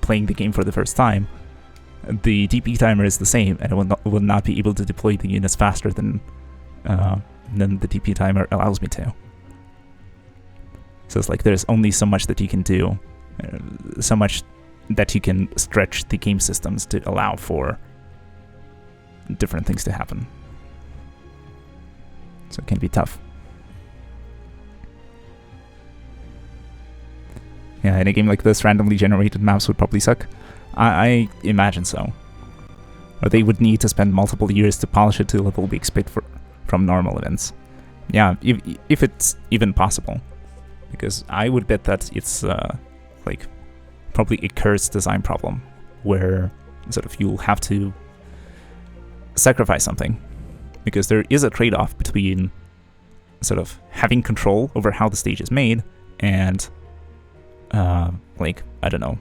playing the game for the first time, the DP timer is the same, and I will not be able to deploy the units faster than the DP timer allows me to. So it's like there's only so much that you can do, so much that you can stretch the game systems to allow for different things to happen. So it can be tough. Yeah, in a game like this, randomly generated maps would probably suck. I imagine so. Or they would need to spend multiple years to polish it to the level we expect from normal events. Yeah, if it's even possible. Because I would bet that it's like probably a cursed design problem where sort of you'll have to sacrifice something. Because there is a trade-off between sort of having control over how the stage is made and like, I don't know,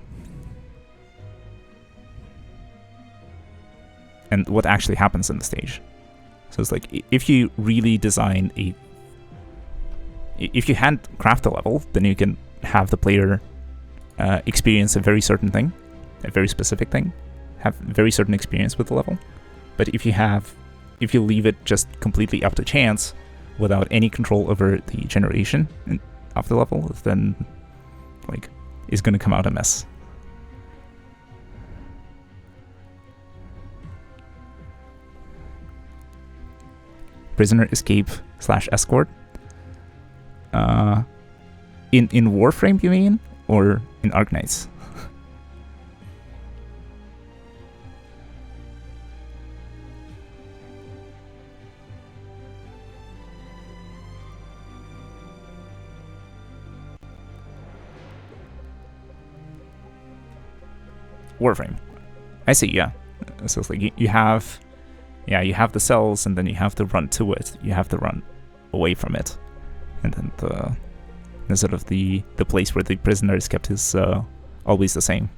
and what actually happens in the stage. So it's like, if you really design if you handcraft a level, then you can have the player experience a very certain thing, a very specific thing, have very certain experience with the level. But if you leave it just completely up to chance, without any control over the generation of the level, then, like, it's gonna come out a mess. Prisoner escape / escort. In Warframe, you mean, or in Arknights? Warframe. I see, yeah. So it's like you have the cells, and then you have to run to it. You have to run away from it. And then the sort of the place where the prisoner is kept is always the same.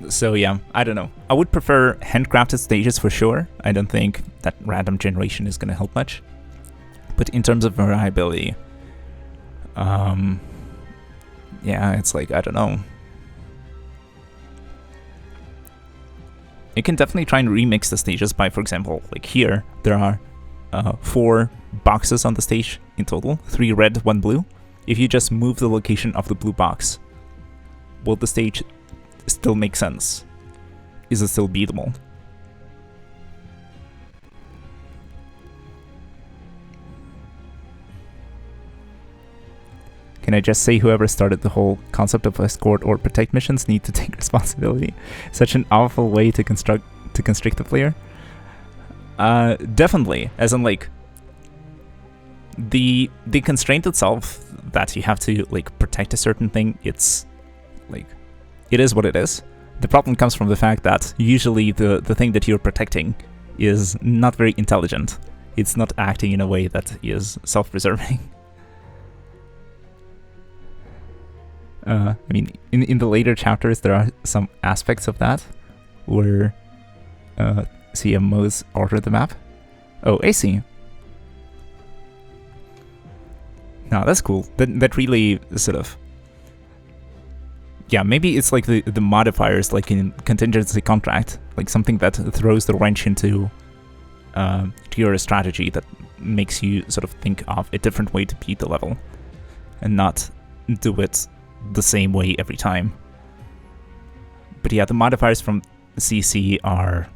So yeah, I don't know. I would prefer handcrafted stages for sure. I don't think that random generation is going to help much. But in terms of variability, yeah, it's like, I don't know. You can definitely try and remix the stages by, for example, like here, there are 4 boxes on the stage in total, 3 red, 1 blue. If you just move the location of the blue box, will the stage still make sense? Is it still beatable? Can I just say whoever started the whole concept of escort or protect missions need to take responsibility? Such an awful way to constrict the player. Definitely, as in like the constraint itself that you have to like protect a certain thing. It's like it is what it is. The problem comes from the fact that usually the thing that you're protecting is not very intelligent. It's not acting in a way that is self-preserving. I mean, in the later chapters, there are some aspects of that where CMOs alter the map. Oh, I see. No, that's cool. That really sort of... Yeah, maybe it's like the modifiers, like in contingency contract, like something that throws the wrench into your strategy that makes you sort of think of a different way to beat the level and not do it the same way every time. But yeah, the modifiers from CC are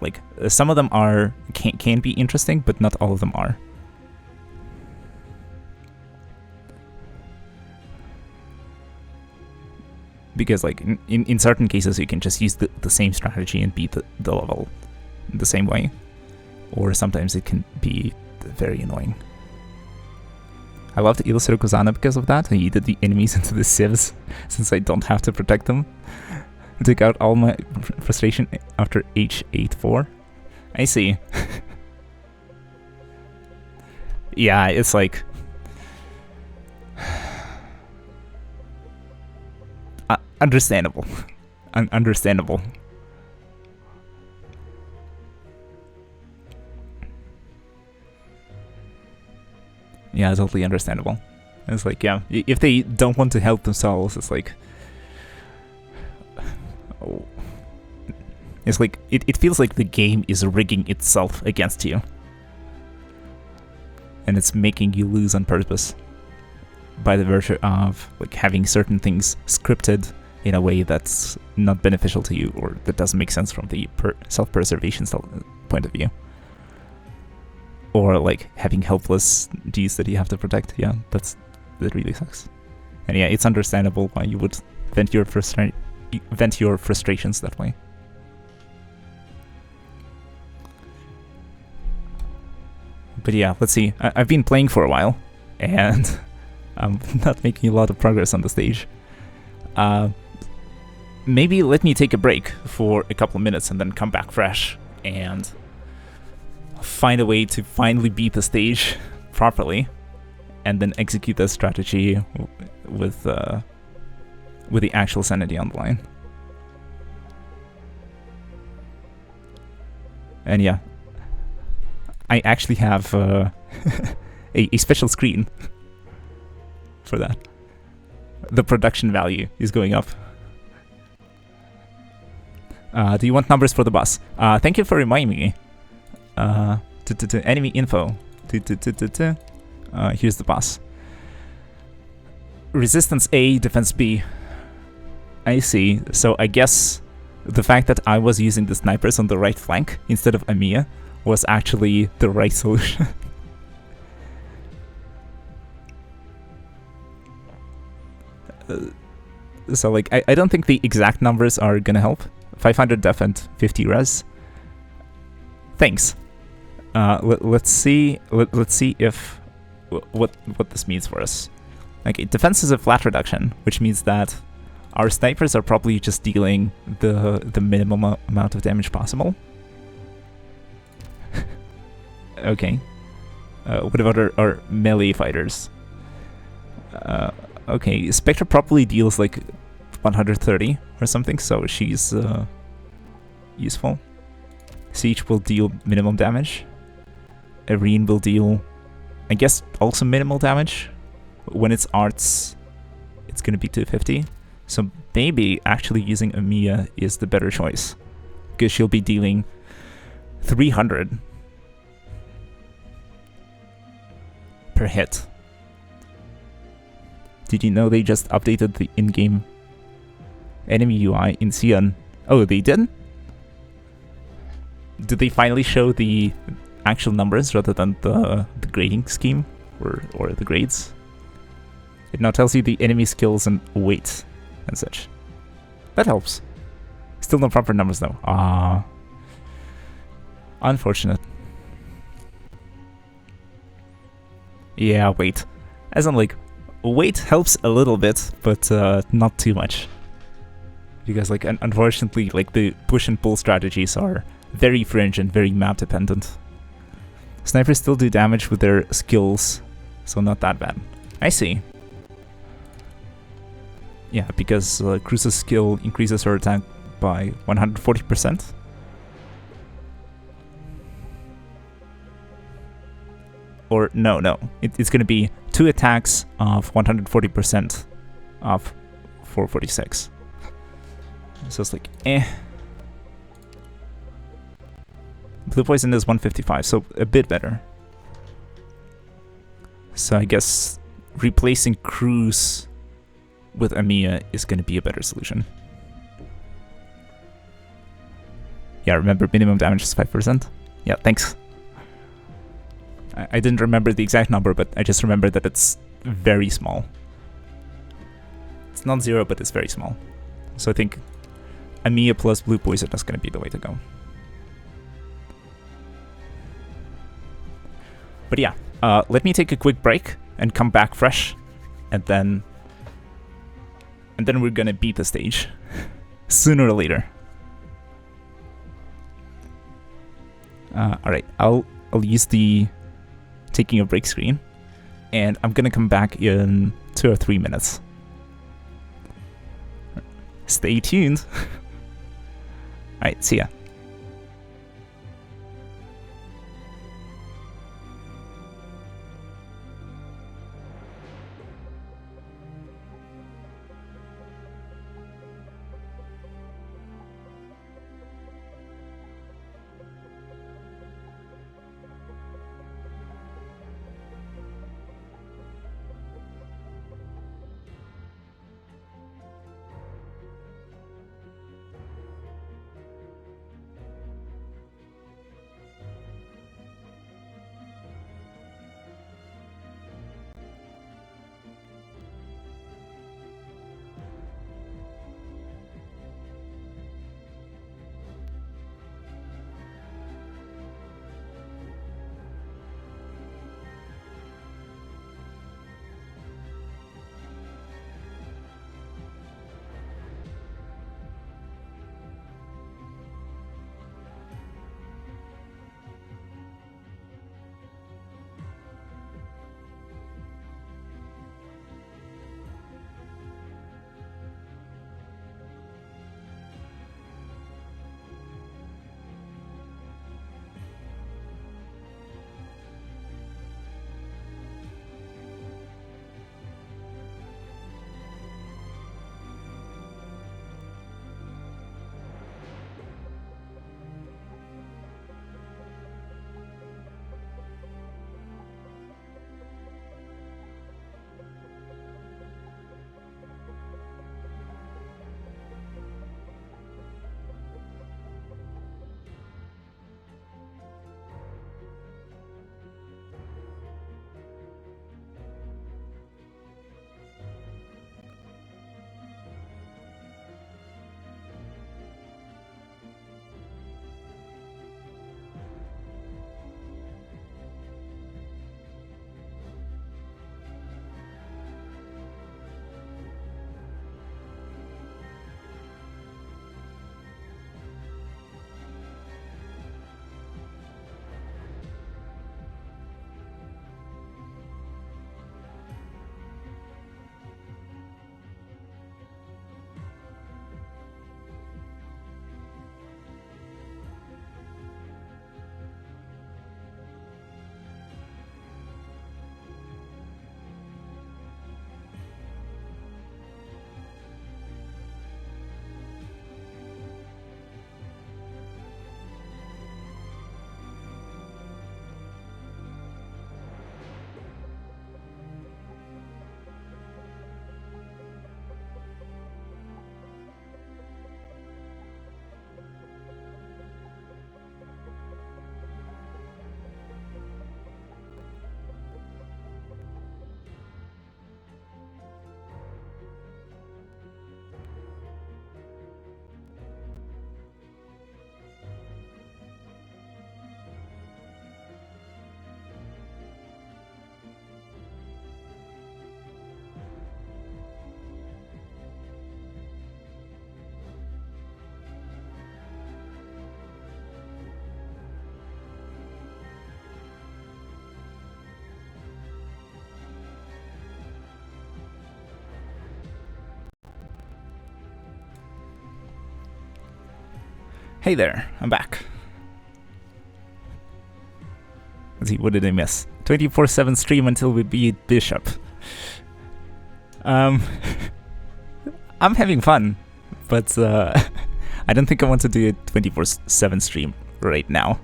like some of them are can be interesting, but not all of them are. Because like in certain cases you can just use the same strategy and beat the level the same way, or sometimes it can be very annoying. I loved Illustrator Kozana because of that. I yeeted the enemies into the sieves since I don't have to protect them. I took out all my frustration after H84. I see. Yeah, it's like... understandable. Understandable. Yeah, totally understandable. It's like, yeah, if they don't want to help themselves, it's like... Oh. It's like, it feels like the game is rigging itself against you. And it's making you lose on purpose. By the virtue of like having certain things scripted in a way that's not beneficial to you, or that doesn't make sense from the self-preservation point of view. Or like having helpless Gs that you have to protect. Yeah, that really sucks. And yeah, it's understandable why you would vent your frustrations that way. But yeah, let's see. I've been playing for a while, and I'm not making a lot of progress on the stage. Maybe let me take a break for a couple of minutes and then come back fresh and find a way to finally beat the stage properly, and then execute that strategy with the actual sanity on the line. And yeah, I actually have a special screen for that. The production value is going up. Do you want numbers for the boss? Thank you for reminding me. Enemy info. Here's the boss. Resistance A, defense B. I see. So I guess the fact that I was using the snipers on the right flank instead of Amiya was actually the right solution. So like I don't think the exact numbers are gonna help. 500 def and 50 res. Thanks. Let's see if what this means for us. Okay, defense is a flat reduction, which means that our snipers are probably just dealing the minimum amount of damage possible. Okay. What about our melee fighters? Okay, Spectre probably deals like 130 or something, so she's useful. Siege will deal minimum damage. Irene will deal, I guess, also minimal damage. When it's arts, it's gonna be 250. So maybe actually using Amiya is the better choice, because she'll be dealing 300 per hit. Did you know they just updated the in-game enemy UI in Xian? Oh, they did? Did they finally show the actual numbers rather than the grading scheme or the grades? It now tells you the enemy skills and weight and such. That helps. Still no proper numbers though. Ah, unfortunate. Yeah, weight. As in, like, weight helps a little bit, but not too much. Because, like, unfortunately, like, the push and pull strategies are very fringe and very map dependent. Snipers still do damage with their skills, so not that bad. I see. Yeah, because Cruise's skill increases her attack by 140%. Or no. It's going to be 2 attacks of 140% of 446. So it's like, eh. Blue Poison is 155, so a bit better. So I guess replacing Cruise with Amiya is going to be a better solution. Yeah, remember minimum damage is 5%? Yeah, thanks. I didn't remember the exact number, but I just remember that it's very small. It's not 0, but it's very small. So I think Amiya plus Blue Poison is going to be the way to go. But yeah, let me take a quick break and come back fresh, and then we're gonna beat the stage sooner or later. All right, I'll use the taking a break screen, and I'm gonna come back in 2 or 3 minutes. Stay tuned. All right, see ya. Hey there, I'm back. Let's see, what did I miss? 24/7 stream until we beat Bishop. I'm having fun, but I don't think I want to do a 24/7 stream right now.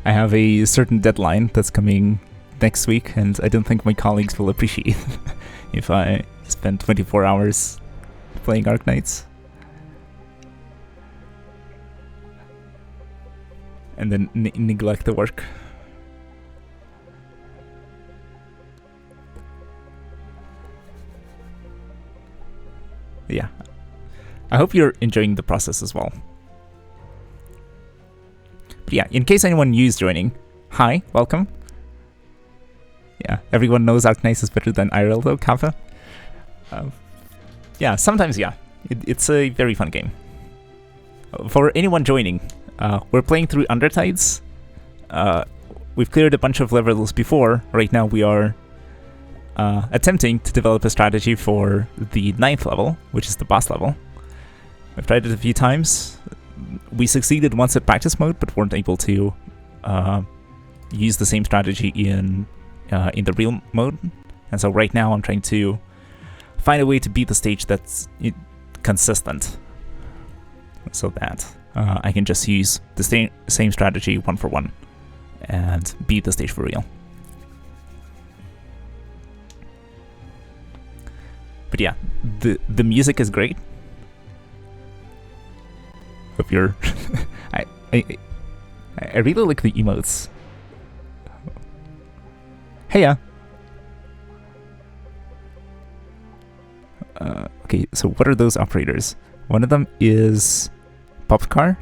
I have a certain deadline that's coming next week, and I don't think my colleagues will appreciate if I spend 24 hours playing Arknights. And then neglect the work. Yeah. I hope you're enjoying the process as well. But yeah, in case anyone new is joining, hi, welcome. Yeah, everyone knows Arknights is better than IRL though, Kappa. Yeah, sometimes yeah, it's a very fun game. For anyone joining, we're playing through Undertides. We've cleared a bunch of levels before. Right now we are attempting to develop a strategy for the 9th level, which is the boss level. We've tried it a few times. We succeeded once at practice mode, but weren't able to use the same strategy in the real mode. And so right now I'm trying to find a way to beat the stage that's consistent, so that I can just use the same strategy 1 for 1 and beat the stage for real. But yeah, the music is great. Hope you're... I really like the emotes. Heya! Okay, so what are those operators? One of them is Popcar,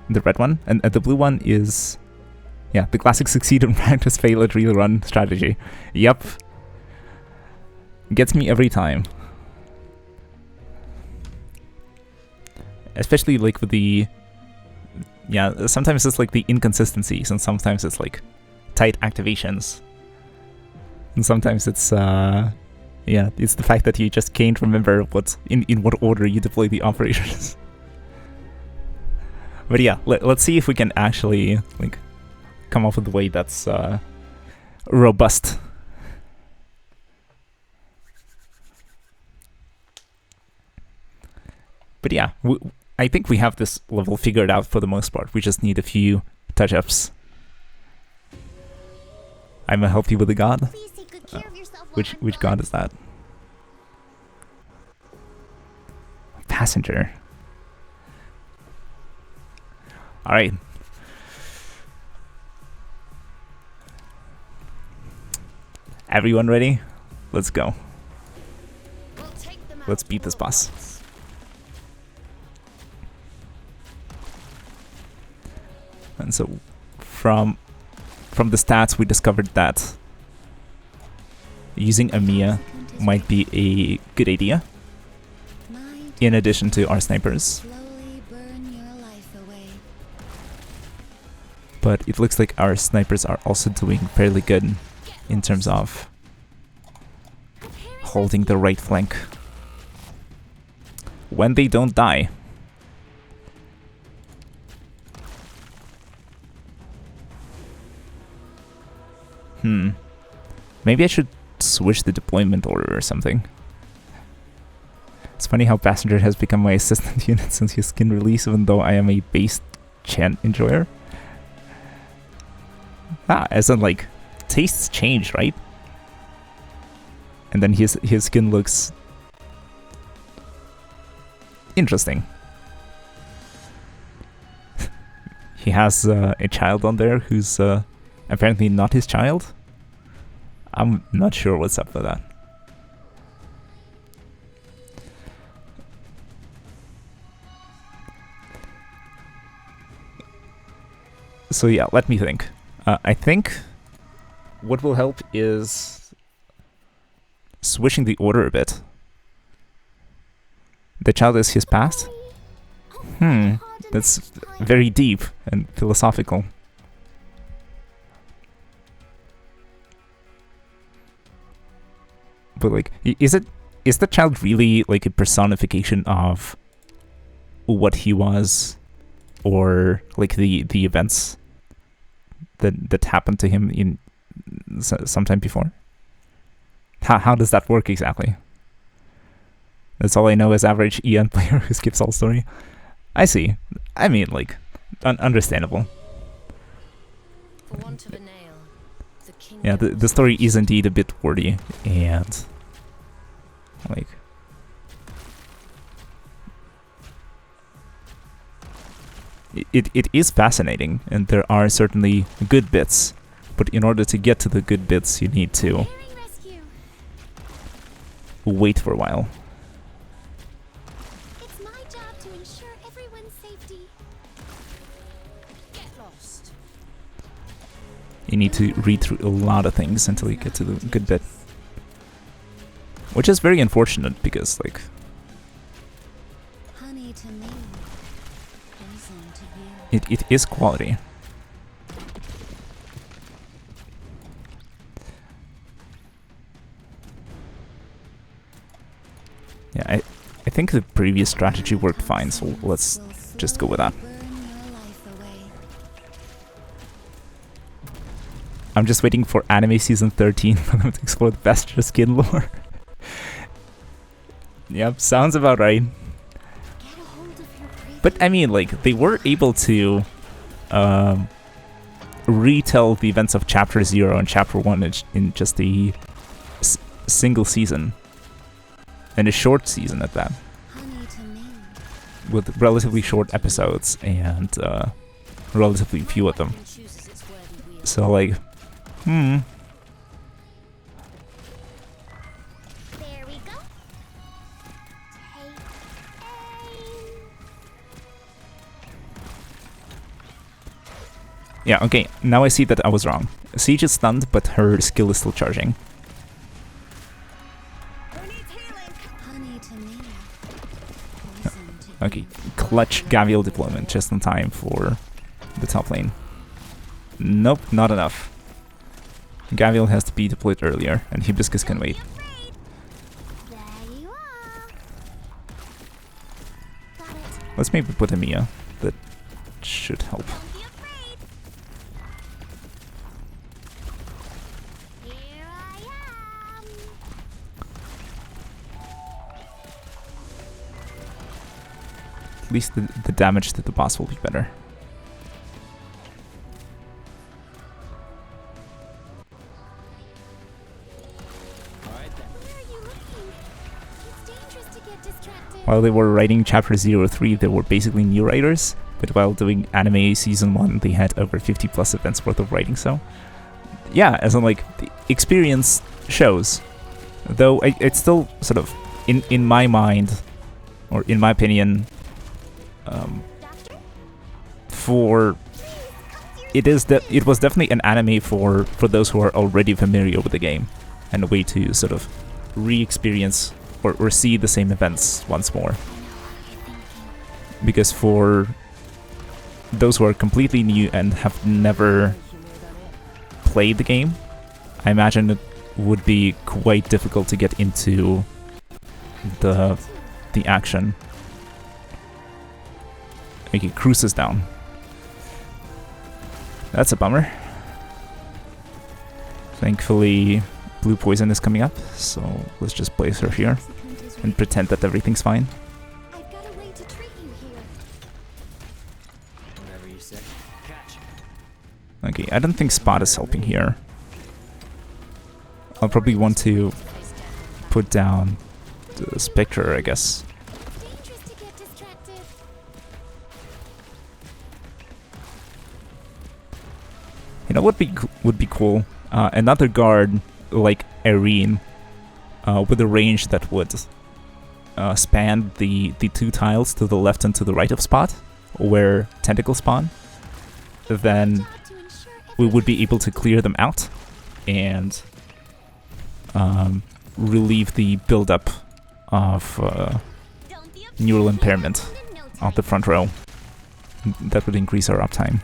the red one, and the blue one is... yeah, the classic succeed and practice, fail at real run strategy. Yep. Gets me every time. Especially like with the... yeah, sometimes it's like the inconsistencies, and sometimes it's like tight activations. And sometimes it's yeah, it's the fact that you just can't remember what's in what order you deploy the operators. But yeah, let's see if we can actually like come up with a way that's robust. But yeah, I think we have this level figured out for the most part. We just need a few touch-ups. I'm gonna help you with the god. Which god is that? Passenger. Alright. Everyone ready? Let's go. Let's beat this boss. And so from the stats we discovered that using Amiya might be a good idea in addition to our snipers. But it looks like our snipers are also doing fairly good in terms of holding the right flank when they don't die. Maybe I should switch the deployment order or something. It's funny how Passenger has become my assistant unit since his skin release, even though I am a base chant enjoyer. As in like, tastes change, right? And then his skin looks interesting. He has a child on there who's apparently not his child. I'm not sure what's up with that. So yeah, let me think. I think what will help is switching the order a bit. The child is his past? That's very deep and philosophical. But like, is the child really like a personification of what he was, or like the events that happened to him in sometime before? How does that work exactly? That's all I know as average EN player who skips all story. I see. I mean, like, understandable. For want of a nail, the king. Yeah, the story is indeed a bit wordy, and like it is fascinating, and there are certainly good bits, but in order to get to the good bits, you need to Preparing rescue. wait for a while. It's my job to ensure everyone's safety. Get lost. You need to read through a lot of things until you get to the good bit, which is very unfortunate because, like, Honey to me. Poison to you. it is quality. Yeah, I think the previous strategy worked fine, so let's just go with that. Burn your life away. I'm just waiting for anime season 13 for them to explore the Vestra skin lore. Yep, sounds about right. Get a hold of your breathing. But I mean, like, they were able to retell the events of Chapter 0 and Chapter 1 in just a single season. And a short season at that. Honey to me. With relatively short episodes and relatively few of them. Chooses its worthy wheel. So, like, There we go. Take aim. Yeah, okay, now I see that I was wrong. Siege is stunned, but her skill is still charging. Who needs healing? Honey to me. Poison to you. Okay, clutch Gavial deployment just in time for the top lane. Nope, not enough. Gavial has to be deployed earlier, and Hibiscus can wait. There you are. Got it. Let's maybe put a Mia. That should help. Don't be afraid. Here I am. At least the damage to the boss will be better. Alright then. Where are you looking? It's dangerous to get distracted. While they were writing Chapter 03, they were basically new writers, but while doing anime Season 1, they had over 50 plus events worth of writing, so... Yeah, as in, like, the experience shows. Though, it's still sort of, in my mind, or in my opinion, Doctor? for... It was definitely an anime for those who are already familiar with the game, and a way to sort of re-experience or see the same events once more. Because for those who are completely new and have never played the game, I imagine it would be quite difficult to get into the action. Okay, Cruise is down. That's a bummer. Thankfully, Blue Poison is coming up, so let's just place her here and pretend that everything's fine. I've got a way to treat you here. Whatever you say. Catch. Okay, I don't think Spot is helping here. I'll probably want to put down the Spectre, I guess. It's dangerous to get distracted. You know what would be cool? Another guard like Irene, with a range that would span the two tiles to the left and to the right of Spot, where tentacles spawn. Then Job to ensure we would be able to clear them out and relieve the buildup of Don't be afraid. neural impairment In no on the time. front row. That would increase our uptime.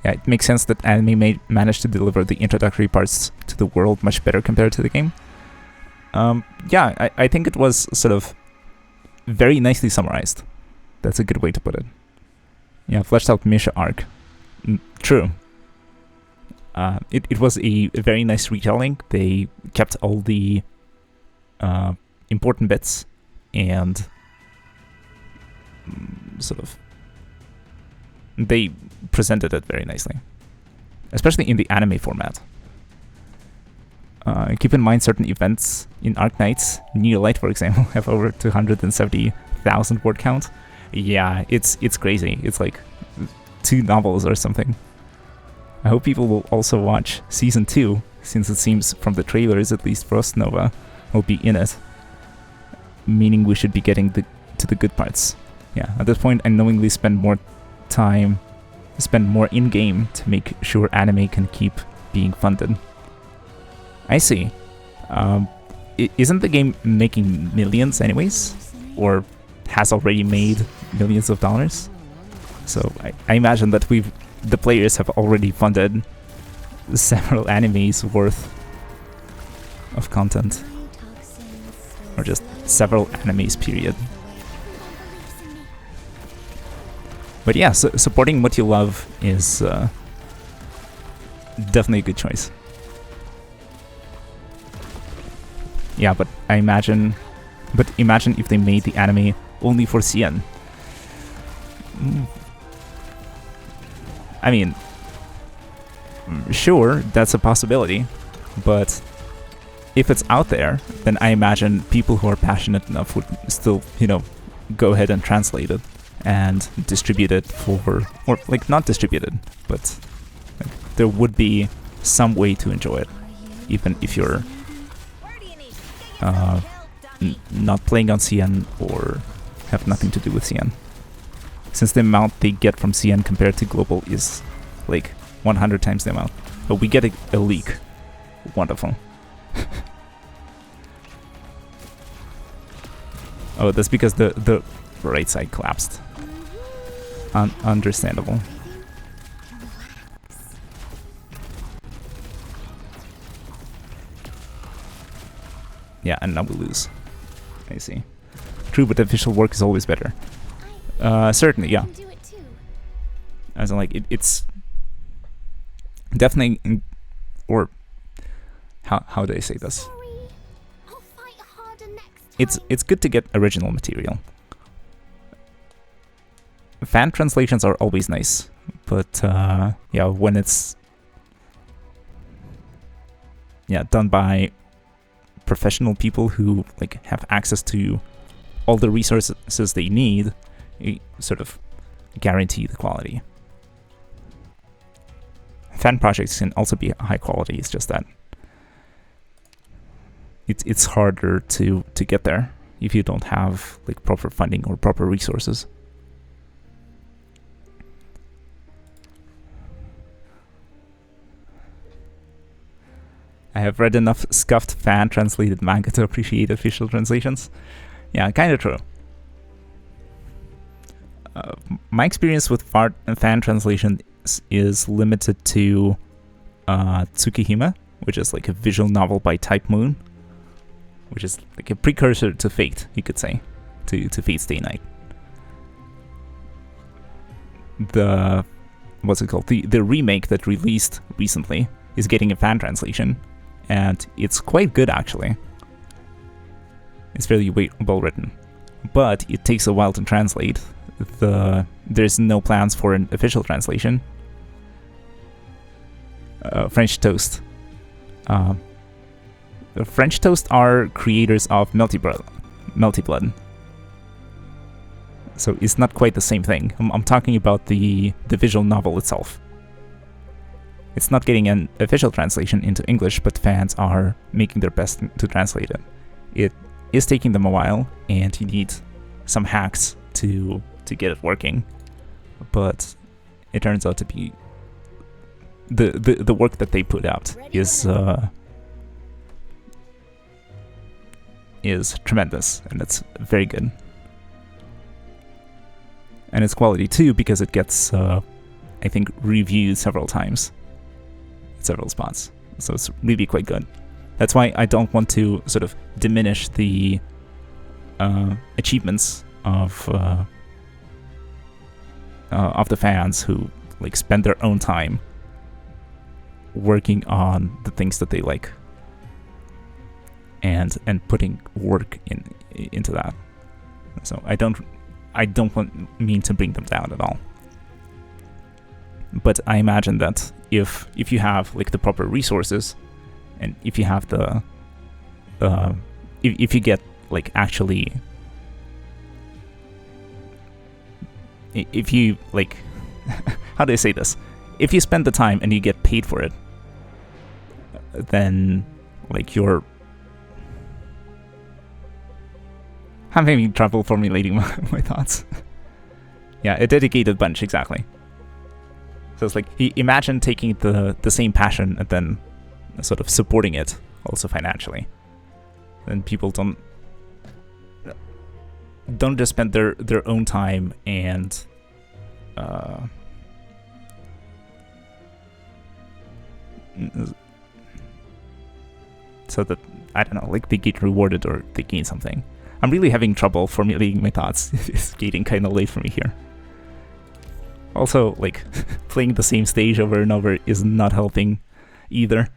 Yeah, it makes sense that anime may manage to deliver the introductory parts to the world much better compared to the game. Yeah, I think it was sort of very nicely summarized. That's a good way to put it. Yeah, fleshed out Misha arc. True. It was a very nice retelling. They kept all the important bits and sort of they presented it very nicely, especially in the anime format. Keep in mind certain events in Arknights, Near Light for example, have over 270,000 word count. Yeah, it's crazy. It's like 2 novels or something. I hope people will also watch Season 2, since it seems from the trailers at least Frost Nova will be in it. Meaning we should be getting to the good parts. Yeah, at this point I knowingly spend more in-game to make sure anime can keep being funded. I see. Isn't the game making millions anyways? Or has already made millions of dollars? So I imagine that the players have already funded several animes worth of content. Or just several animes, period. But yeah, supporting what you love is definitely a good choice. Yeah, but imagine if they made the anime only for CN. I mean, sure, that's a possibility, but if it's out there, then I imagine people who are passionate enough would still, go ahead and translate it and distribute it or like not distribute it, but like, there would be some way to enjoy it, even if you're not playing on CN or have nothing to do with CN. Since the amount they get from CN compared to global is like 100 times the amount. But we get a leak. Wonderful. Oh, that's because the right side collapsed. Understandable. Yeah, and now we lose. I see. True, but official work is always better. Certainly, yeah. As in, like, it's definitely, or how do I say this? It's good to get original material. Fan translations are always nice, but yeah, when it's done by professional people who like have access to all the resources they need, you sort of guarantee the quality. Fan projects can also be high quality. It's just that it's harder to get there if you don't have like proper funding or proper resources. I have read enough scuffed fan-translated manga to appreciate official translations. Yeah, kind of true. My experience with fan translation is limited to Tsukihime, which is like a visual novel by Type Moon, which is like a precursor to Fate, you could say, to Fate's Day Night. What's it called? The remake that released recently is getting a fan translation, and it's quite good actually. It's fairly well written, but it takes a while to translate. There's no plans for an official translation. French Toast. French Toast are creators of Melty Blood. So it's not quite the same thing. I'm talking about the visual novel itself. It's not getting an official translation into English, but fans are making their best to translate it. It is taking them a while, and you need some hacks to get it working. But it turns out to be the work that they put out is tremendous, and it's very good. And it's quality too, because it gets I think, reviewed several times at several spots. So it's really quite good. That's why I don't want to sort of diminish the achievements of the fans who like spend their own time working on the things that they like and putting work into that. So I don't mean to bring them down at all. But I imagine that if you have like the proper resources, and if you have the if you get like actually, if you like how do I say this? If you spend the time and you get paid for it, then like you're... I'm having trouble formulating my thoughts. Yeah, a dedicated bunch, exactly. So it's like, imagine taking the same passion and then sort of supporting it also financially. Then people don't just spend their own time and so that, I don't know, like they get rewarded or they gain something. I'm really having trouble formulating my thoughts. It's getting kind of late for me here. Also, like, playing the same stage over and over is not helping either.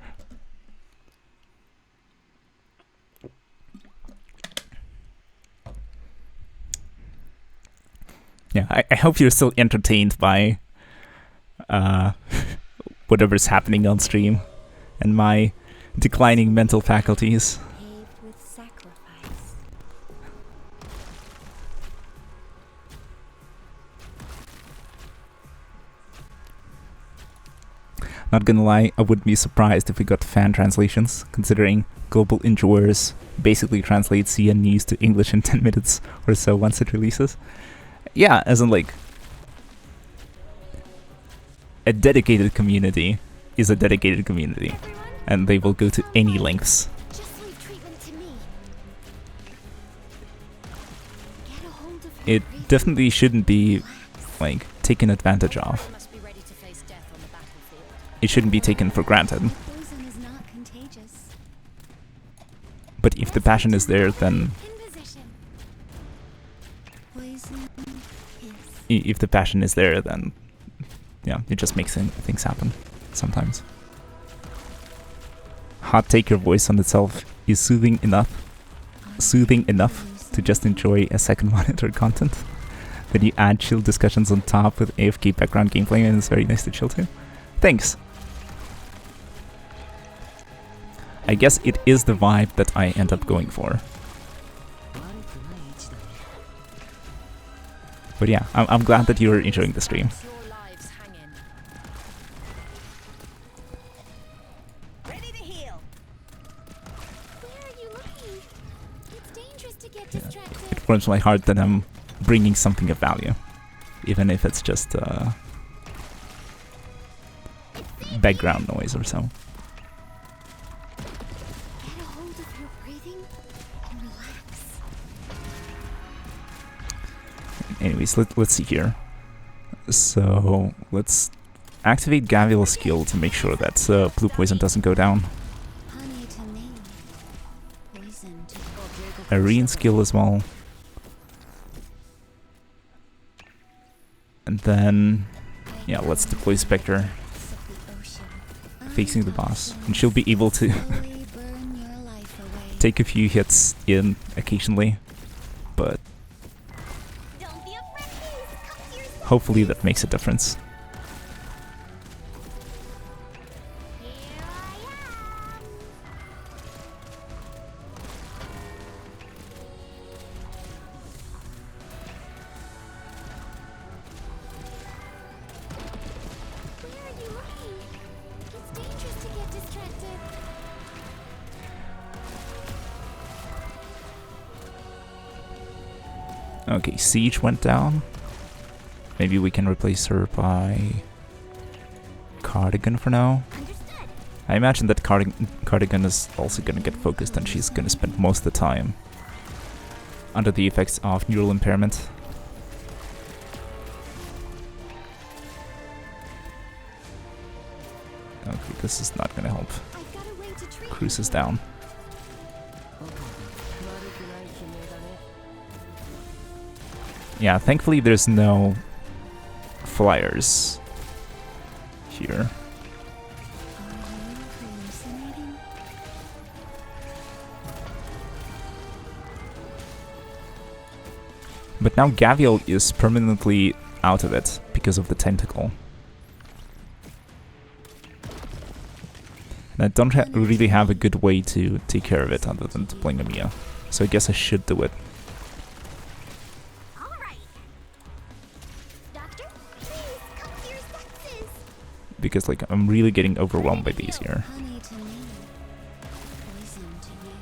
Yeah, I hope you're still entertained by whatever's happening on stream and my declining mental faculties. Paved with sacrifice. Not gonna lie, I wouldn't be surprised if we got fan translations, considering Global Enjoyers basically translates CN news to English in 10 minutes or so once it releases. Yeah, as in like, a dedicated community is a dedicated community, and they will go to any lengths. Just leave treatment to me. Get a hold of her It breathing. definitely shouldn't be like taken advantage of. Must be ready to face death on the battlefield. It shouldn't be taken for granted. Poison is not contagious. But if the passion is there, then In position. Poison is if the passion is there, then yeah, it just makes things happen sometimes. Hot take, your voice on itself is soothing enough to just enjoy a second monitor content. Then you add chill discussions on top with AFK background gameplay, and it's very nice to chill too. Thanks. I guess it is the vibe that I end up going for. But yeah, I'm glad that you're enjoying the stream. Your lives hang in. Ready to heal. Where are you looking? It's dangerous to get distracted. It warms my heart that I'm bringing something of value, even if it's just background noise or so. Get a hold of your breathing and relax. Anyways, let's see here. So let's activate Gavial's skill to make sure that blue poison doesn't go down. honey to me. Poison to Irene skill as well. And then, yeah, let's deploy Spectre of the ocean. facing the boss. And she'll be able to Slowly burn your life away. take a few hits in occasionally, but Don't be afraid. Come to your hopefully that makes a difference. Here I am. Where are you looking? It's dangerous to get distracted. Okay, Siege went down. Maybe we can replace her by Cardigan for now. Understood. I imagine that Cardigan is also gonna get focused, and she's gonna spend most of the time under the effects of neural impairment. Okay, this is not gonna help. I've got a way to treat Cruise you is here. down. Yeah, thankfully there's no flyers here. Are you hallucinating? But now Gavial is permanently out of it because of the tentacle. And I don't really have a good way to take care of it other than deploying a Mia. So I guess I should do it. All right. Doctor, please come to your senses. Because like I'm really getting overwhelmed by these here. Honey to me, poison to you.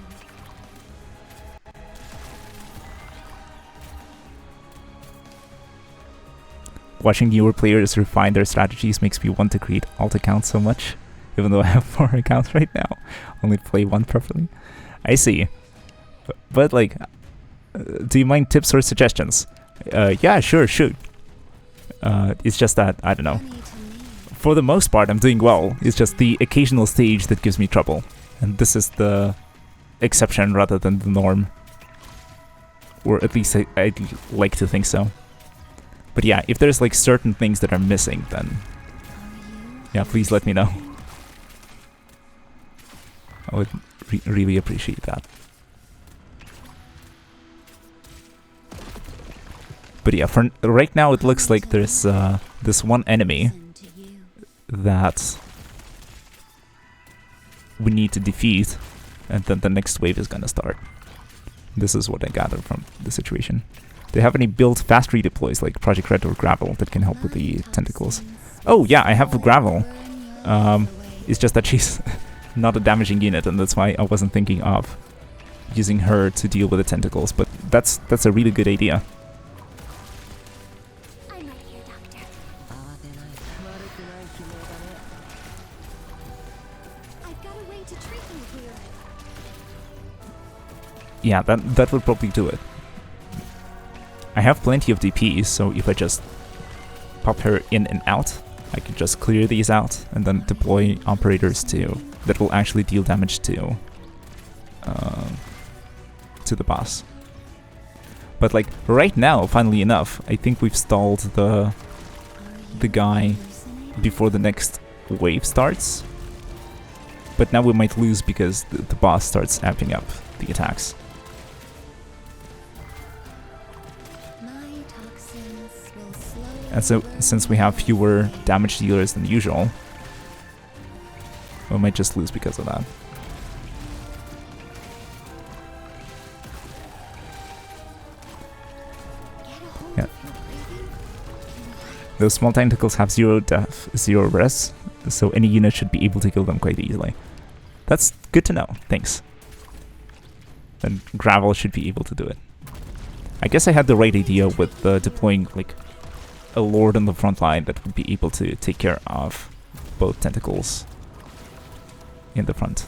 Watching newer players refine their strategies makes me want to create alt accounts so much. Even though I have 4 accounts right now. Only play one properly. I see. But like, do you mind tips or suggestions? Yeah, sure, shoot. It's just that, I don't know. Honey to me. For the most part, I'm doing well. It's just the occasional stage that gives me trouble. And this is the exception rather than the norm. Or at least I'd like to think so. But yeah, if there's like certain things that are missing, then Are you? yeah, please let me know. I would really appreciate that. But yeah, for right now it looks like there's this one enemy Poison to you. that we need to defeat, and then the next wave is gonna start. This is what I gathered from the situation. Do you have any built fast redeploys like Project Red or Gravel that can help with the tentacles? Oh yeah, I have Gravel. It's just that she's not a damaging unit, and that's why I wasn't thinking of using her to deal with the tentacles, but that's a really good idea. I'm right here, Doctor. I've got a way to treat you here. Yeah, that would probably do it. I have plenty of DPs, so if I just pop her in and out, I can just clear these out and then deploy operators that will actually deal damage to the boss. But like right now, funnily enough, I think we've stalled the guy before the next wave starts. But now we might lose because the boss starts amping up the attacks. My toxins will slowly And so, since we have fewer damage dealers than usual, we might just lose because of that. Get a hold Yeah. of your breathing. Those small tentacles have 0 death, 0 res, so any unit should be able to kill them quite easily. That's good to know, thanks. Then Gravel should be able to do it. I guess I had the right idea with deploying like a lord on the front line that would be able to take care of both tentacles in the front.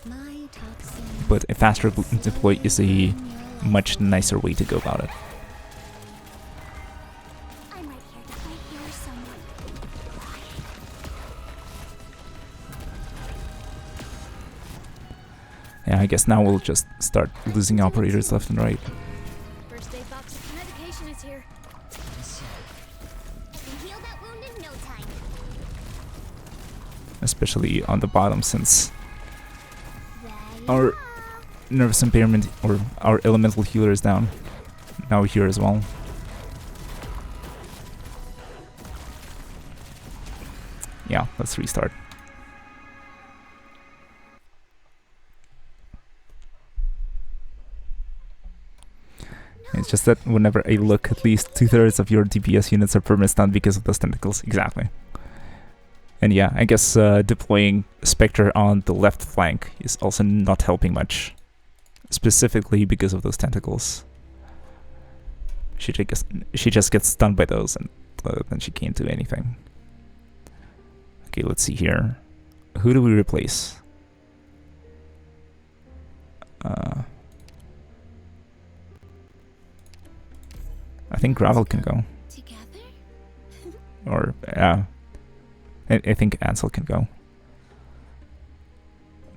My toxins But a faster deploy is a much nicer way to go about it. I'm right here, Doctor. I hear someone. Yeah, I guess now we'll just start losing operators left and right. First aid box of medication is here. I can heal that wound in no time. Especially on the bottom, since There you our are. nervous impairment or our elemental healer is down. Now here as well. Yeah, let's restart. It's just that whenever I look, at least 2/3 of your DPS units are permanent stunned because of those tentacles. Exactly. And yeah, I guess deploying Spectre on the left flank is also not helping much. Specifically because of those tentacles. She just gets stunned by those, and then she can't do anything. Okay, let's see here. Who do we replace? I think Gravel can go. together. Or, yeah. I think Ansel can go.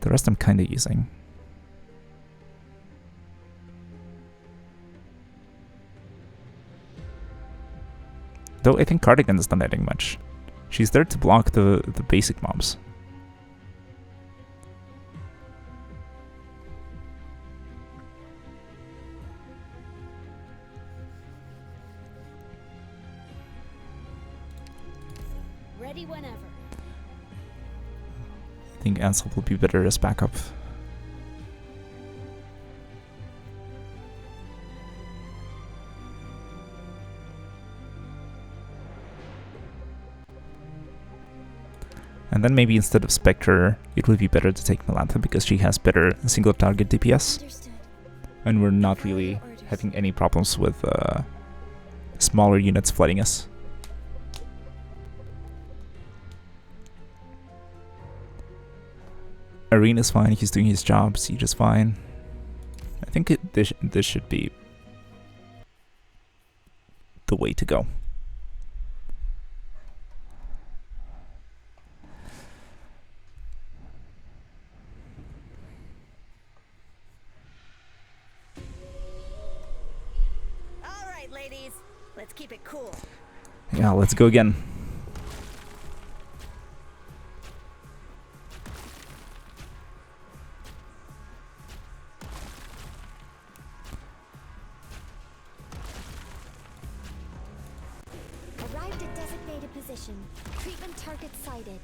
The rest I'm kind of using. Though I think Cardigan is not adding much. She's there to block the basic mobs. Ready whenever. I think Ansel will be better as backup. And then maybe instead of Spectre, it would be better to take Melantha because she has better single target DPS. Understood. And we're not really having any problems with smaller units flooding us. Irene is fine, he's doing his job, Siege is fine. I think this should be the way to go. All right, ladies. Let's keep it cool. Yeah, let's go again. Arrived at designated position. Treatment target sighted.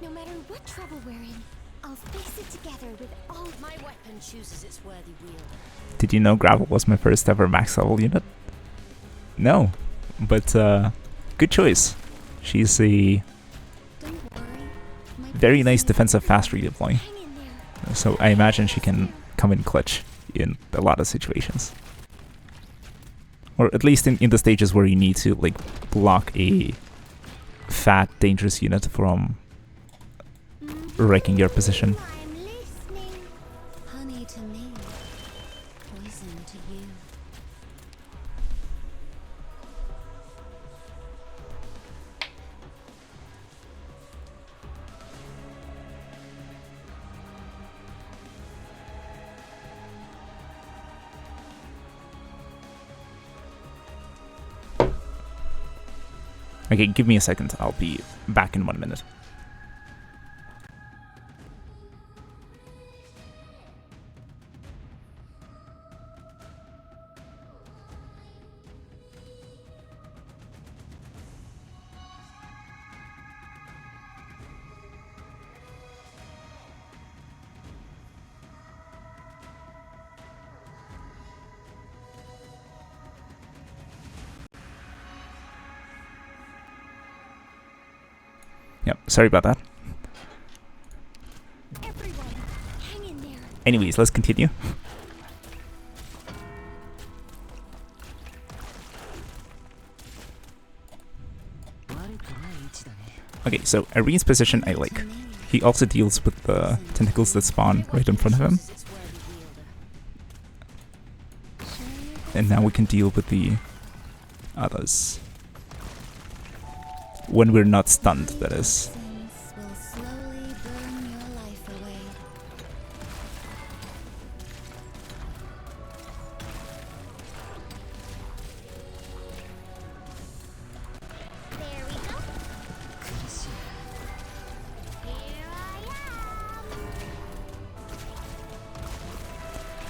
No matter what trouble we're in, I'll face it together with all My weapon chooses its worthy wielder. Did you know Gravel was my first ever max level unit? No, but good choice. She's a Don't worry. My very nice person defensive fast redeploy. hang in there. So I imagine she can come in clutch in a lot of situations. Or at least in the stages where you need to like block a fat, dangerous unit from wrecking your position. I'm listening. Honey to me, poison to you. Okay, give me a second. I'll be back in 1 minute. Yep, sorry about that. Everyone, hang in there. Anyways, let's continue. Okay, so Irene's position I like. He also deals with the tentacles that spawn right in front of him. Chooses its worthy wielder. And now we can deal with the others. When we're not stunned, that is. Sins will slowly burn your life away. There we go. Here I am.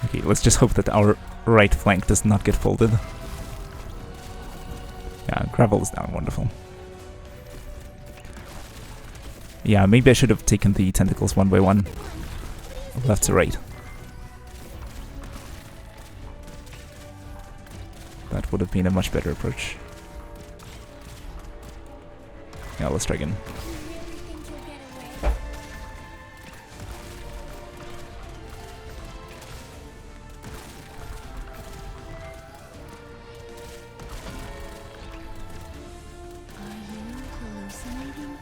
Okay, let's just hope that our right flank does not get folded. Yeah, Gravel is down, wonderful. Yeah, maybe I should have taken the tentacles one by one. Left to right. That would have been a much better approach. Yeah, let's try again. Are you hallucinating?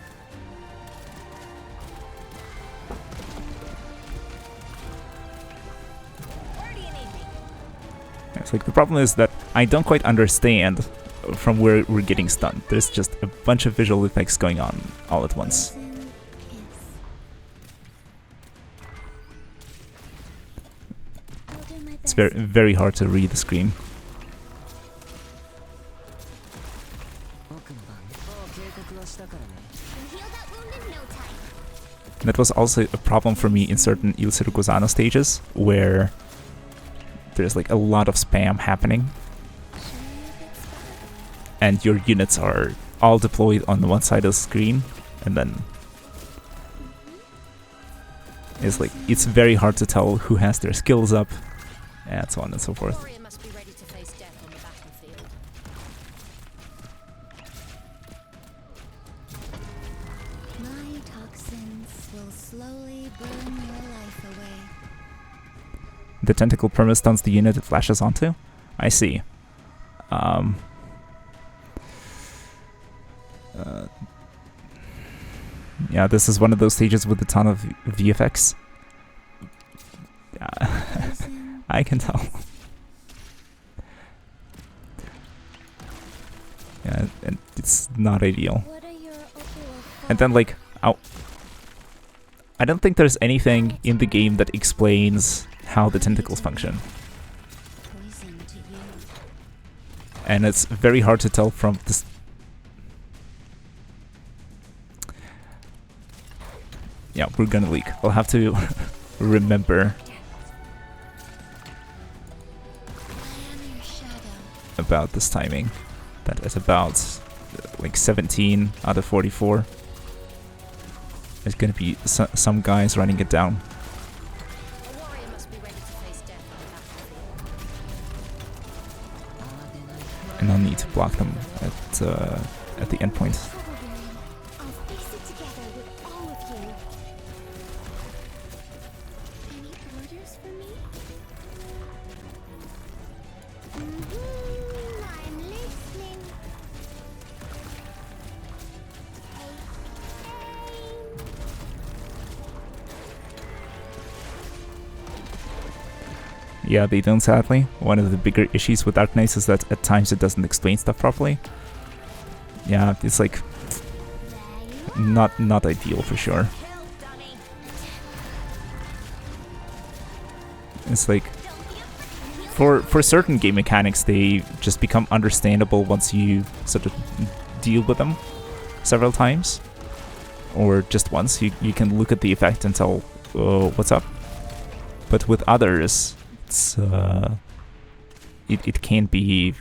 Where do you need me? It's like the problem is that I don't quite understand from where we're getting stunned. There's just a bunch of visual effects going on all at once. It's very hard to read the screen. That was also a problem for me in certain Il Circusano stages, where there's like a lot of spam happening. And your units are all deployed on one side of the screen, and then it's very hard to tell who has their skills up, and so on and so forth. Warrior must be ready to face death on the battlefield. My toxins will slowly burn your life away. The tentacle perma stuns the unit it flashes onto? I see. Yeah, this is one of those stages with a ton of VFX. I can tell. Yeah, and it's not ideal. What are your opal And then like, I don't think there's anything in the game that explains how the tentacles function. poison to you? And it's very hard to tell from this. Yeah, we're gonna leak. I'll have to remember I am your shadow. about this timing. That is about like 17 out of 44. There's gonna be some guys running it down. A warrior must be ready to face death on the battlefield. And I'll need to block them at the endpoint. I'll face it together with all of you. Any orders for me? I'm listening. Yeah, they don't, sadly. One of the bigger issues with Arknights is that at times it doesn't explain stuff properly. Yeah, it's like not ideal for sure. It's like for certain game mechanics, they just become understandable once you sort of deal with them several times, or just once. You can look at the effect and tell, oh, what's up. But with others, it can be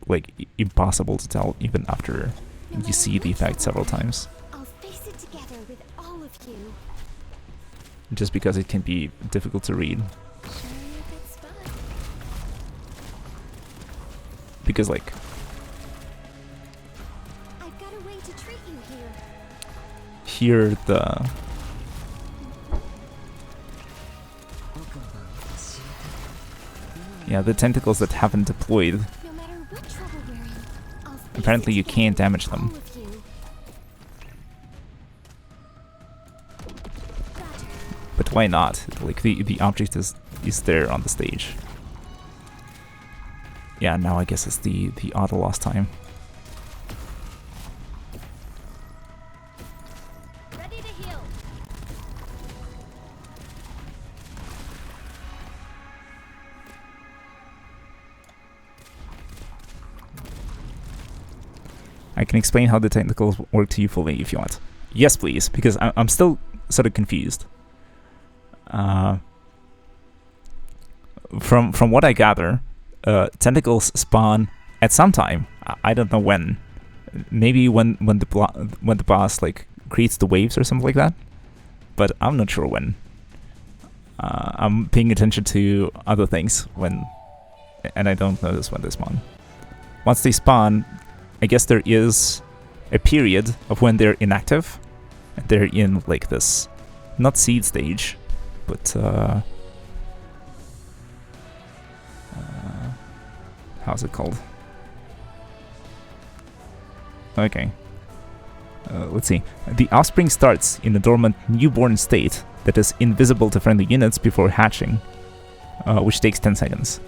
like impossible to tell even after you see the effect several times, I'll face it together with all of you. just because it can be difficult to read. Sure you're a good spot. Because like I've got a way to treat you here. here the tentacles that haven't deployed, No matter what trouble we're in, I'll face apparently it you can't together damage with them. all of you. Roger. But why not? Like the object is there on the stage. Yeah, now I guess it's the auto loss time. Ready to heal. I can explain how the tentacles work to you fully if you want. Yes, please, because I'm still sort of confused. From what I gather, tentacles spawn at some time. I don't know when. Maybe when the boss like creates the waves or something like that. But I'm not sure when. I'm paying attention to other things when, and I don't notice when they spawn. Once they spawn, I guess there is a period of when they're inactive. And they're in like this, not seed stage, but how's it called? Okay. Let's see. The offspring starts in a dormant newborn state that is invisible to friendly units before hatching, which takes 10 seconds.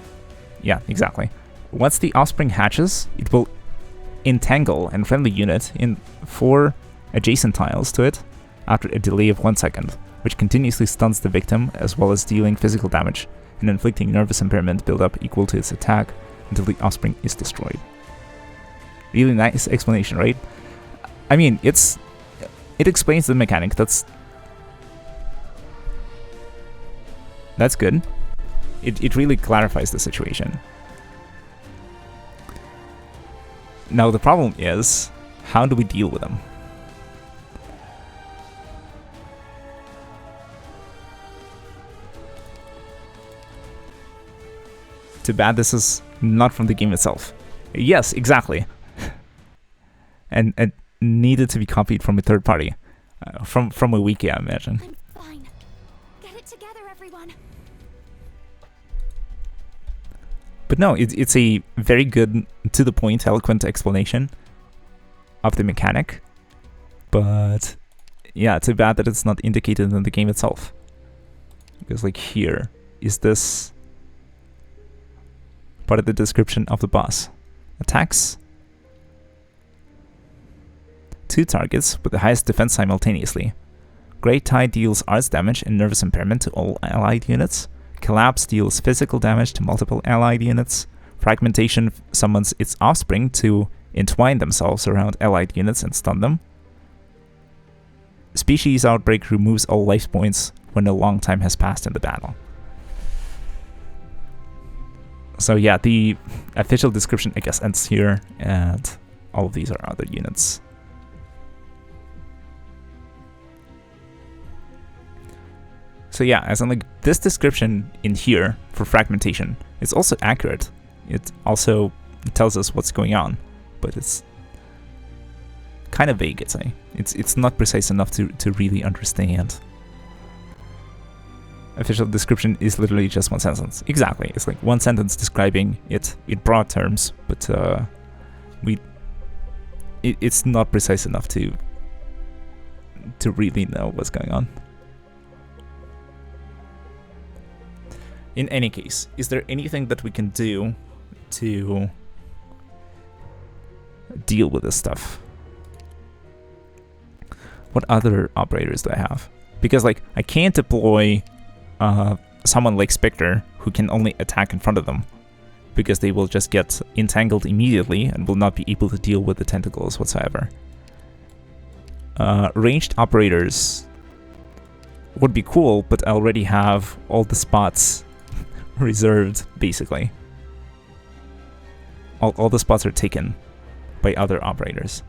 Yeah, exactly. Once the offspring hatches, it will entangle and friendly unit in 4 adjacent tiles to it after a delay of 1 second, which continuously stuns the victim as well as dealing physical damage and inflicting nervous impairment build-up equal to its attack until the offspring is destroyed. Really nice explanation, right? I mean, it explains the mechanic. That's good. It really clarifies the situation. Now the problem is, how do we deal with them? Too bad this is not from the game itself. Yes, exactly. and it needed to be copied from a third party. From a wiki, I imagine. I'm fine. Get it together, everyone. But no, it's a very good, to-the-point, eloquent explanation of the mechanic. But yeah, too bad that it's not indicated in the game itself. Because like here, is this part of the description of the boss? Attacks 2 targets with the highest defense simultaneously. Great Tide deals arts damage and nervous impairment to all allied units. Collapse deals physical damage to multiple allied units. Fragmentation summons its offspring to entwine themselves around allied units and stun them. Species Outbreak removes all life points when a long time has passed in the battle. So yeah, the official description, I guess, ends here, and all of these are other units. So yeah, as in like this description in here for fragmentation, it's also accurate. It also tells us what's going on, but it's kind of vague, I'd say. It's not precise enough to really understand. Official description is literally just 1 sentence. Exactly, it's like 1 sentence describing it in broad terms, but it's not precise enough to really know what's going on. In any case, is there anything that we can do to deal with this stuff? What other operators do I have? Because like I can't deploy someone like Spectre who can only attack in front of them, because they will just get entangled immediately and will not be able to deal with the tentacles whatsoever. Ranged operators would be cool, but I already have all the spots reserved, basically. All the spots are taken by other operators.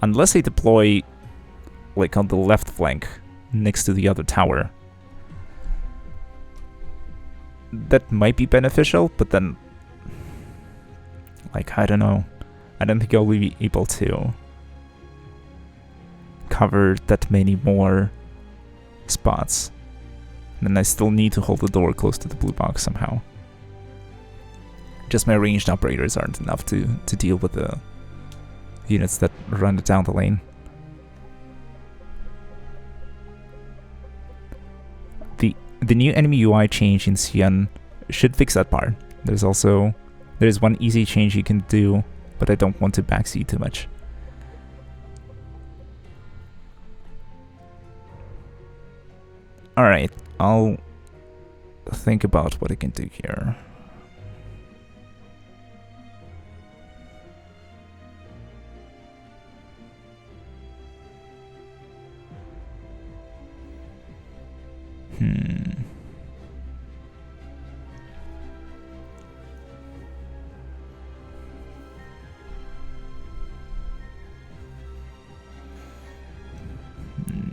Unless I deploy like on the left flank next to the other tower. That might be beneficial, but then like I don't know. I don't think I'll be able to cover that many more spots. And then I still need to hold the door close to the blue box somehow. Just my ranged operators aren't enough to deal with the units that run down the lane. The new enemy UI change in Xian should fix that part. There's one easy change you can do, but I don't want to backseat too much. Alright, I'll think about what I can do here.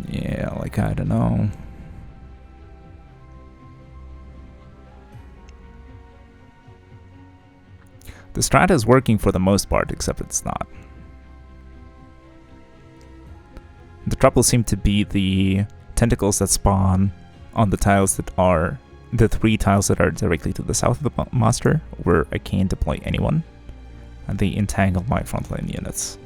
Yeah, like I don't know. The strat is working for the most part, except it's not. The trouble seemed to be the tentacles that spawn on the tiles that are the 3 tiles that are directly to the south of the monster, where I can't deploy anyone, and they entangle my frontline units.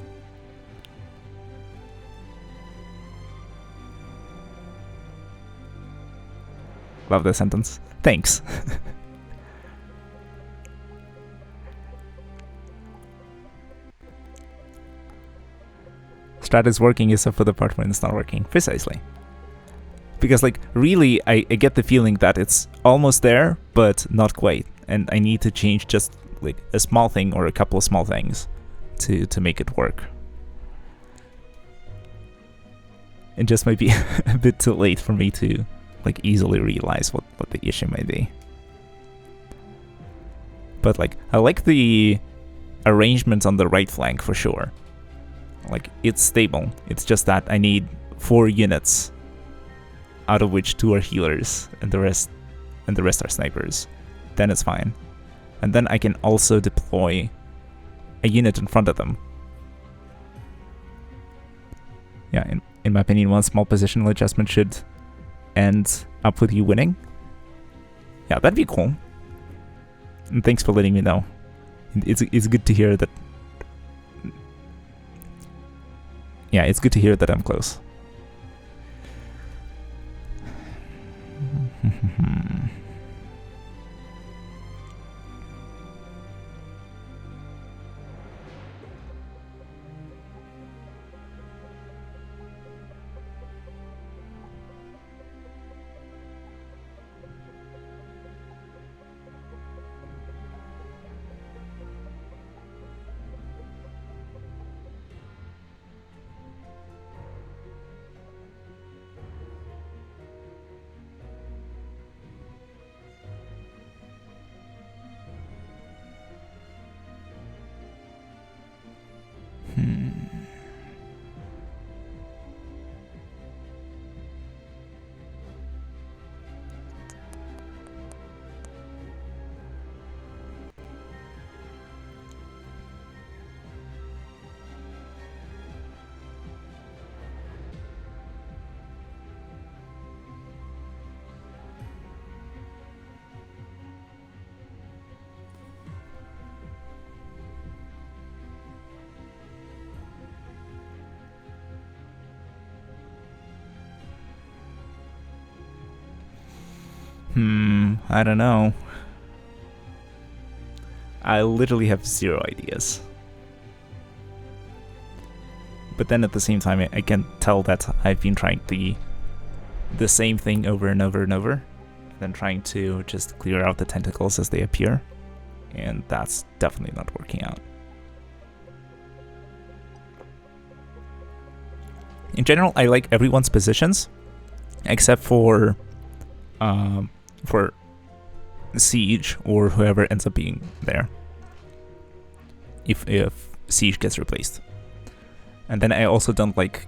Love this sentence. Thanks. strat is working except for the part when it's not working. Precisely. Because, like, really, I get the feeling that it's almost there, but not quite. And I need to change just, like, a small thing or a couple of small things to make it work. It just might be a bit too late for me to, like, easily realize what the issue might be. But, like, I like the arrangement on the right flank for sure. Like, it's stable. It's just that I need 4 units, out of which 2 are healers and the rest are snipers. Then it's fine. And then I can also deploy a unit in front of them. Yeah, in my opinion, one small positional adjustment should end up with you winning. Yeah, that'd be cool. And thanks for letting me know. It's good to hear that. Yeah, it's good to hear that I'm close. I don't know. I literally have 0 ideas. But then at the same time, I can tell that I've been trying the same thing over and over and over, and then trying to just clear out the tentacles as they appear, and that's definitely not working out. In general, I like everyone's positions, except for Siege or whoever ends up being there, if Siege gets replaced. And then I also don't like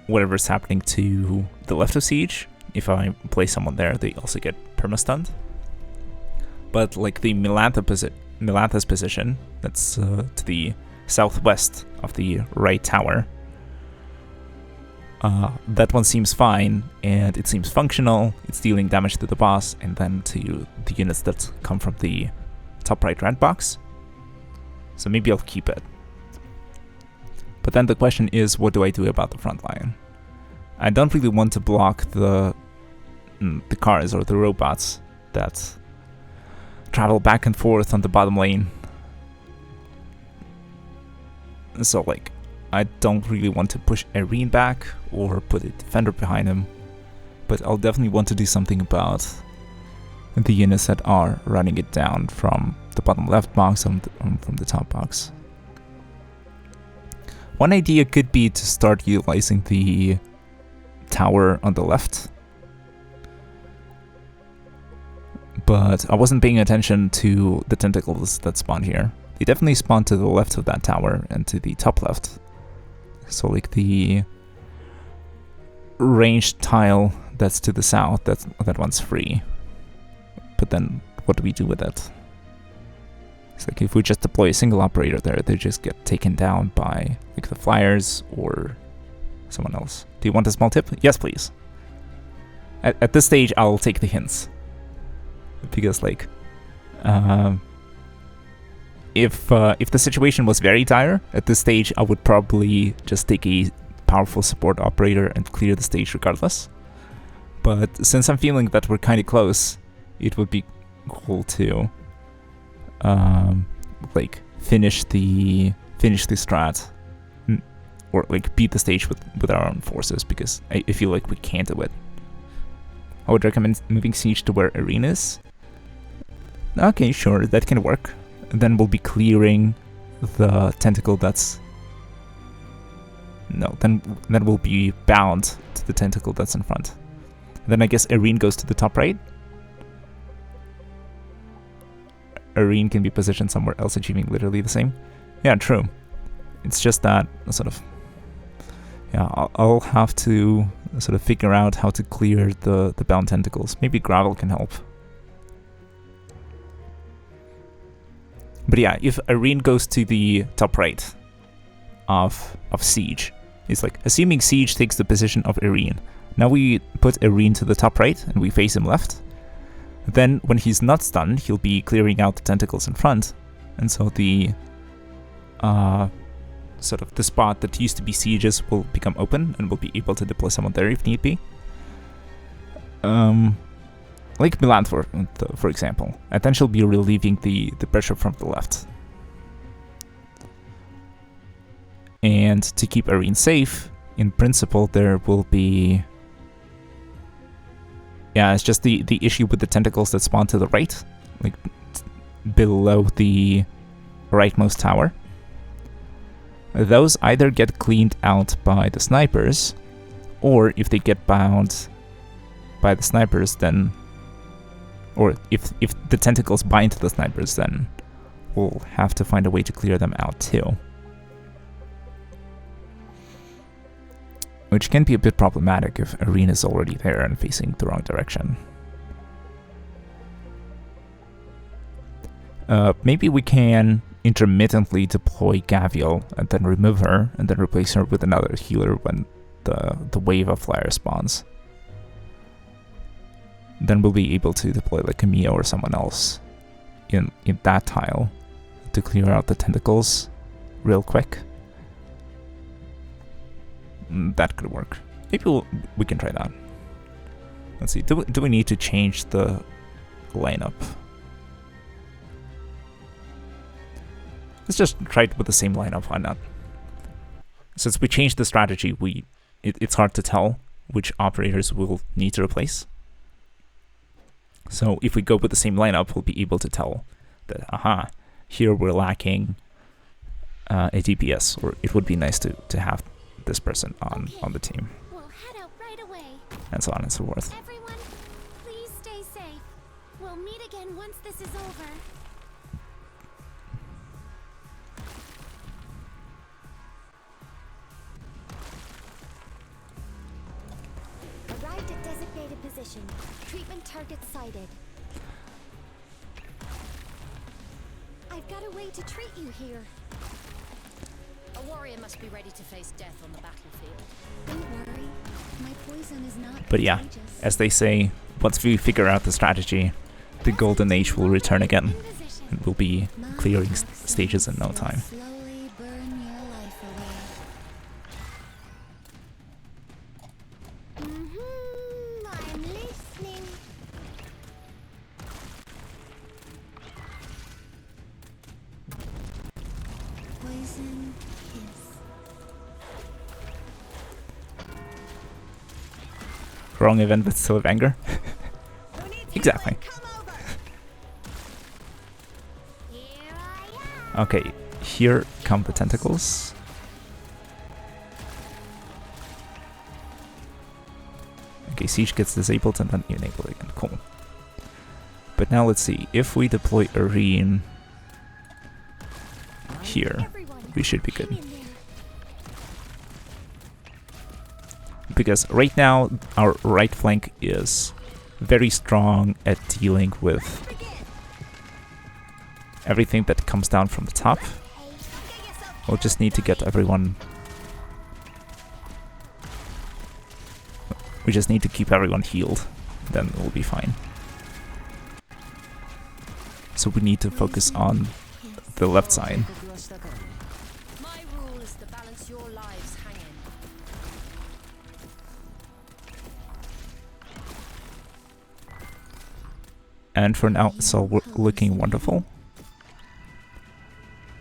whatever's happening to the left of Siege. If I place someone there, they also get perma-stunned. But like the Melanthus position, that's to the southwest of the right tower, that one seems fine, and it seems functional. It's dealing damage to the boss, and then to the units that come from the top right rent box. So maybe I'll keep it. But then the question is, what do I do about the front line? I don't really want to block the cars or the robots that travel back and forth on the bottom lane. So like, I don't really want to push Irene back or put a defender behind him, but I'll definitely want to do something about the units that are running it down from the bottom left box and from the top box. One idea could be to start utilizing the tower on the left, but I wasn't paying attention to the tentacles that spawn here. They definitely spawn to the left of that tower and to the top left. So like the ranged tile that's to the south, that one's free. But then what do we do with it? It's like if we just deploy a single operator there, they just get taken down by like the flyers or someone else. Do you want a small tip? Yes, please. At this stage, I'll take the hints. Because like, if the situation was very dire, at this stage I would probably just take a powerful support operator and clear the stage regardless. But since I'm feeling that we're kind of close, it would be cool to like finish the strat or like beat the stage with our own forces, because I feel like we can't do it. I would recommend moving Siege to where Irene is. Okay, sure, that can work. And then we'll be clearing the tentacle that's... No, then we'll be bound to the tentacle that's in front. Then I guess Irene goes to the top right. Irene can be positioned somewhere else, achieving literally the same. Yeah, true. It's just that sort of... Yeah, I'll have to sort of figure out how to clear the bound tentacles. Maybe gravel can help. But yeah, if Irene goes to the top right of Siege, it's like, assuming Siege takes the position of Irene. Now we put Irene to the top right, and we face him left. Then, when he's not stunned, he'll be clearing out the tentacles in front. And so the... sort of the spot that used to be Siege's will become open, and we'll be able to deploy someone there if need be. Like Milan, for example. And then she'll be relieving the pressure from the left. And to keep Irene safe, in principle, there will be... Yeah, it's just the issue with the tentacles that spawn to the right, like below the rightmost tower. Those either get cleaned out by the snipers, or if they get bound by the snipers, then... Or if the tentacles bind to the snipers, then we'll have to find a way to clear them out too. Which can be a bit problematic if Irene is already there and facing the wrong direction. Maybe we can intermittently deploy Gavial and then remove her and then replace her with another healer when the wave of flyer spawns. Then we'll be able to deploy like a Mia or someone else in that tile to clear out the tentacles real quick. That could work. Maybe we can try that. Let's see. Do we need to change the lineup? Let's just try it with the same lineup. Why not? Since we changed the strategy, it's hard to tell which operators we'll need to replace. So if we go with the same lineup, we'll be able to tell that, here we're lacking a DPS, or it would be nice to have this person on the team, We'll head out right away. and so on and so forth. Everyone, please stay safe. We'll meet again once this is over. Arrived at designated position. Treatment target sighted. I've got a way to treat you here. A warrior must be ready to face death on the battlefield. Don't worry. My poison is not But yeah, contagious. as they say, once we figure out the strategy, the golden age will return again, In position. and we'll be clearing stages in no time. Slowly burn your life away. I'm listening. Poison is... Wrong event, but still of anger. Who needs Exactly. healing? Come over. Here I am. Okay, here come the tentacles. Okay, Siege gets disabled and then enabled again. Cool. But now let's see. If we deploy Irene here, Everyone, we should be good. hang in there. Because right now, our right flank is very strong at dealing with everything that comes down from the top. We'll just need to get everyone... We just need to keep everyone healed, then we'll be fine. So we need to focus on the left side. My rule is to balance your lives hanging. And for now, it's all looking wonderful.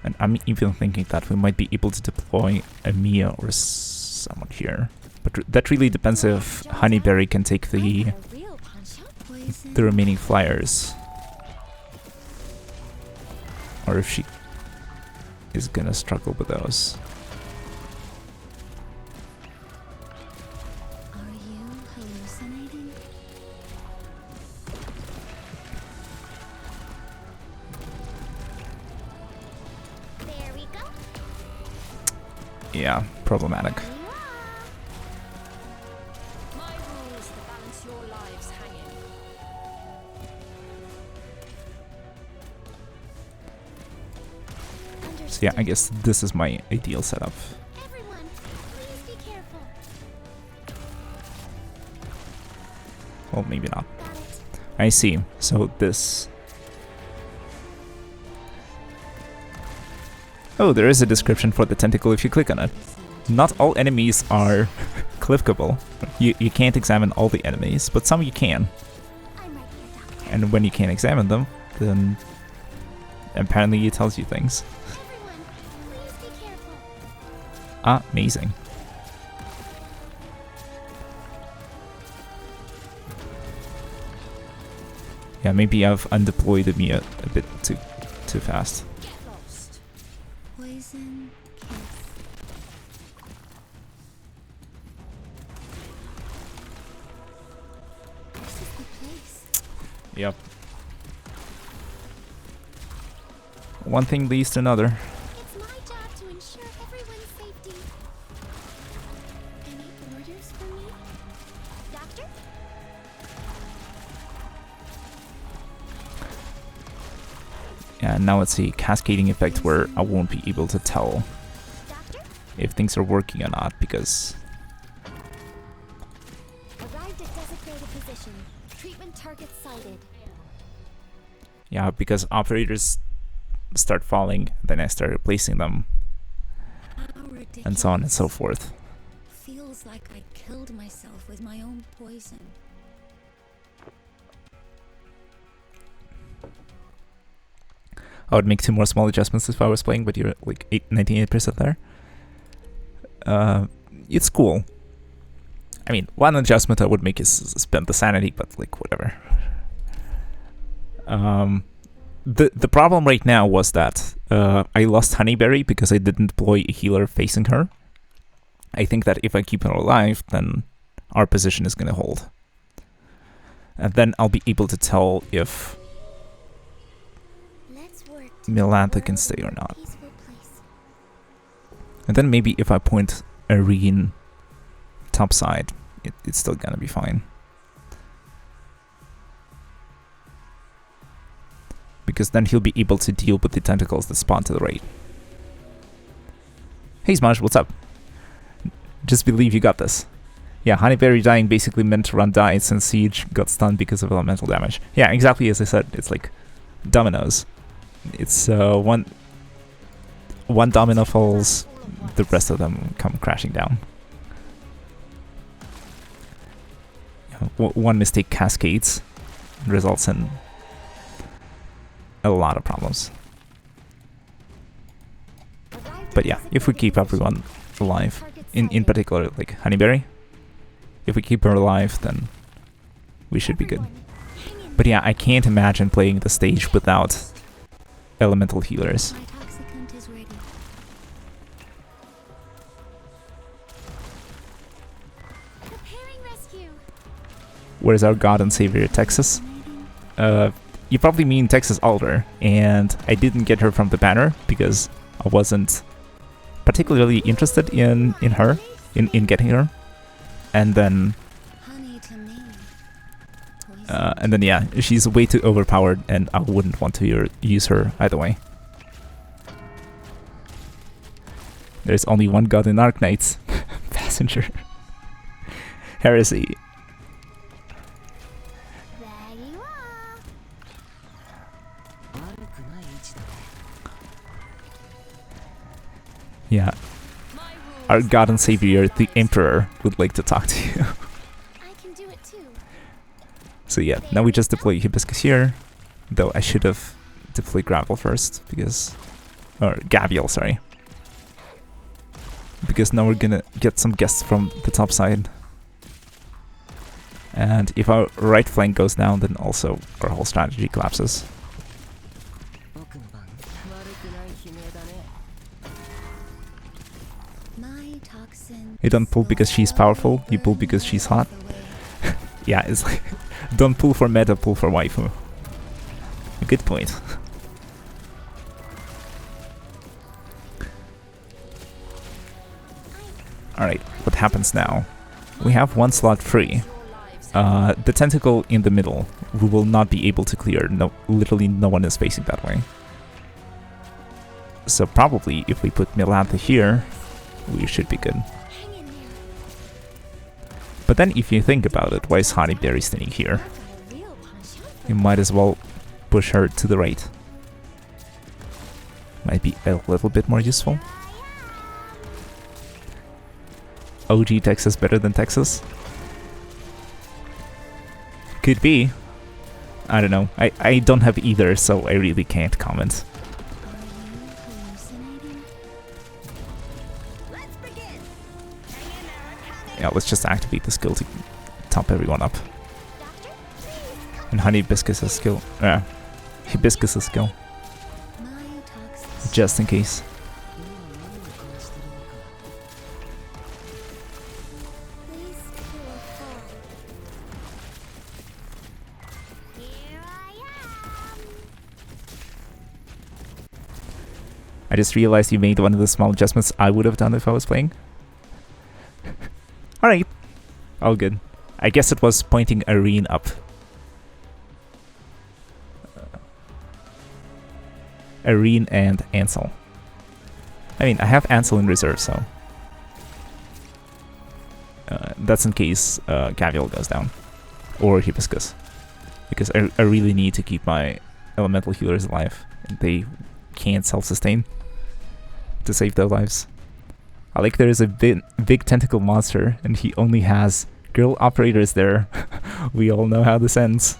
And I'm even thinking that we might be able to deploy a Mia or someone here. But that really depends if Honeyberry can take I'm the a real punch-up. Poison. remaining flyers. Or if she is gonna struggle with those. Are you hallucinating? There we go. Yeah, problematic. There you are. My rules to balance your lives hanging. So yeah, I guess this is my ideal setup. Everyone, please be careful. Well, maybe not. Got it. I see. So this... Oh, there is a description for the tentacle if you click on it. Not all enemies are clickable. You can't examine all the enemies, but some you can. I'm right here, Doctor. And when you can't examine them, then apparently it tells you things. Everyone, please be careful. Ah, amazing. Yeah, maybe I've undeployed the Mia a bit too fast. Get lost. Poison kiss. This is the place. Yep. One thing leads to another. It's my job to ensure everyone's safety. Any orders for me? Doctor? Yeah, now it's a cascading effect where I won't be able to tell Doctor? if things are working or not because Arrived at designated position. Treatment target sighted. because operators start falling, then I start replacing them, How and so on and so ridiculous. forth. Feels like I killed myself with my own poison. I would make 2 more small adjustments if I was playing, but you're like 98% there. It's cool. I mean, one adjustment I would make is spend the sanity, but like whatever. The problem right now was that I lost Honeyberry because I didn't deploy a healer facing her. I think that if I keep her alive, then our position is gonna hold. And then I'll be able to tell if Let's work to Milantha can world stay or in a not. peaceful place. And then maybe if I point Irene topside, it's still gonna be fine. Because then he'll be able to deal with the tentacles that spawn to the right. Hey Smosh, what's up? Just believe you got this. Yeah, Honeyberry dying basically meant Run died since Siege got stunned because of elemental damage. Yeah, exactly as I said, it's like dominoes. It's one domino falls, the rest of them come crashing down. Yeah, one mistake cascades and results in a lot of problems. But yeah, if we keep everyone alive, in particular like Honeyberry, if we keep her alive, then we should be good. But yeah, I can't imagine playing the stage without elemental healers. My toxicant is ready. Preparing rescue. Where's our god and savior, Texas? You probably mean Texas Alder, and I didn't get her from the banner because I wasn't particularly interested in her, in getting her. And then Honey to me. Poison. and then yeah, she's way too overpowered, and I wouldn't want to use her either way. There's only one god in Arknights. Passenger. Heresy. There you are. Yeah, My rules. our god and savior, the Emperor, would like to talk to you. I can do it too. So yeah, now we just deploy Hibiscus here, though I should have deployed Gravel first, because Or Gabriel, sorry. Because now we're gonna get some guests from the top side. And if our right flank goes down, then also our whole strategy collapses. My toxin. You don't pull because she's powerful, you pull because she's hot. Yeah, it's like, don't pull for meta, pull for waifu. A good point. Alright, what happens now? We have one slot free. The tentacle in the middle, we will not be able to clear. No, literally no one is facing that way. So probably if we put Milantha here, we should be good. Hang in there. But then if you think about it, why is Honeyberry standing here? Got a real punch. You might as well push her to the right. Might be a little bit more useful. OG Texas better than Texas? Could be. I don't know. I don't have either, so I really can't comment. Are you hallucinating? Let's begin. Hang in there, I'm coming. Yeah, let's just activate the skill to top everyone up. Doctor, please come. And Hibiscus' skill. Hibiscus' skill. My toxin. Just in case. Please purify. Here I am. I just realized you made one of the small adjustments I would have done if I was playing. Alright. All good. I guess it was pointing Irene up. Irene and Ansel. I mean, I have Ansel in reserve, so... that's in case Gavial goes down. Or Hibiscus. Because I really need to keep my elemental healers alive. They can't self-sustain to save their lives. I like there is a big tentacle monster and he only has girl operators there. We all know how this ends.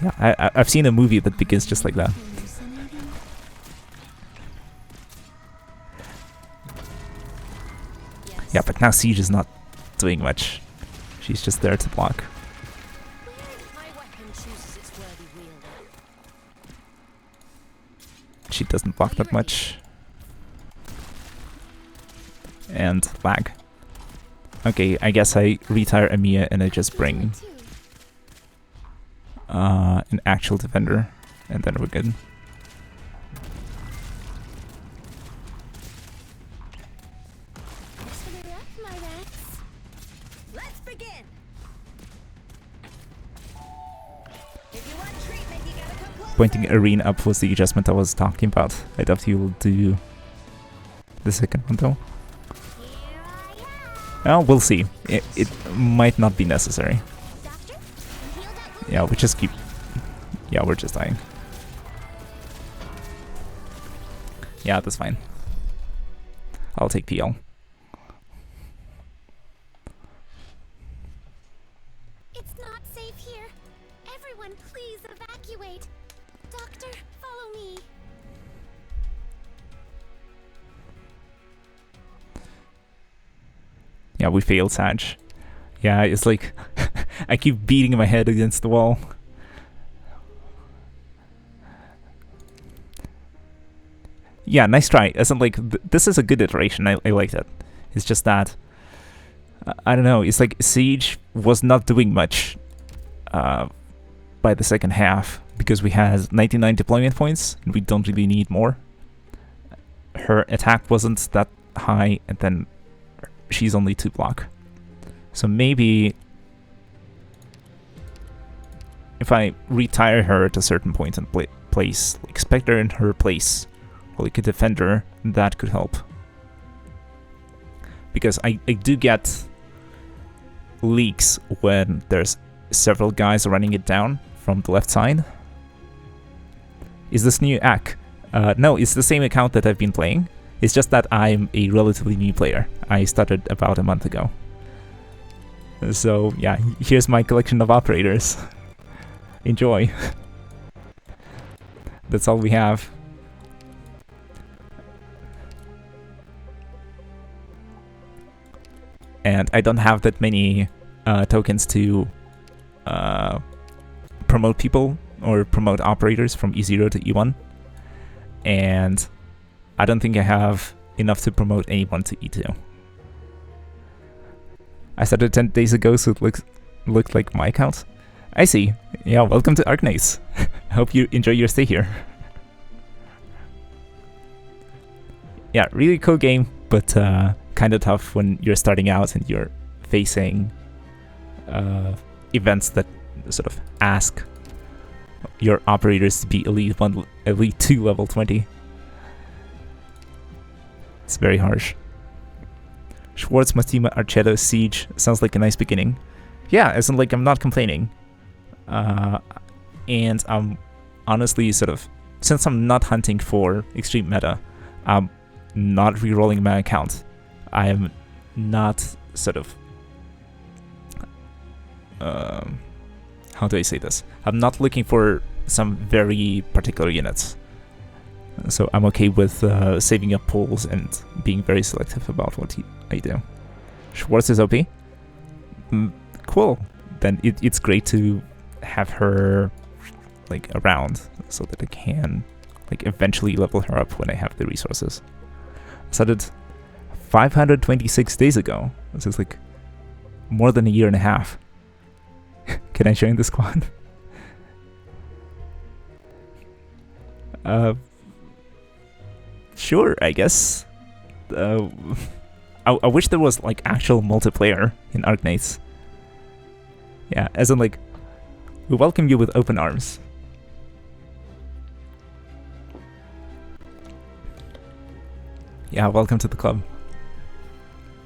Yeah, I've seen a movie that begins just like that. Hallucinating? Yes. Yeah, but now Siege is not doing much. She's just there to block. My weapon chooses its worthy wielder. She doesn't block that much. And lag. Okay, I guess I retire Amiya and I just bring Too. an actual defender, and then we're good. Thanks for the rep, my Rex. Let's begin. If you want treatment, you gotta come closer. Pointing Irene up was the adjustment I was talking about. I doubt he will do the second one though. Here I am. Oh, we'll see. It might not be necessary. Doctor, you healed that wound? Yeah, we just keep... Yeah, we're just dying. Yeah, that's fine. I'll take PL. It's not safe here. Everyone, please evacuate. Doctor, follow me. Yeah, we failed Sag. Yeah, it's like... I keep beating my head against the wall. Yeah, nice try. As in, like, this is a good iteration. I like that. It's just that... I don't know. It's like Siege was not doing much by the second half because we had 99 deployment points and we don't really need more. Her attack wasn't that high and then she's only 2 block. So maybe if I retire her at a certain point and place like Spectre in her place, or like a defender, that could help. Because I do get leaks when there's several guys running it down from the left side. Is this new Ak? No, it's the same account that I've been playing. It's just that I'm a relatively new player. I started about a month ago. So yeah, here's my collection of operators. Enjoy. That's all we have. and I don't have that many tokens to promote people or promote operators from E0 to E1, and I don't think I have enough to promote anyone to E2. I started 10 days ago, so it looked like my account. I see. Yeah, welcome to Arknights. Hope you enjoy your stay here. Yeah, really cool game, but kind of tough when you're starting out and you're facing events that sort of ask your operators to be Elite 1, Elite 2 level 20. It's very harsh. Schwartz, Mastima, Archetto, Siege sounds like a nice beginning. Yeah, as in like I'm not complaining. And I'm honestly sort of, since I'm not hunting for extreme meta, I'm not rerolling my account. I am not sort of, how do I say this? I'm not looking for some very particular units. So I'm okay with saving up pools and being very selective about what I do. Schwartz is OP. Cool. Then it's great to have her like around so that I can like eventually level her up when I have the resources. I started 526 days ago. This is like more than a year and a half. Can I join the squad? Sure, I guess. I wish there was like actual multiplayer in Arknights. Yeah, as in like, we welcome you with open arms. Yeah, welcome to the club.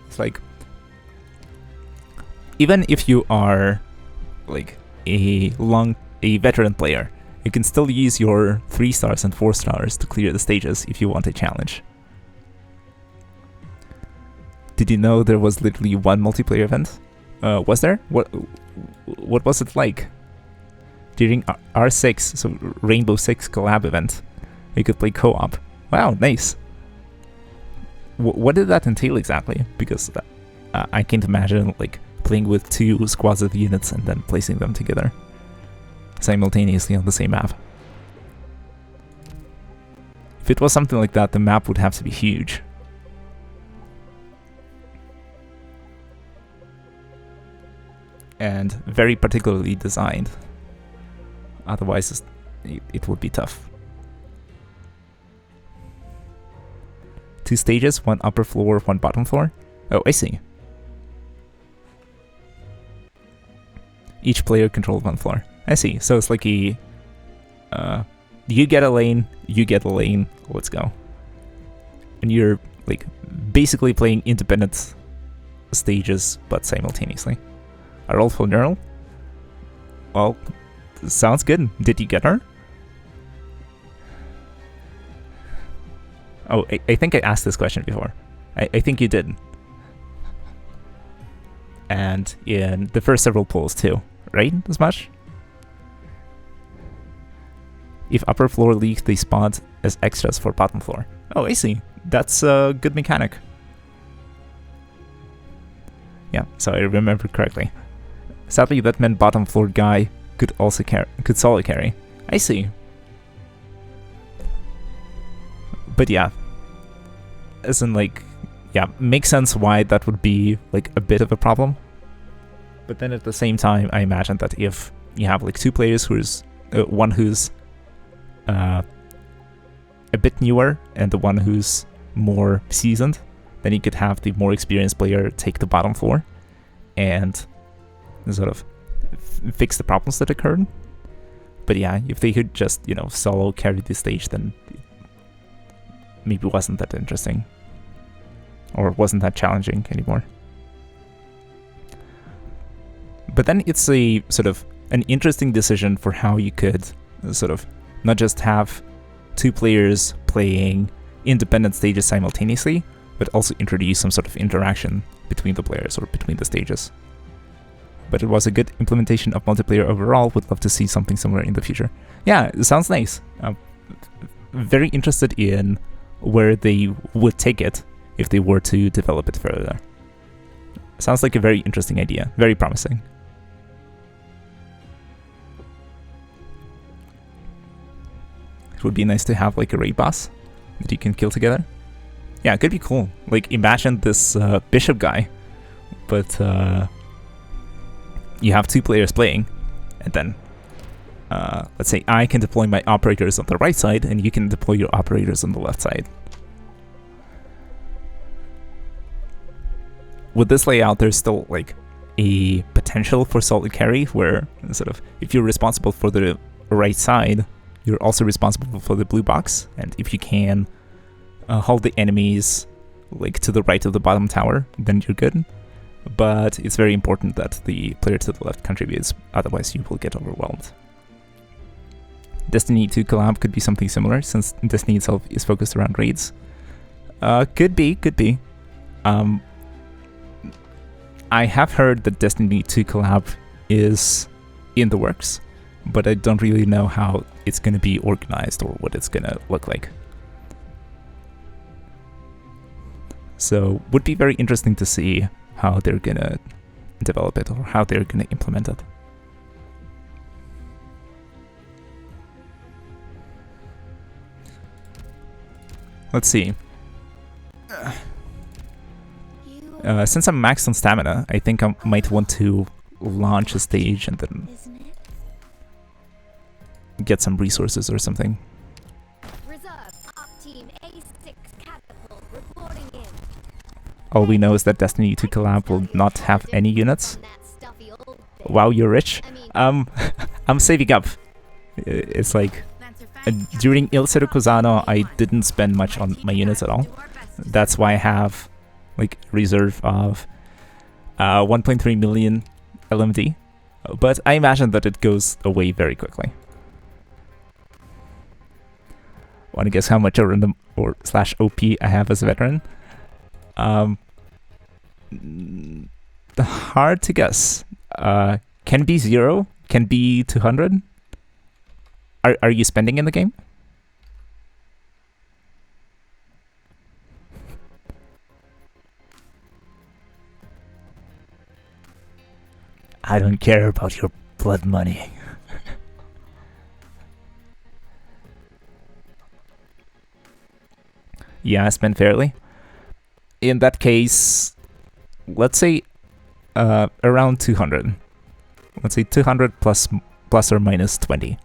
It's like, even if you are like a veteran player, you can still use your 3 stars and 4 stars to clear the stages if you want a challenge. Did you know there was literally one multiplayer event? Was there? What was it like? During R6, so Rainbow Six collab event, you could play co-op. Wow, nice. What did that entail exactly? Because I can't imagine like playing with 2 squads of units and then placing them together simultaneously on the same map. If it was something like that, the map would have to be huge. And very particularly designed. Otherwise, it would be tough. 2 stages, 1 upper floor, 1 bottom floor. Oh, I see. Each player controls 1 floor. I see. So it's like a... you get a lane, let's go. And you're like basically playing independent stages, but simultaneously. A roll for Neural? Well, sounds good. Did you get her? Oh, I think I asked this question before. I think you did. And in the first several polls too, right? As much? If upper floor leaks, they spawn as extras for bottom floor. Oh, I see. That's a good mechanic. Yeah, so I remember correctly. Sadly, that meant bottom floor guy could also could solo carry. I see. But yeah, as in like, yeah, makes sense why that would be like a bit of a problem. But then at the same time, I imagine that if you have like 2 players who's one who's a bit newer and the one who's more seasoned, then you could have the more experienced player take the bottom floor and sort of fix the problems that occurred. But yeah, if they could just, you know, solo carry the stage, then maybe it wasn't that interesting or wasn't that challenging anymore. But then it's a sort of an interesting decision for how you could sort of not just have 2 players playing independent stages simultaneously, but also introduce some sort of interaction between the players or between the stages. But it was a good implementation of multiplayer overall. Would love to see something similar in the future. Yeah, it sounds nice. Very interested in where they would take it if they were to develop it further. Sounds like a very interesting idea. Very promising. It would be nice to have like a raid boss that you can kill together. Yeah, it could be cool. Like, imagine this bishop guy, but you have 2 players playing, and then let's say I can deploy my operators on the right side, and you can deploy your operators on the left side. With this layout, there's still like a potential for solid carry, where sort of if you're responsible for the right side, you're also responsible for the blue box, and if you can hold the enemies like to the right of the bottom tower, then you're good. But it's very important that the player to the left contributes, otherwise you will get overwhelmed. Destiny 2 collab could be something similar, since Destiny itself is focused around raids. Could be. I have heard that Destiny 2 collab is in the works, but I don't really know how it's going to be organized or what it's going to look like. So, would be very interesting to see how they're going to develop it or how they're going to implement it. Let's see. Since I'm maxed on stamina, I think I might want to launch a stage and then Isn't it? get some resources or something. Reserve, Op Team A6 catapult reporting in. All we know is that Destiny 2 collab will not have any units. On that stuffy old bit. Wow, you're rich. I mean, I'm saving up. It's like during Il Sirocosano, I didn't spend much on my units at all. That's why I have like reserve of 1.3 million LMD. But I imagine that it goes away very quickly. Want to guess how much a random or slash OP I have as a veteran? Hard to guess. Can be 0, can be 200. Are you spending in the game? I don't care about your blood money. Yeah, I spend fairly. In that case, let's say around 200. Let's say 200 plus or minus 20.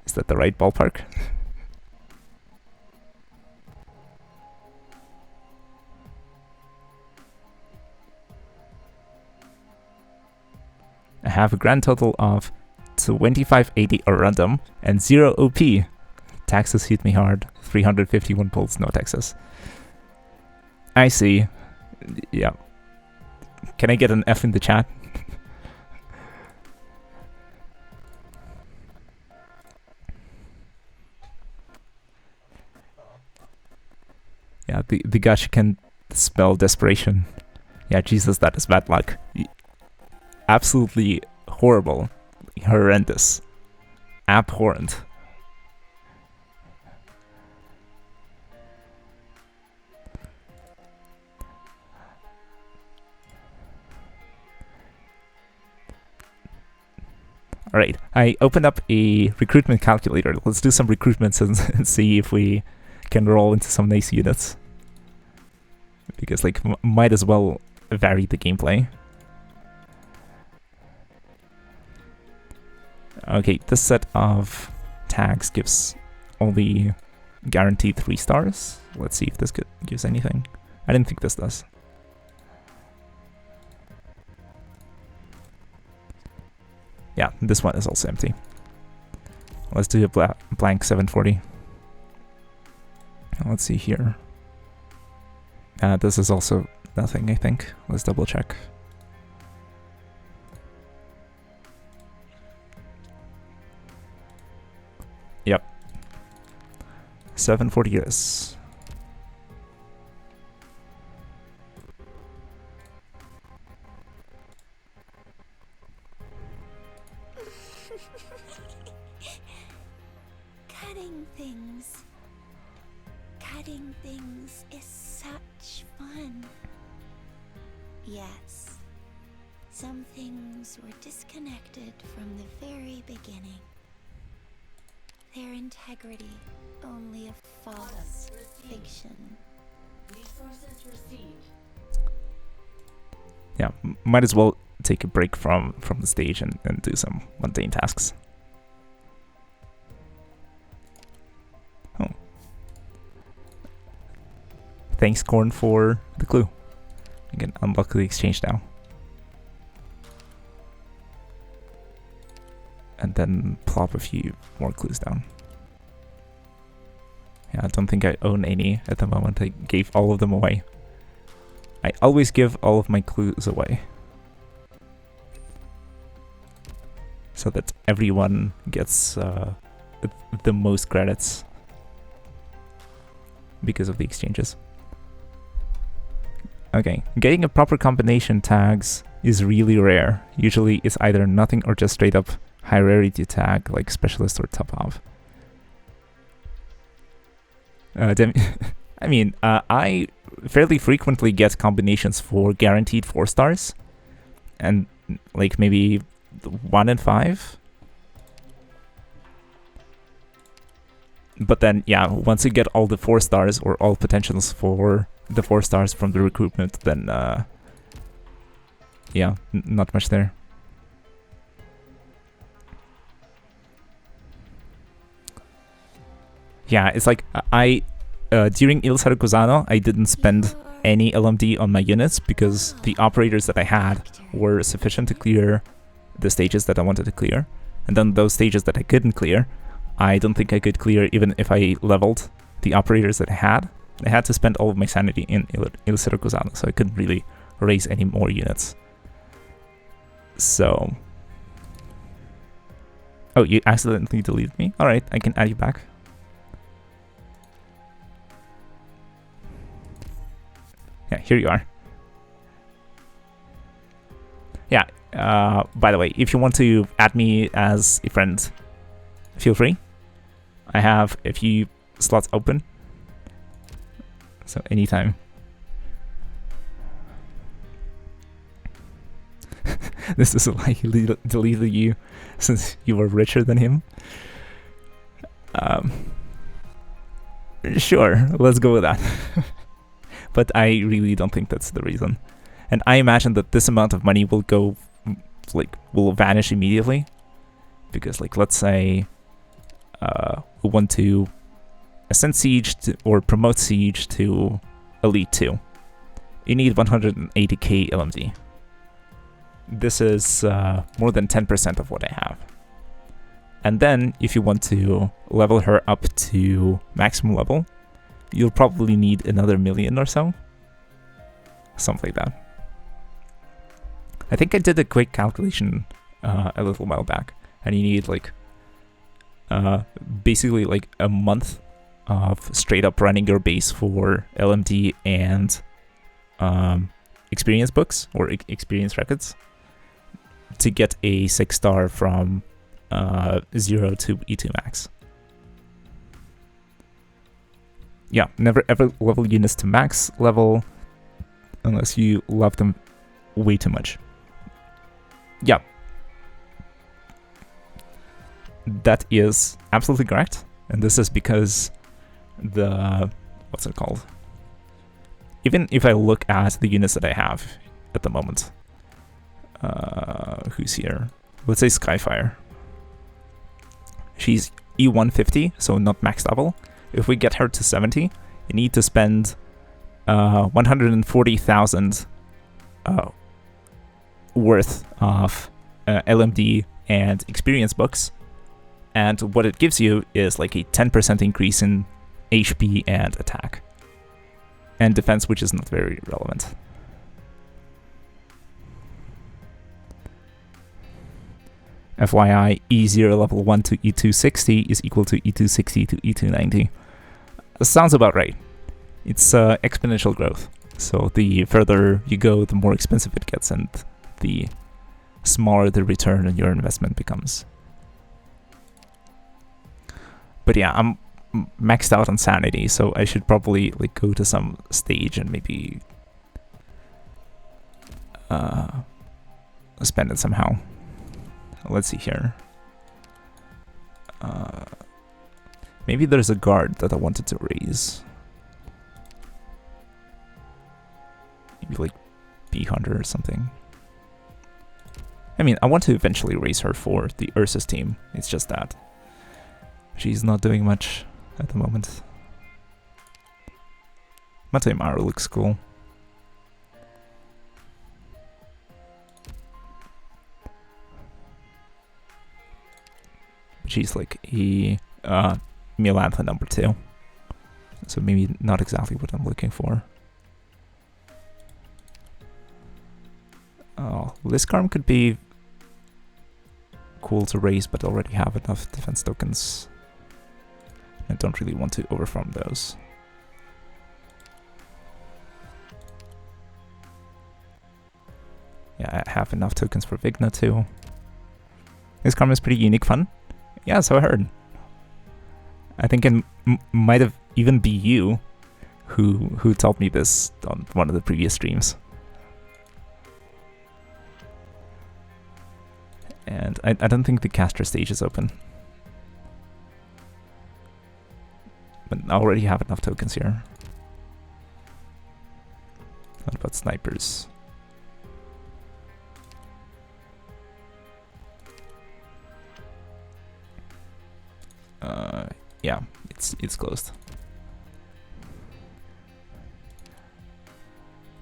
Is that the right ballpark? I have a grand total of 2580 a random and 0 OP. Taxes hit me hard. 351 pulls, no taxes. I see. Yeah. Can I get an F in the chat? Yeah, the gacha can smell desperation. Yeah, Jesus, that is bad luck. Absolutely horrible. Horrendous. Abhorrent. Alright, I opened up a recruitment calculator. Let's do some recruitments and see if we can roll into some nice units. Because, like, might as well vary the gameplay. Okay, this set of tags gives only guaranteed 3 stars. Let's see if this gives anything. I didn't think this does. Yeah, this one is also empty. Let's do a blank 740. Let's see here. This is also nothing, I think. Let's double check. Yep. 740 is. Cutting things. adding things is such fun. Yes, some things were disconnected from the very beginning. Their integrity, only a false fiction. Resources received. Yeah, might as well take a break from the stage and do some mundane tasks. Oh. Thanks, Corn, for the clue. You can unlock the exchange now. And then plop a few more clues down. Yeah, I don't think I own any at the moment. I gave all of them away. I always give all of my clues away, so that everyone gets the most credits because of the exchanges. Okay, getting a proper combination tags is really rare. Usually it's either nothing or just straight up high rarity tag like specialist or top off. I mean, I fairly frequently get combinations for guaranteed 4 stars, and like maybe 1 in 5. But then, yeah, once you get all the 4 stars or all potentials for the 4 stars from the recruitment, then yeah, not much there. Yeah, it's like during Il Saracosano, I didn't spend any LMD on my units because the operators that I had were sufficient to clear the stages that I wanted to clear. And then those stages that I couldn't clear, I don't think I could clear even if I leveled the operators that I had. I had to spend all of my sanity in Il Saracosano, so I couldn't really raise any more units. So... Oh, you accidentally deleted me? Alright, I can add you back. Yeah, here you are. Yeah, by the way, if you want to add me as a friend, feel free. I have a few slots open, so anytime. This is why he deleted you, since you were richer than him. Sure, let's go with that. But I really don't think that's the reason. And I imagine that this amount of money will go, like, will vanish immediately. Because, like, let's say we want to ascend Siege or promote Siege to Elite 2. You need 180k LMD. This is more than 10% of what I have. And then, if you want to level her up to maximum level, you'll probably need another 1 million or so. Something like that. I think I did a quick calculation a little while back, and you need like basically like a month of straight up running your base for LMD and experience books or experience records to get a 6-star from 0 to E2 max. Yeah, never ever level units to max level unless you love them way too much. Yeah. That is absolutely correct. And this is because the... what's it called? Even if I look at the units that I have at the moment. Who's here? Let's say Skyfire. She's E150, so not max level. If we get her to 70, you need to spend 140,000 worth of LMD and experience books. And what it gives you is like a 10% increase in HP and attack. And defense, which is not very relevant. FYI, E0 level 1 to E260 is equal to E260 to E290. Sounds about right. It's exponential growth. So the further you go, the more expensive it gets, and the smaller the return on your investment becomes. But yeah, I'm maxed out on sanity, so I should probably like go to some stage and maybe spend it somehow. Let's see here. Maybe there's a guard that I wanted to raise. Maybe like Bee Hunter or something. I mean, I want to eventually raise her for the Ursus team. It's just that she's not doing much at the moment. Matei Maru looks cool. She's like a Milantha number 2. So maybe not exactly what I'm looking for. Oh, Liskarm could be cool to raise, but already have enough defense tokens. I don't really want to overfarm those. Yeah, I have enough tokens for Vigna too. Liskarm is pretty unique fun. Yeah, so I heard. I think it might have even be you who told me this on one of the previous streams. And I don't think the caster stage is open. But I already have enough tokens here. What about snipers? Yeah, it's closed.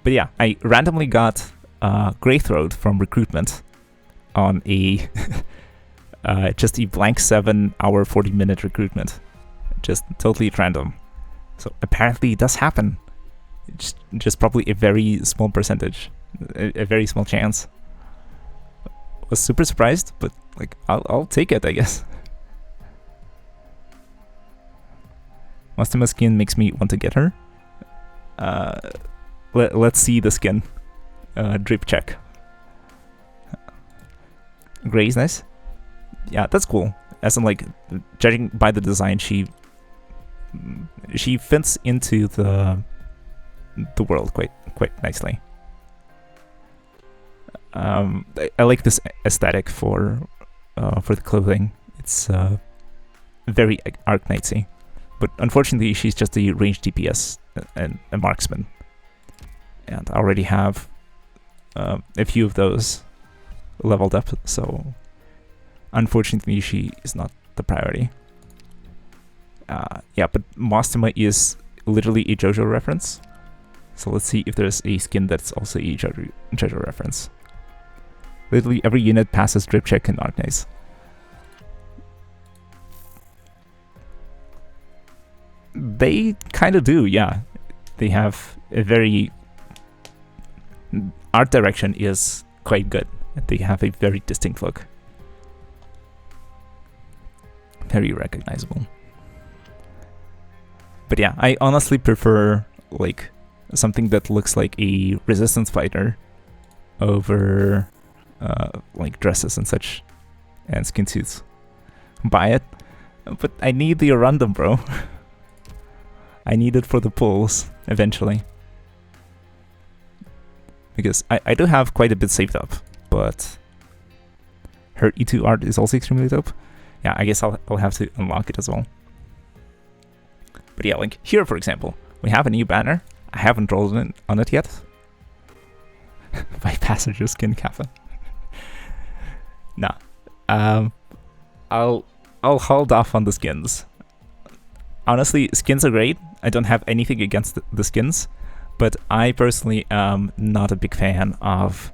But yeah, I randomly got Greythroat from recruitment on a just a blank 7-hour 40-minute recruitment, just totally at random. So apparently it does happen. It's just probably a very small percentage, a very small chance. Was super surprised, but like I'll take it, I guess. Mastema skin makes me want to get her. Let's see the skin. Drip check. Grey is nice. Yeah, that's cool. As in, like, judging by the design, she fits into the world quite nicely. I like this aesthetic for the clothing. It's very Arknightsy. But unfortunately, she's just a ranged DPS and a marksman. And I already have a few of those leveled up, so unfortunately she is not the priority. Yeah, but Mastema is literally a JoJo reference. So let's see if there's a skin that's also a JoJo reference. Literally every unit passes drip check in Arknights. They kind of do, yeah. They have a very... Art direction is quite good. They have a very distinct look. Very recognizable. But yeah, I honestly prefer like something that looks like a resistance fighter over like dresses and such and skin suits. Buy it, but I need the random, bro. I need it for the pulls eventually. Because I do have quite a bit saved up, but her E2 art is also extremely dope. Yeah, I guess I'll have to unlock it as well. But yeah, like here for example, we have a new banner. I haven't rolled on it yet. My passenger skin kappa. Nah. I'll hold off on the skins. Honestly, skins are great. I don't have anything against the skins, but I personally am not a big fan of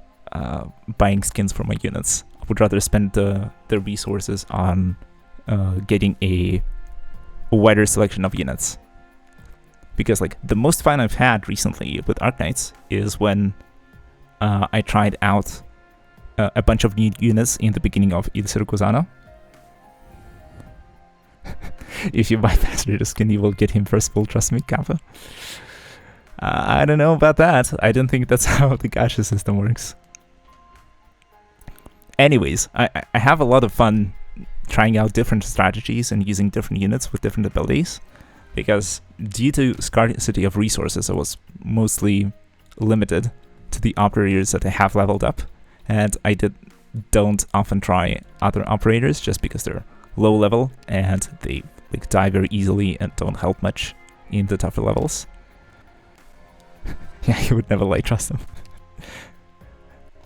buying skins for my units. I would rather spend the resources on getting a wider selection of units. Because like the most fun I've had recently with Arknights is when I tried out a bunch of new units in the beginning of Il Circusano. If you buy Passenger Skin, you will get him first pull, trust me, Kappa. I don't know about that. I don't think that's how the gacha system works. Anyways, I have a lot of fun trying out different strategies and using different units with different abilities, because due to scarcity of resources, I was mostly limited to the operators that I have leveled up, and I don't often try other operators just because they're low level and they like die very easily and don't help much in the tougher levels. Yeah, you would never like trust them.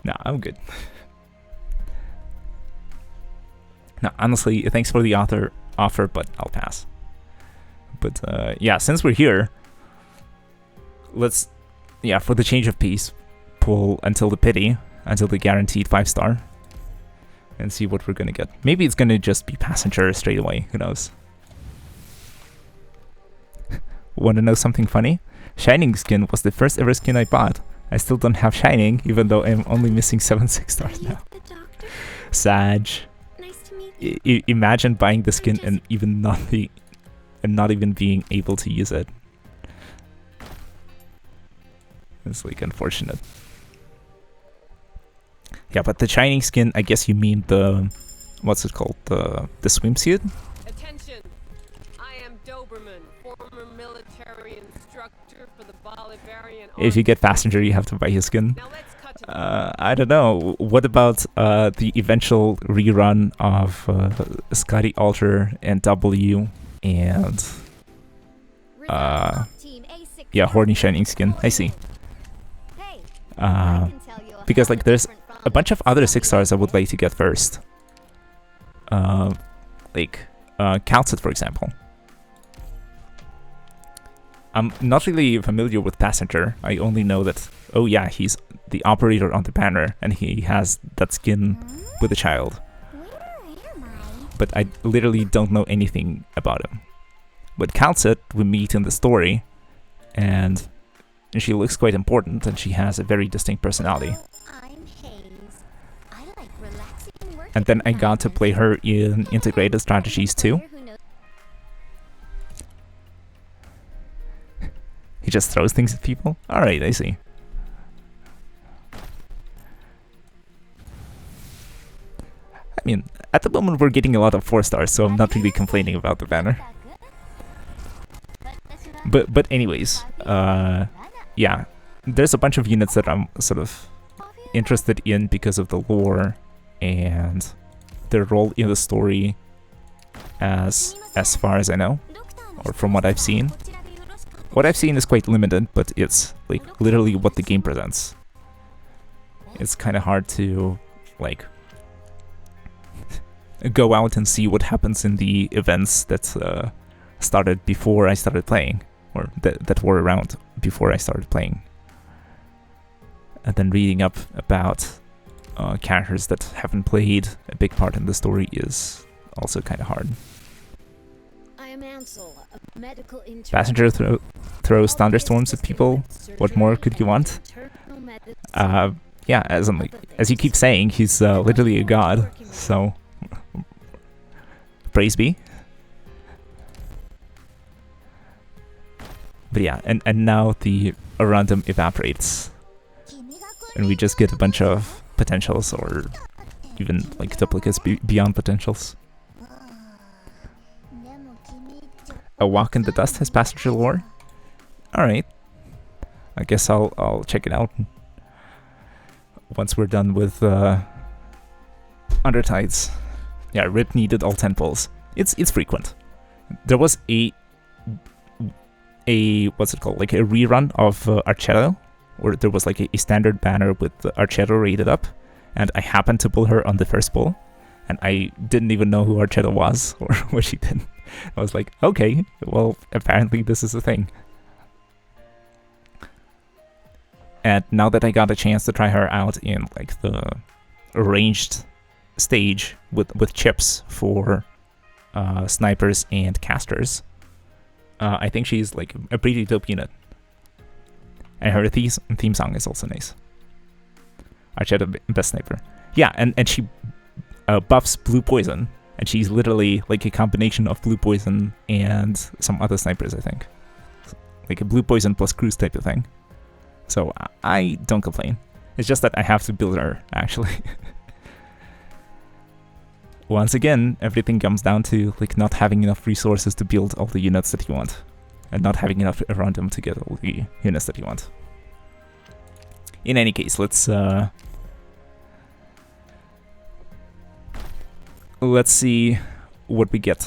No, I'm good. No, honestly, thanks for the offer, but I'll pass. But yeah, since we're here, let's, yeah, for the change of pace, pull until the pity, until the guaranteed 5-star, and see what we're gonna get. Maybe it's gonna just be passenger straight away, who knows. Wanna know something funny? Shining skin was the first ever skin I bought. I still don't have Shining, even though I'm only missing 7 6-stars now. The doctor? Sag. Nice to meet you. Imagine buying the skin and not even being able to use it. It's like unfortunate. Yeah, but the Shining skin, I guess you mean the, what's it called? The swimsuit? Attention! I am Doberman, former military instructor for the Bolivarian If you get passenger, you have to buy his skin. Now let's cut to I don't know. What about the eventual rerun of Scotty Alter and W and yeah, Horny Shining skin? I see. Because like there's a bunch of other 6-stars I would like to get first. Like Calcit, for example. I'm not really familiar with Passenger. I only know that, oh yeah, he's the operator on the banner and he has that skin with a child. But I literally don't know anything about him. But Calcit we meet in the story, and she looks quite important and she has a very distinct personality. And then I got to play her in integrated strategies too. He just throws things at people? Alright, I see. I mean, at the moment we're getting a lot of 4-stars, so I'm not really complaining about the banner. But anyways, yeah, there's a bunch of units that I'm sort of interested in because of the lore and their role in the story as far as I know, or from what I've seen. What I've seen is quite limited, but it's like literally what the game presents. It's kind of hard to like go out and see what happens in the events that started before I started playing, or that were around before I started playing. And then reading up about characters that haven't played a big part in the story is also kind of hard. I am Ansel, a medical intern. Passenger throws thunderstorms at people. What more could you want? Yeah, as you keep saying, he's literally a god. So praise be. But yeah, and now the random evaporates, and we just get a bunch of potentials, or even like duplicates beyond potentials. A Walk in the Dust has passenger lore. All right, I guess I'll check it out once we're done with Undertides. Yeah, Rip needed all 10 pulls. It's frequent. There was a what's it called, like a rerun of Archetto, where there was like a standard banner with Archetto rated up, and I happened to pull her on the first pull, and I didn't even know who Archetto was or what she did. I was like, okay, well, apparently this is a thing. And now that I got a chance to try her out in like the arranged stage with chips for snipers and casters, I think she's like a pretty dope unit. And her theme song is also nice. Archetto, best sniper. Yeah, and she buffs blue poison, and she's literally like a combination of blue poison and some other snipers, I think. Like a blue poison plus cruise type of thing. So I don't complain. It's just that I have to build her, actually. once again, everything comes down to like not having enough resources to build all the units that you want, and not having enough around them to get all the units that you want. In any case, let's see what we get.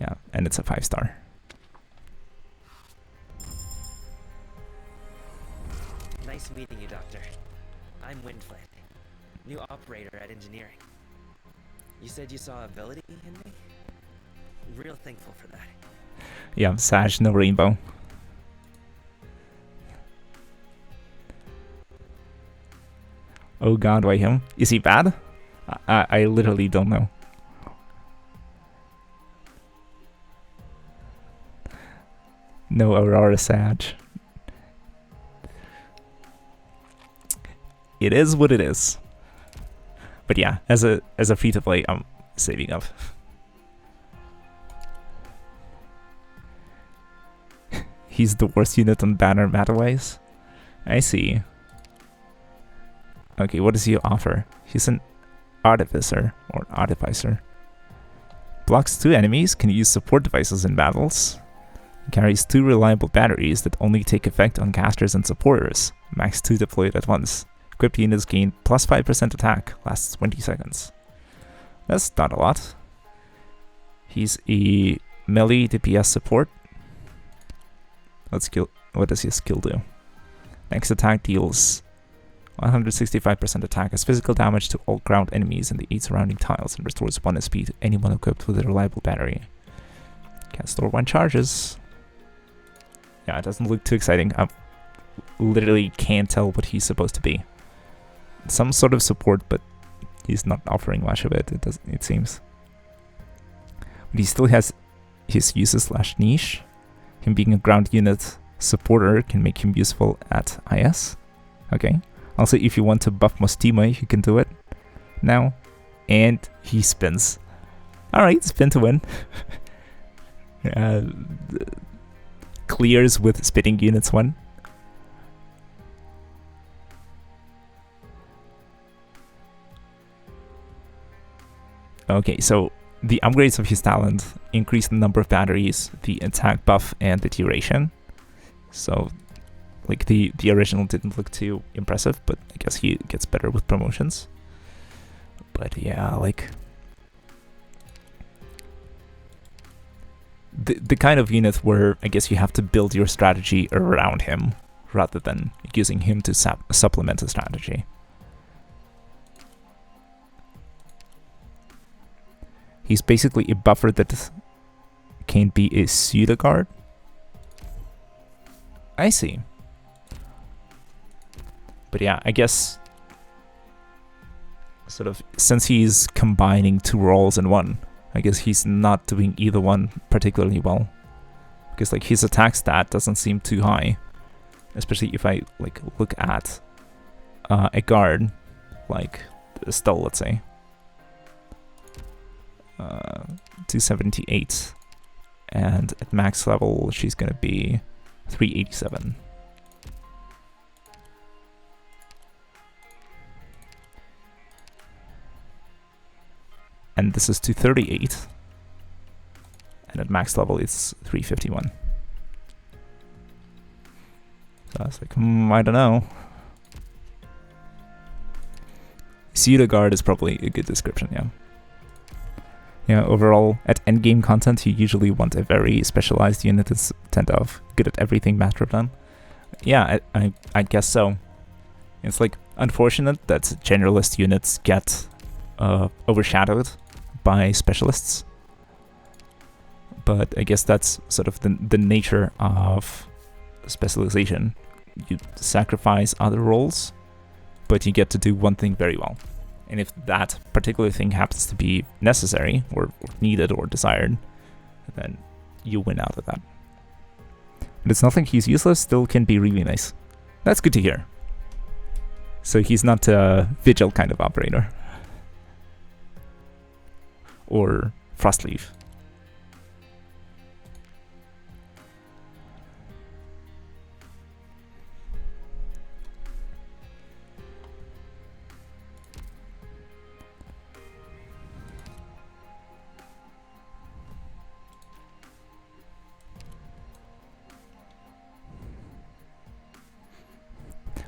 Yeah, and it's a 5-star. Nice meeting you, Doctor. I'm Windflet, new operator at engineering. You said you saw ability in me? Real thankful for that. Yeah, Sage, no rainbow. Oh god, why him? Is he bad? I literally don't know. No Aurora Sage. It is what it is. But yeah, as a free to play, I'm saving up. He's the worst unit on banner meta-wise. I see. Okay, what does he offer? He's an artificer or artificer. Blocks 2 enemies, can use support devices in battles. Carries 2 reliable batteries that only take effect on casters and supporters. Max 2 deployed at once. Equipped units gain plus 5% attack, lasts 20 seconds. That's not a lot. He's a melee DPS support. What does his skill do? Next attack deals 165% attack as physical damage to all ground enemies in the 8 surrounding tiles and restores 1 SP to anyone equipped with a reliable battery. Can't store 1 charges. Yeah, it doesn't look too exciting. I literally can't tell what he's supposed to be. Some sort of support, but he's not offering much of it, it seems. But he still has his uses / niche. Him being a ground unit supporter can make him useful at IS. Okay. Also, if you want to buff Mostima, you can do it now. And he spins. Alright, spin to win. Clears with spitting units 1. Okay, so the upgrades of his talent increase the number of batteries, the attack buff, and the duration. So, like, the original didn't look too impressive, but I guess he gets better with promotions. But yeah, like, the kind of unit where I guess you have to build your strategy around him rather than using him to supplement a strategy. He's basically a buffer that can be a pseudo guard. I see. But yeah, I guess sort of since he's combining 2 roles in one, I guess he's not doing either one particularly well. Because like his attack stat doesn't seem too high. Especially if I like look at a guard like Estelle, let's say. 278, and at max level she's gonna be 387. And this is 238, and at max level it's 351. So I was like, I don't know. Pseudo guard is probably a good description, yeah. Yeah, overall, at endgame content, you usually want a very specialized unit that's tend of good at everything master plan. Yeah, I guess so. It's like unfortunate that generalist units get overshadowed by specialists. But I guess that's sort of the nature of specialization. You sacrifice other roles, but you get to do one thing very well. And if that particular thing happens to be necessary or needed or desired, then you win out of that. But it's nothing he's useless, still can be really nice. That's good to hear. So he's not a Vigil kind of operator. Or Frostleaf.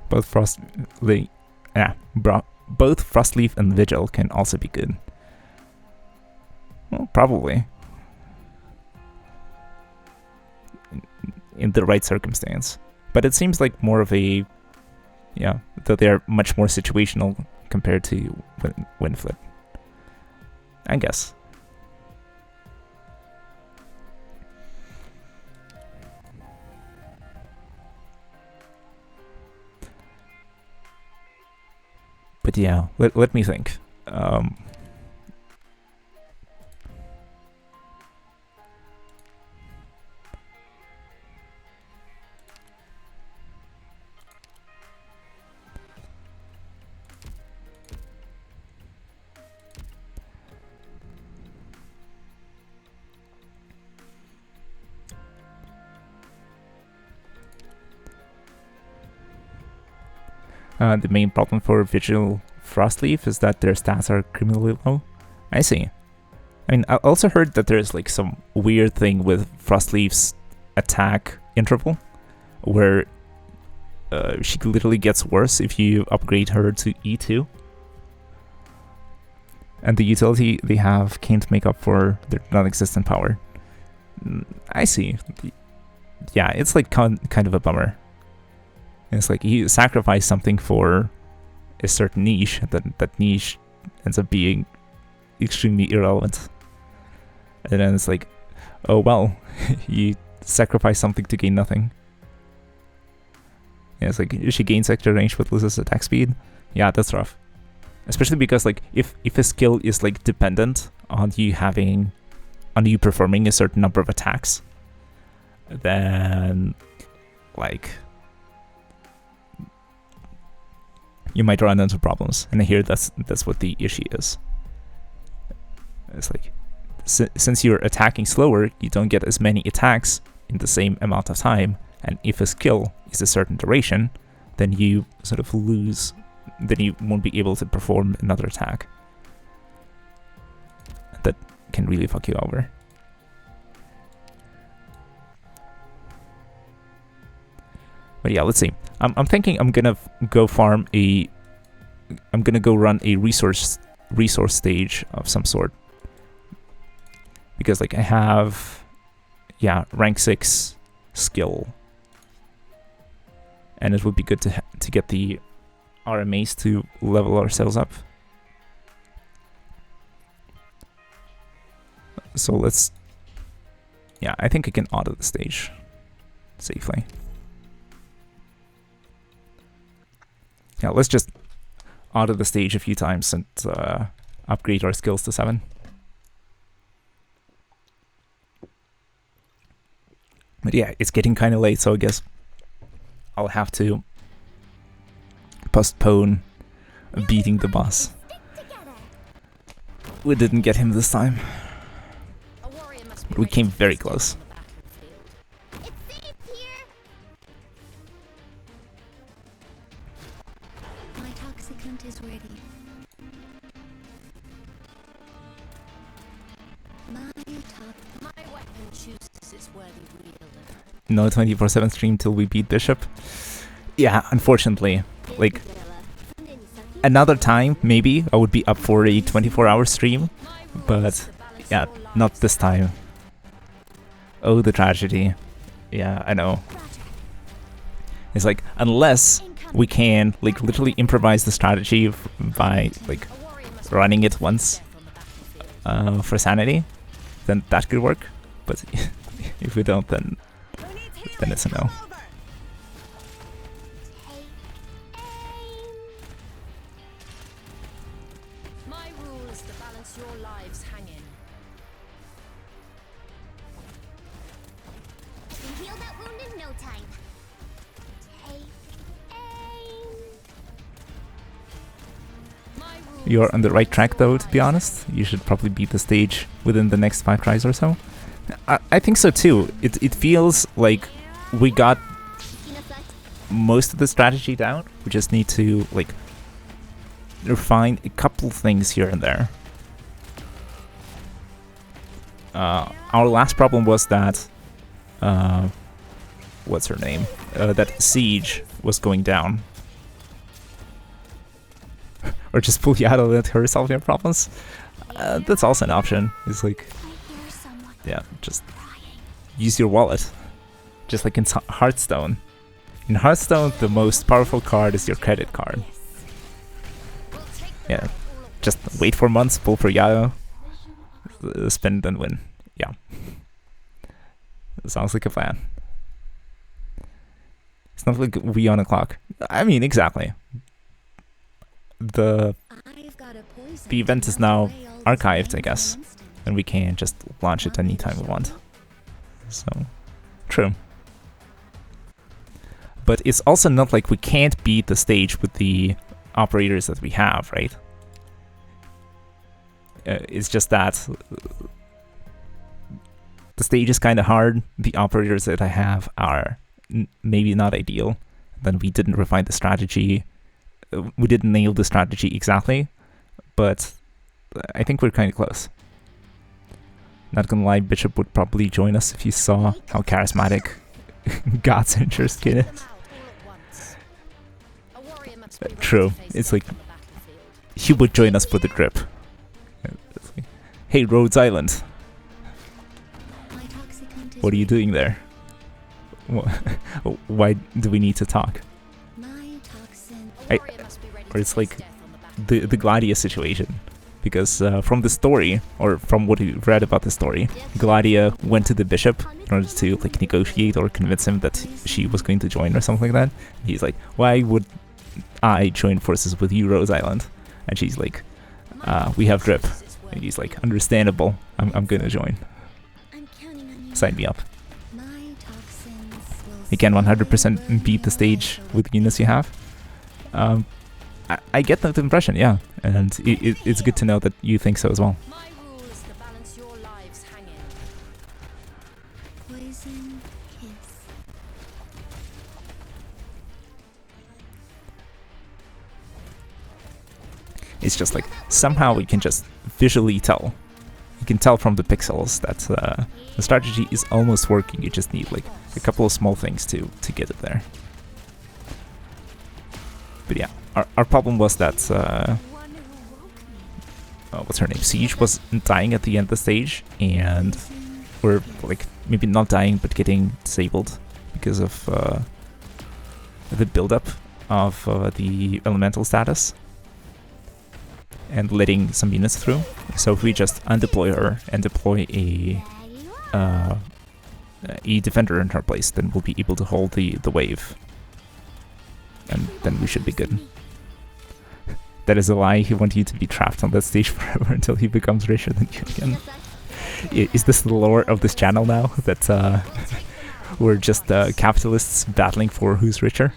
Both both Frostleaf and Vigil can also be good. Well, probably. In the right circumstance. But it seems like more of a... Yeah, that they're much more situational compared to Windflip. I guess. But yeah, let me think. The main problem for Vigil Frostleaf is that their stats are criminally low. I see. I mean, I also heard that there's like some weird thing with Frostleaf's attack interval, where she literally gets worse if you upgrade her to E2. And the utility they have can't make up for their non-existent power. I see. Yeah, it's like kind of a bummer. It's like you sacrifice something for a certain niche, and that niche ends up being extremely irrelevant. And then it's like, oh well, you sacrifice something to gain nothing. Yeah, it's like she gains extra range but loses attack speed. Yeah, that's rough. Especially because like if a skill is like dependent on you performing a certain number of attacks, then like you might run into problems, and I hear that's what the issue is. It's like, since you're attacking slower, you don't get as many attacks in the same amount of time, and if a skill is a certain duration, then you sort of lose, then you won't be able to perform another attack. That can really fuck you over. But yeah, let's see. I'm thinking I'm gonna go farm I'm gonna go run a resource stage of some sort, because like I have, yeah, rank 6 skill, and it would be good to get the RMAs to level ourselves up. So let's, yeah, I think I can auto the stage safely. Yeah, let's just auto the stage a few times and upgrade our skills to 7. But yeah, it's getting kind of late, so I guess I'll have to postpone beating the boss. We didn't get him this time. But we came very close. Is ready. My weapon chooses its worthy wielder. No 24/7 stream till we beat Bishop. Yeah, unfortunately. Like, another time, maybe, I would be up for a 24-hour stream. But, yeah, not this time. Oh, the tragedy. Yeah, I know. It's like, unless we can like literally improvise the strategy by like running it once for sanity, then that could work. But if we don't, then it's a no. My rule is to balance your lives hanging. I can heal that wound in no time. You're on the right track though, to be honest. You should probably beat the stage within the next 5 tries or so. I think so too. It feels like we got most of the strategy down. We just need to like refine a couple things here and there. Our last problem was that what's her name? That Siege was going down or just pull Yada and let her solve your problems. That's also an option. It's like, I hear someone yeah, just crying. use your wallet. Just like in Hearthstone. In Hearthstone, the most powerful card is your credit card. Yeah, just wait for months, pull for Yada, spend and win. Yeah. Sounds like a plan. It's not like we on a clock. I mean, exactly. The event is now archived, I guess, and we can just launch it anytime we want. So, true. But it's also not like we can't beat the stage with the operators that we have, right? It's just that the stage is kind of hard. The operators that I have are maybe not ideal. Then we didn't refine the strategy. We didn't nail the strategy exactly, but I think we're kind of close. Not gonna lie, Bishop would probably join us if you saw how charismatic God's interest kid is. True. It's like he would join us for the drip. Hey, Rhodes Island. What are you doing there? Why do we need to talk? Or it's like the Gladia situation. Because from the story, or from what we read about the story, Gladia went to the bishop in order to like negotiate or convince him that she was going to join or something like that. He's like, why would I join forces with you, Rose Island? And she's like, we have drip. And he's like, understandable, I'm gonna join. Sign me up. You can 100% beat the stage with the units you have. I get that impression, yeah, and it's good to know that you think so as well. My rule is to balance your lives hanging. Poison kiss. It's just like somehow we can just visually tell. You can tell from the pixels that the strategy is almost working. You just need like a couple of small things to get it there. But yeah, our problem was that what's her name? Siege was dying at the end of the stage, and we're like maybe not dying but getting disabled because of the buildup of the elemental status and letting some units through. So if we just undeploy her and deploy a defender in her place, then we'll be able to hold the wave. And then we should be good. That is a lie. He wants you to be trapped on that stage forever until he becomes richer than you again. Is this the lore of this channel now? That we're just capitalists battling for who's richer?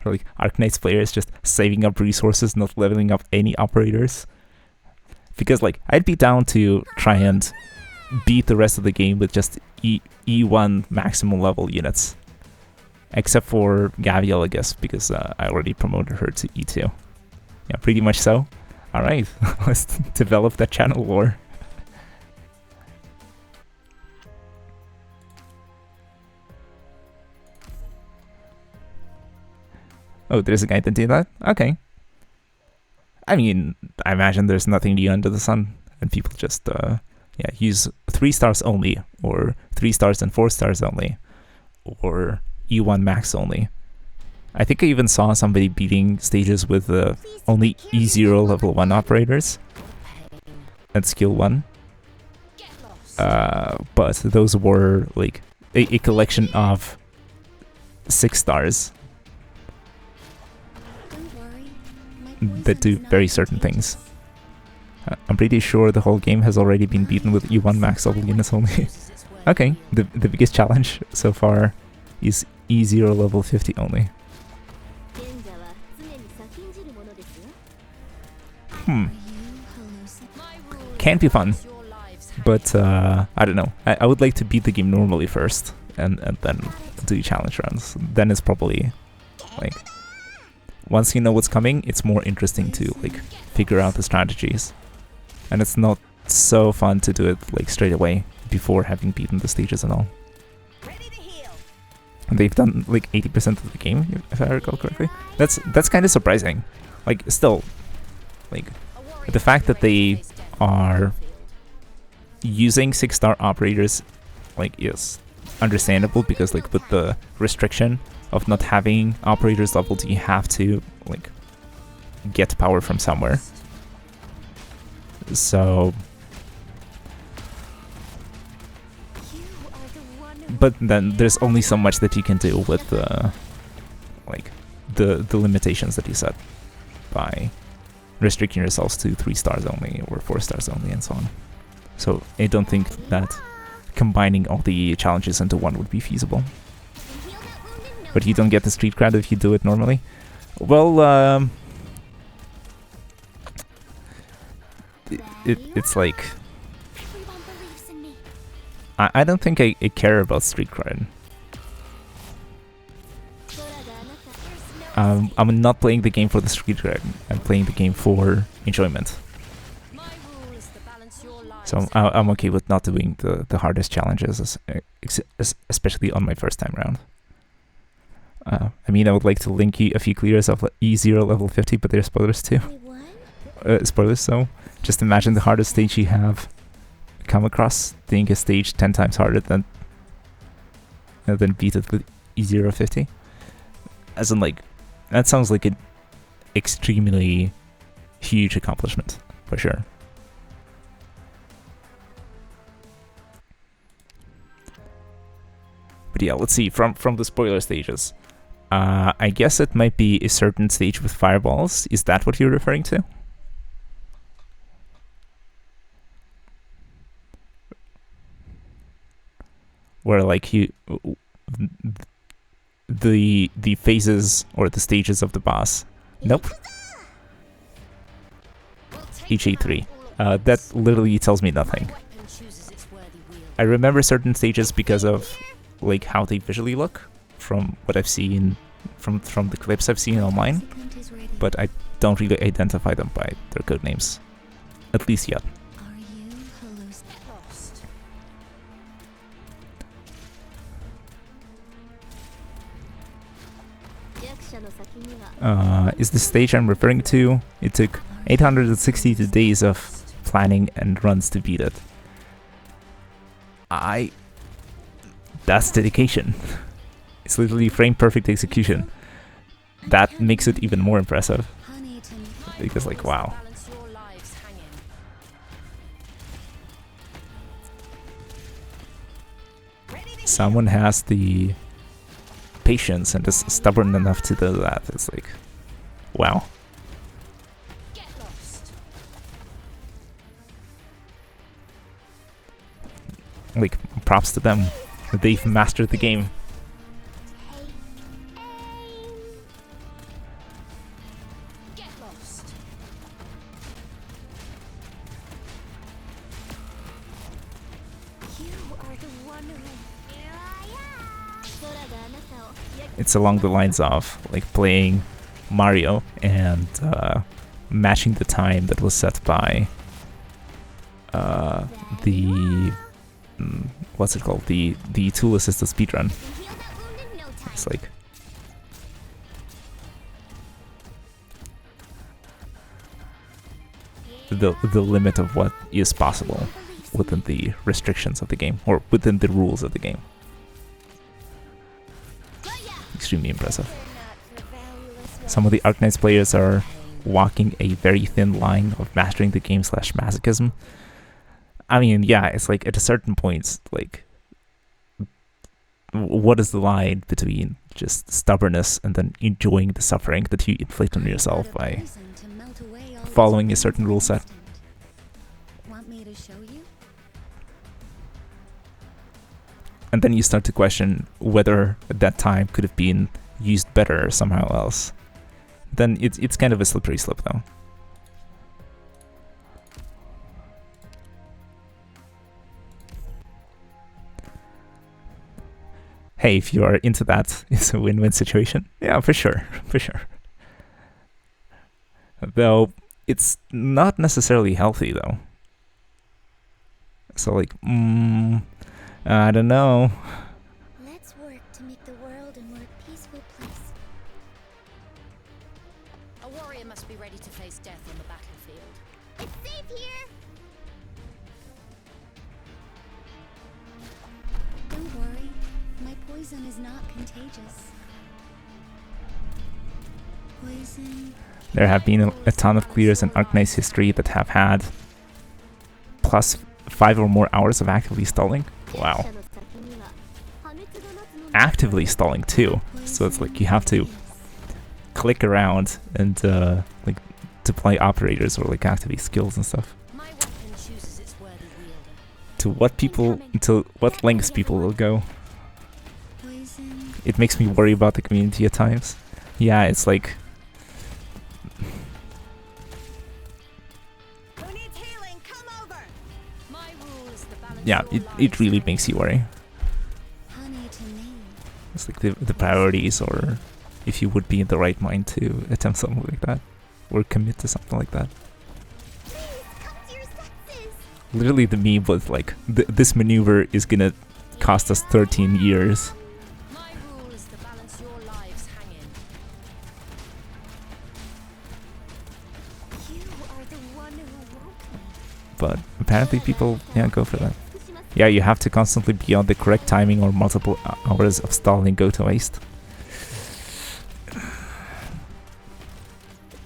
Or like Arknights players just saving up resources, not leveling up any operators? Because like I'd be down to try and beat the rest of the game with just E1 maximum level units. Except for Gaviel, I guess, because I already promoted her to E2. Yeah, pretty much so. Alright, let's develop that channel lore. Oh, there's a guy that did that? Okay. I mean, I imagine there's nothing new under the sun, and people just, use 3 stars only, or 3 stars and 4 stars only, or E1 max only. I think I even saw somebody beating stages with only E0 level 1 operators at skill 1. But those were like a collection of 6 stars that do very certain things. I'm pretty sure the whole game has already been beaten with E1 max level units only. Okay, the biggest challenge so far is E0 level 50 only. Can be fun, but I don't know. I would like to beat the game normally first, and then do challenge runs. Then it's probably like, once you know what's coming, it's more interesting to like figure out the strategies, and it's not so fun to do it like straight away before having beaten the stages and all. they've done like 80% of the game, if I recall correctly. That's kind of surprising. Like, still, like, the fact that they are using 6-star operators, like, is understandable, because like with the restriction of not having operators leveled, you have to like get power from somewhere. So, but then there's only so much that you can do with like the limitations that you set by restricting yourselves to 3 stars only or 4 stars only and so on. So I don't think that combining all the challenges into one would be feasible. But you don't get the street cred if you do it normally. Well, it's like, Everyone believes in me. I don't think I care about street cred. I'm not playing the game for the street cred. I'm playing the game for enjoyment. My rule is to balance your lives. So I'm okay with not doing the hardest challenges, especially on my first time round. I mean, I would like to link you a few clears of E0 level 50, but there's spoilers too. Wait, what? Spoilers, so just imagine the hardest stage you have come across, doing a stage 10 times harder than beat it with E0 50. As in, like, that sounds like an extremely huge accomplishment, for sure. But yeah, let's see, from the spoiler stages. I guess it might be a certain stage with fireballs. Is that what you're referring to? Where like the phases or the stages of the boss. Nope. HA3. That literally tells me nothing. Weapon chooses its worthy wield. I remember certain stages because of like how they visually look from what I've seen from the clips I've seen online, Subsequent is ready. but I don't really identify them by their code names, at least yet. Are you hallucinating? Is the stage I'm referring to? It took 862 days of planning and runs to beat it. That's dedication. It's literally frame perfect execution. That makes it even more impressive. Huntington. Because like, wow. Balance your lives hanging. Someone has the patience and is stubborn enough to do that. It's like, wow. Get lost. Like, props to them. They've mastered the game. Get lost. You are the one who. Here I am. It's along the lines of like playing Mario and matching the time that was set by the what's it called, the tool assisted speedrun. Heal that wound in no time. It's like the limit of what is possible within the restrictions of the game, or within the rules of the game. Extremely impressive. Some of the Arknights players are walking a very thin line of mastering the game / masochism. I mean, yeah, it's like at a certain point, like, what is the line between just stubbornness and then enjoying the suffering that you inflict on yourself by following a certain rule set? Want me to show you? And then you start to question whether that time could have been used better somehow else. Then it's kind of a slippery slope, though. Hey, if you are into that, it's a win-win situation. Yeah, for sure, for sure. Though it's not necessarily healthy, though. So like, I don't know. Let's work to make the world world a more peaceful place. A warrior must be ready to face death on the battlefield. It's safe here. Don't worry, my poison is not contagious. Poison. There have been a ton of clears in Arknights history that have had plus 5 or more hours of actively stalling. Wow. Actively stalling too. So it's like you have to click around and like deploy operators or like activate skills and stuff. My weapon chooses its worthy wielder. To what lengths people will go. Poison. It makes me worry about the community at times. Yeah, it's like Who needs healing? Come over. My rule is the balance yeah, your it lives really hang makes you worry. Honey to me. It's like the priorities, or if you would be in the right mind to attempt something like that, or commit to something like that. Please come to your senses. Literally the meme was like, this maneuver is gonna cost us 13 years. My rule is the balance your lives hang in. You are the one who woke me. But apparently people, yeah, go for that. Yeah, you have to constantly be on the correct timing or multiple hours of stalling go to waste.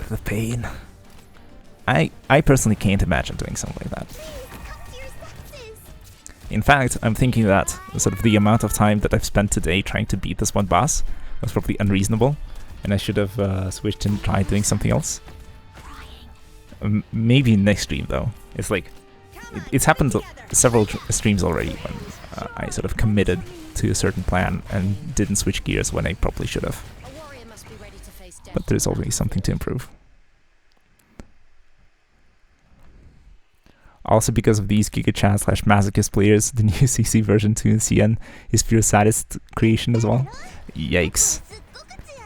The pain. I personally can't imagine doing something like that. Please come to your senses. In fact, I'm thinking that sort of the amount of time that I've spent today trying to beat this one boss was probably unreasonable, and I should have switched and tried doing something else. Maybe next stream though. It's like, it's happened several streams already when I sort of committed to a certain plan and didn't switch gears when I probably should have. A warrior must be ready to face death. But there's always something to improve. Also, because of these GigaChat/Masochist players, the new CC version 2 in CN is pure sadist creation as well. Yikes.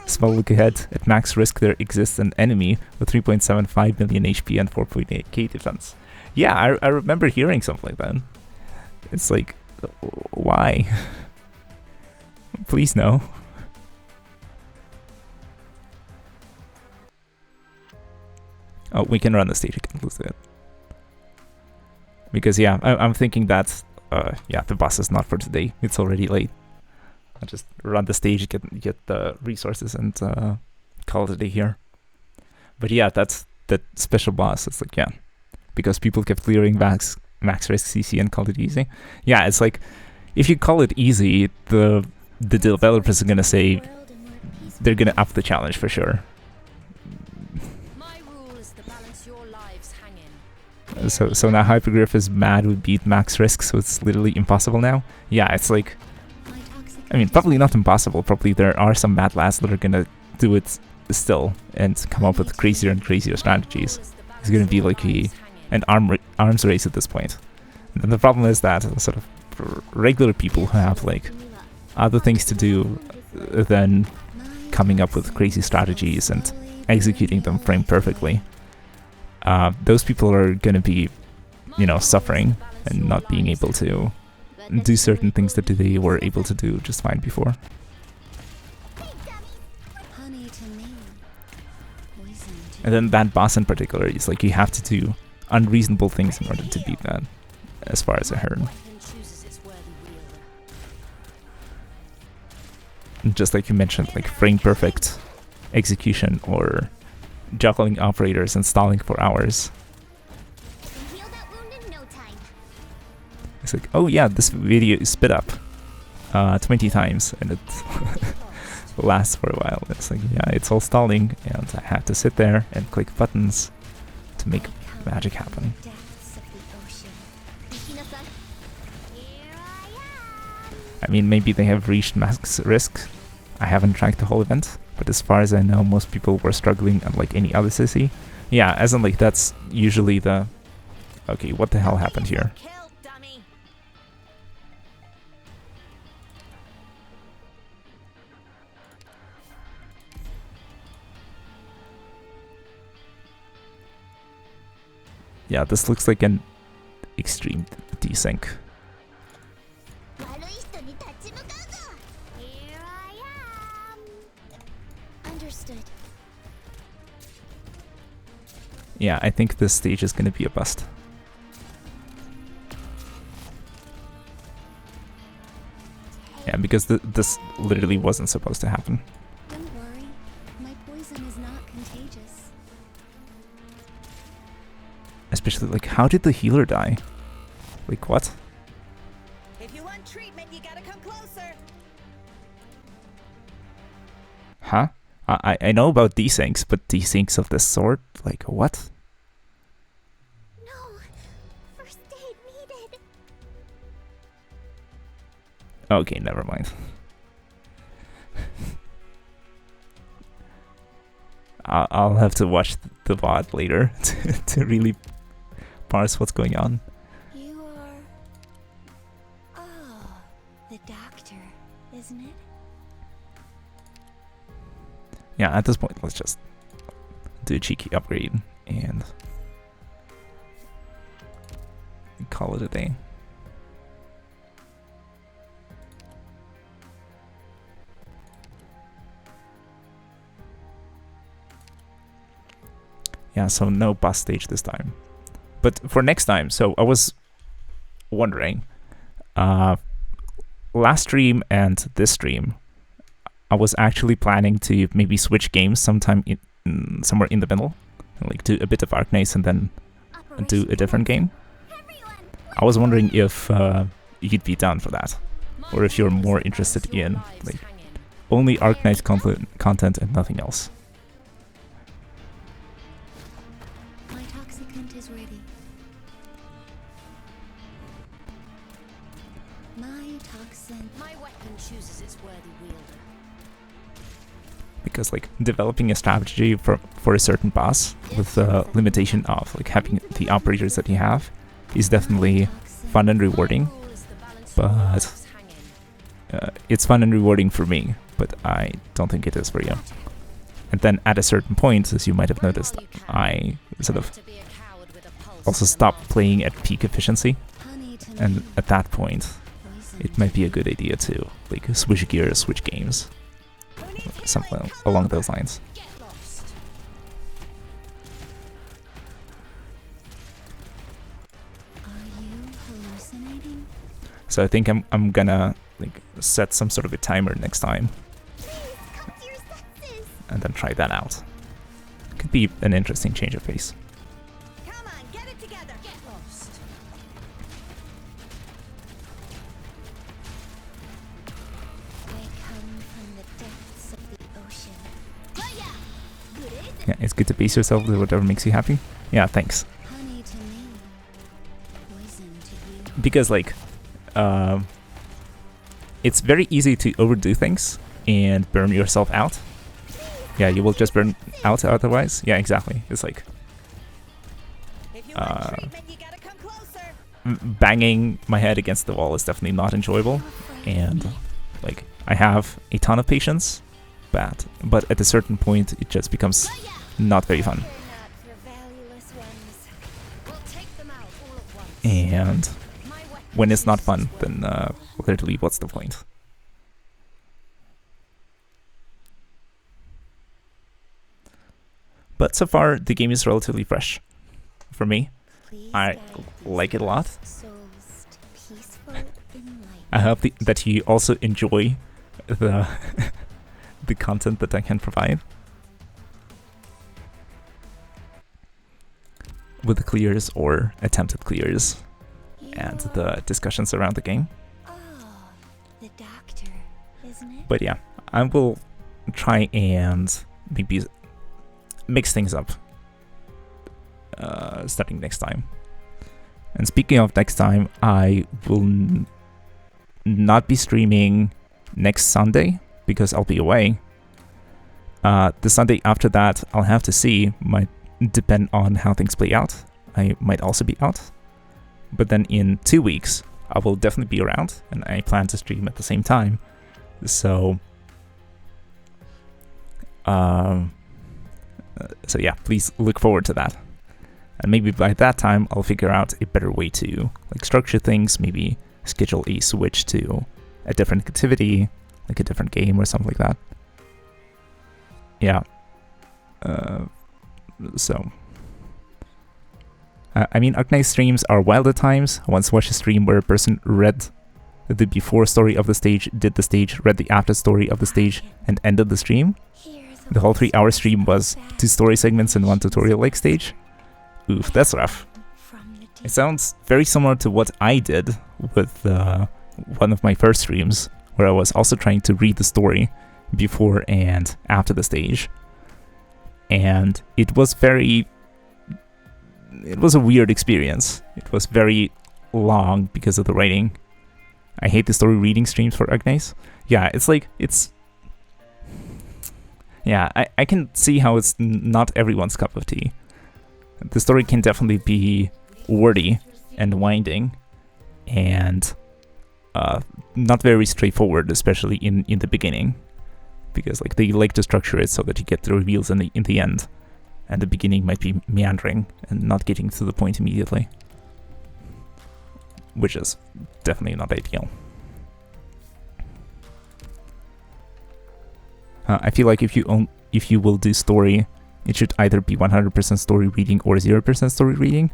Small look ahead. At max risk, there exists an enemy with 3.75 million HP and 4.8k defense. Yeah, I remember hearing something like that. It's like, why? Please no. Oh, we can run the stage again. Let's do it. Because yeah, I'm thinking that yeah, the boss is not for today. It's already late. I'll just run the stage, get the resources, and call it a day here. But yeah, that's that special boss. It's like, yeah, because people kept clearing max risk CC and called it easy. Yeah, it's like, if you call it easy, the developers are gonna say World a more peaceful. they're gonna up the challenge for sure. My rule is the balance your lives hang in. So now Hypergriff is mad we beat max risk, so it's literally impossible now. Yeah, it's like, My toxic I mean, probably not impossible. Probably there are some mad lads that are gonna do it still and come up with crazier and crazier strategies. It's gonna be like an arms race at this point. And then the problem is that sort of regular people who have like other things to do than coming up with crazy strategies and executing them frame perfectly, those people are gonna be, you know, suffering and not being able to do certain things that they were able to do just fine before. Honey to me. Poison to And then that boss in particular is like, you have to do unreasonable things in order to beat that, as far as I heard. Weapon chooses its worthy wielder. And just like you mentioned, like frame perfect execution or juggling operators and stalling for hours. Can heal that wound in no time. It's like, oh yeah, this video is sped up 20 times and it lasts for a while. It's like, yeah, it's all stalling and I have to sit there and click buttons to make magic happen. depths of the ocean. Ikinasai. Here I am. I mean, maybe they have reached max risk. I haven't tracked the whole event, but as far as I know, most people were struggling unlike any other sissy. Yeah, as in like, that's usually the... Okay, what the hell happened here? Kill, dummy. Yeah, this looks like an extreme desync. 悪い人に立ち向かうぞ。Here I Understood. Yeah, I think this stage is gonna be a bust. Yeah, because this literally wasn't supposed to happen. Don't worry. My poison is not contagious. Especially, like, how did the healer die? Like, what? If you want treatment, you gotta come closer. Huh? I know about desinks, but desinks of this sort? Like, what? No. First aid needed. Okay, never mind. I'll have to watch the VOD later to really parse what's going on. You are... Oh, the doctor, isn't it? Yeah, at this point, let's just do a cheeky upgrade and call it a day. Yeah, so no boss stage this time. But for next time, so I was wondering, last stream and this stream, I was actually planning to maybe switch games sometime somewhere in the middle, like do a bit of Arknights and then do a different game. I was wondering if you'd be down for that, or if you're more interested in like only Arknights content and nothing else. My toxicant is ready. My toxin. My weapon chooses its worthy wielder. Because like developing a strategy for a certain boss with the limitation of like having the operators that you have is definitely fun and rewarding, but it's fun and rewarding for me, but I don't think it is for you. And then at a certain point, as you might have noticed, I sort of also stopped playing at peak efficiency, and at that point it might be a good idea to like switch gears, switch games, something along those lines. Are you hallucinating? So I think I'm gonna like set some sort of a timer next time Come to your senses. and then try that out. Could be an interesting change of pace. Come on, get it together. Get lost. I come from the depths of the ocean. Yeah, it's good to pace yourself with whatever makes you happy. Yeah, thanks. Honey to me. Poison to you. Because like it's very easy to overdo things and burn yourself out. Yeah, you will just burn out otherwise. Yeah, exactly. It's like If you want treatment, you gotta come closer. banging my head against the wall is definitely not enjoyable, and like I have a ton of patience, but at a certain point it just becomes not very fun. Not for valueless ones. We'll take them out all at once. And My weapon when it's not chooses fun, its worthy then literally what's the point? But so far the game is relatively fresh for me. Please I guide like it a lot. souls to peaceful enlightenment. I hope that you also enjoy the the content that I can provide with the clears or attempted clears and You the discussions around the game. are- Oh, the doctor, isn't it? But yeah, I will try and maybe mix things up starting next time. And speaking of next time, I will not be streaming next Sunday because I'll be away. The Sunday after that, I'll have to see. Might depend on how things play out. I might also be out. But then in 2 weeks, I will definitely be around, and I plan to stream at the same time. So yeah, please look forward to that. And maybe by that time, I'll figure out a better way to like structure things, maybe schedule a switch to a different activity, like a different game or something like that. yeah. So, I mean, Arknights streams are wild at times. I once watched a stream where a person read the before story of the stage, did the stage, read the after story of the stage, and ended the stream. The whole 3-hour stream was 2 story segments and 1 tutorial-like stage. Oof, that's rough. It sounds very similar to what I did with one of my first streams, where I was also trying to read the story before and after the stage. And it was a weird experience. It was very long because of the writing. I hate the story reading streams for Arknights. Yeah, I can see how it's not everyone's cup of tea. The story can definitely be wordy and winding, and not very straightforward, especially in the beginning, because like they like to structure it so that you get the reveals in the end, and the beginning might be meandering and not getting to the point immediately, which is definitely not ideal. I feel like if you will do story, it should either be 100% story reading or 0% story reading.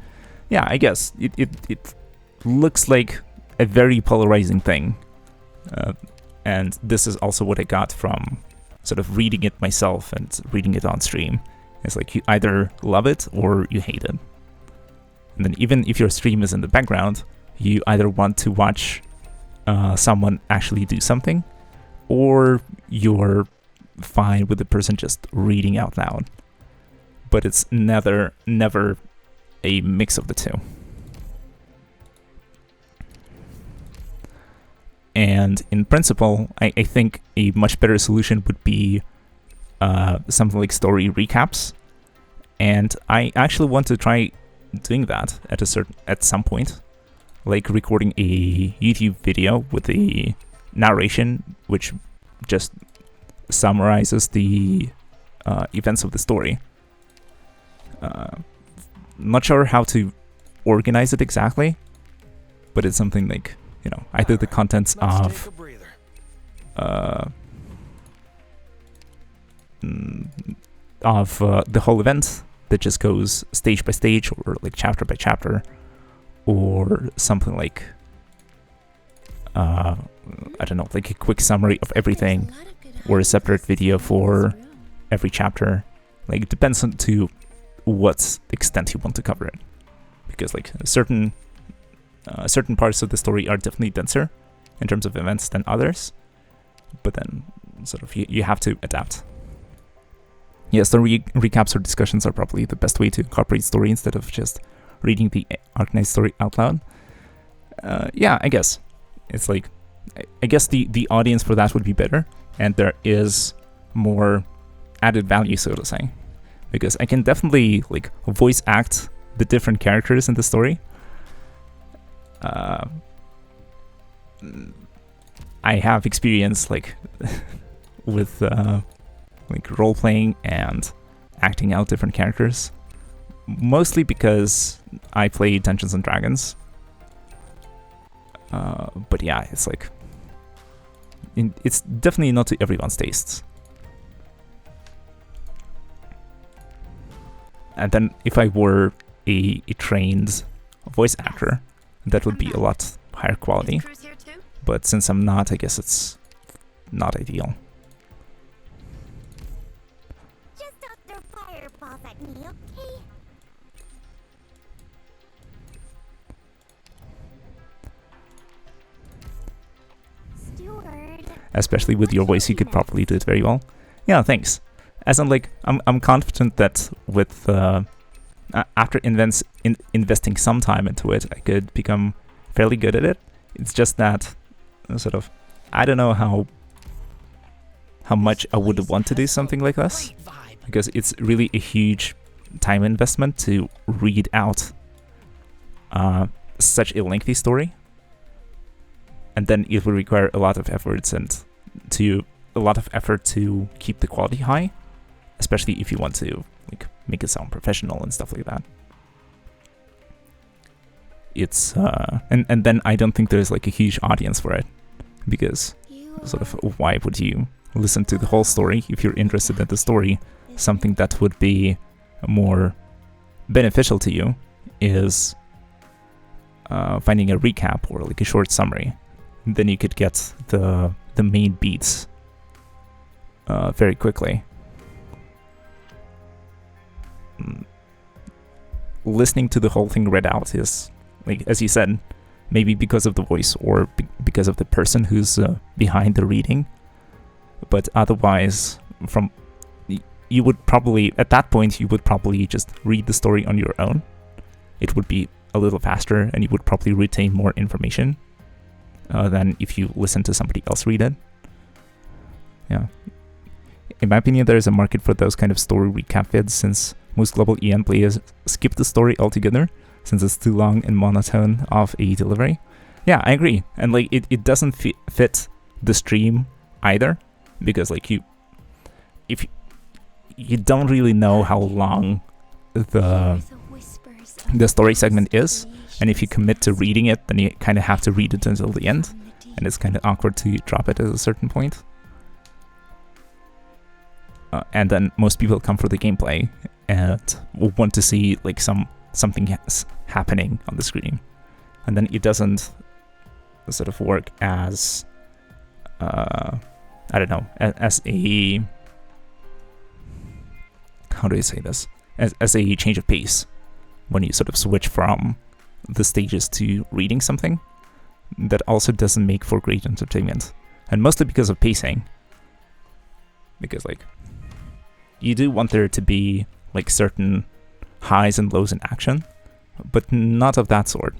Yeah, I guess it looks like a very polarizing thing, and this is also what I got from sort of reading it myself and reading it on stream. It's like you either love it or you hate it. And then even if your stream is in the background, you either want to watch someone actually do something, or you're fine with the person just reading out loud. But it's never a mix of the two. And in principle, I think a much better solution would be something like story recaps. And I actually want to try doing that at some point, like recording a YouTube video with a narration which just summarizes the events of the story. Not sure how to organize it exactly, but it's something like, you know, either the contents of the whole event that just goes stage by stage or like chapter by chapter, or something like I don't know, like a quick summary of everything, or a separate video for every chapter. Like, it depends on to what extent you want to cover it, because like certain parts of the story are definitely denser in terms of events than others, but then sort of you have to adapt. Yes, the recaps or discussions are probably the best way to incorporate story instead of just reading the Arknights story out loud. Yeah, I guess it's like, I guess the audience for that would be better, and there is more added value, so to say, because I can definitely like voice act the different characters in the story. I have experience like with like role playing and acting out different characters, mostly because I play Dungeons and Dragons. But yeah, it's like it's definitely not to everyone's tastes. And then if I were a trained voice actor, that would be a lot higher quality. But since I'm not, I guess it's not ideal. Just don't throw fireballs at me, okay? Steward. Especially with your voice, you could probably do it very well. Yeah, thanks. As in, like, I'm confident that with after investing some time into it, I could become fairly good at it. It's just that sort of, I don't know how much I would want to do something like this, because it's really a huge time investment to read out such a lengthy story, and then it will require a lot of efforts to keep the quality high, especially if you want to like make it sound professional and stuff like that. It's and then I don't think there's like a huge audience for it, because sort of why would you listen to the whole story, if you're interested in the story, something that would be more beneficial to you is finding a recap or like a short summary. Then you could get the main beats very quickly. Listening to the whole thing read out is, like as you said, maybe because of the voice or because of the person who's behind the reading. But otherwise, you would probably, at that point, you would probably just read the story on your own. It would be a little faster, and you would probably retain more information than if you listen to somebody else read it. Yeah. In my opinion, there is a market for those kind of story recap vids, since most global EN players skip the story altogether, since it's too long and monotone of a delivery. Yeah, I agree. And like it doesn't fit the stream either, because like if you don't really know how long the story segment is, and if you commit to reading it, then you kind of have to read it until the end, and it's kind of awkward to drop it at a certain point. And then most people come for the gameplay and want to see like something happening on the screen, and then it doesn't sort of work as I don't know, as a, how do I say this, as a change of pace when you sort of switch from the stages to reading something. That also doesn't make for great entertainment, and mostly because of pacing, because like you do want there to be like certain highs and lows in action, but not of that sort.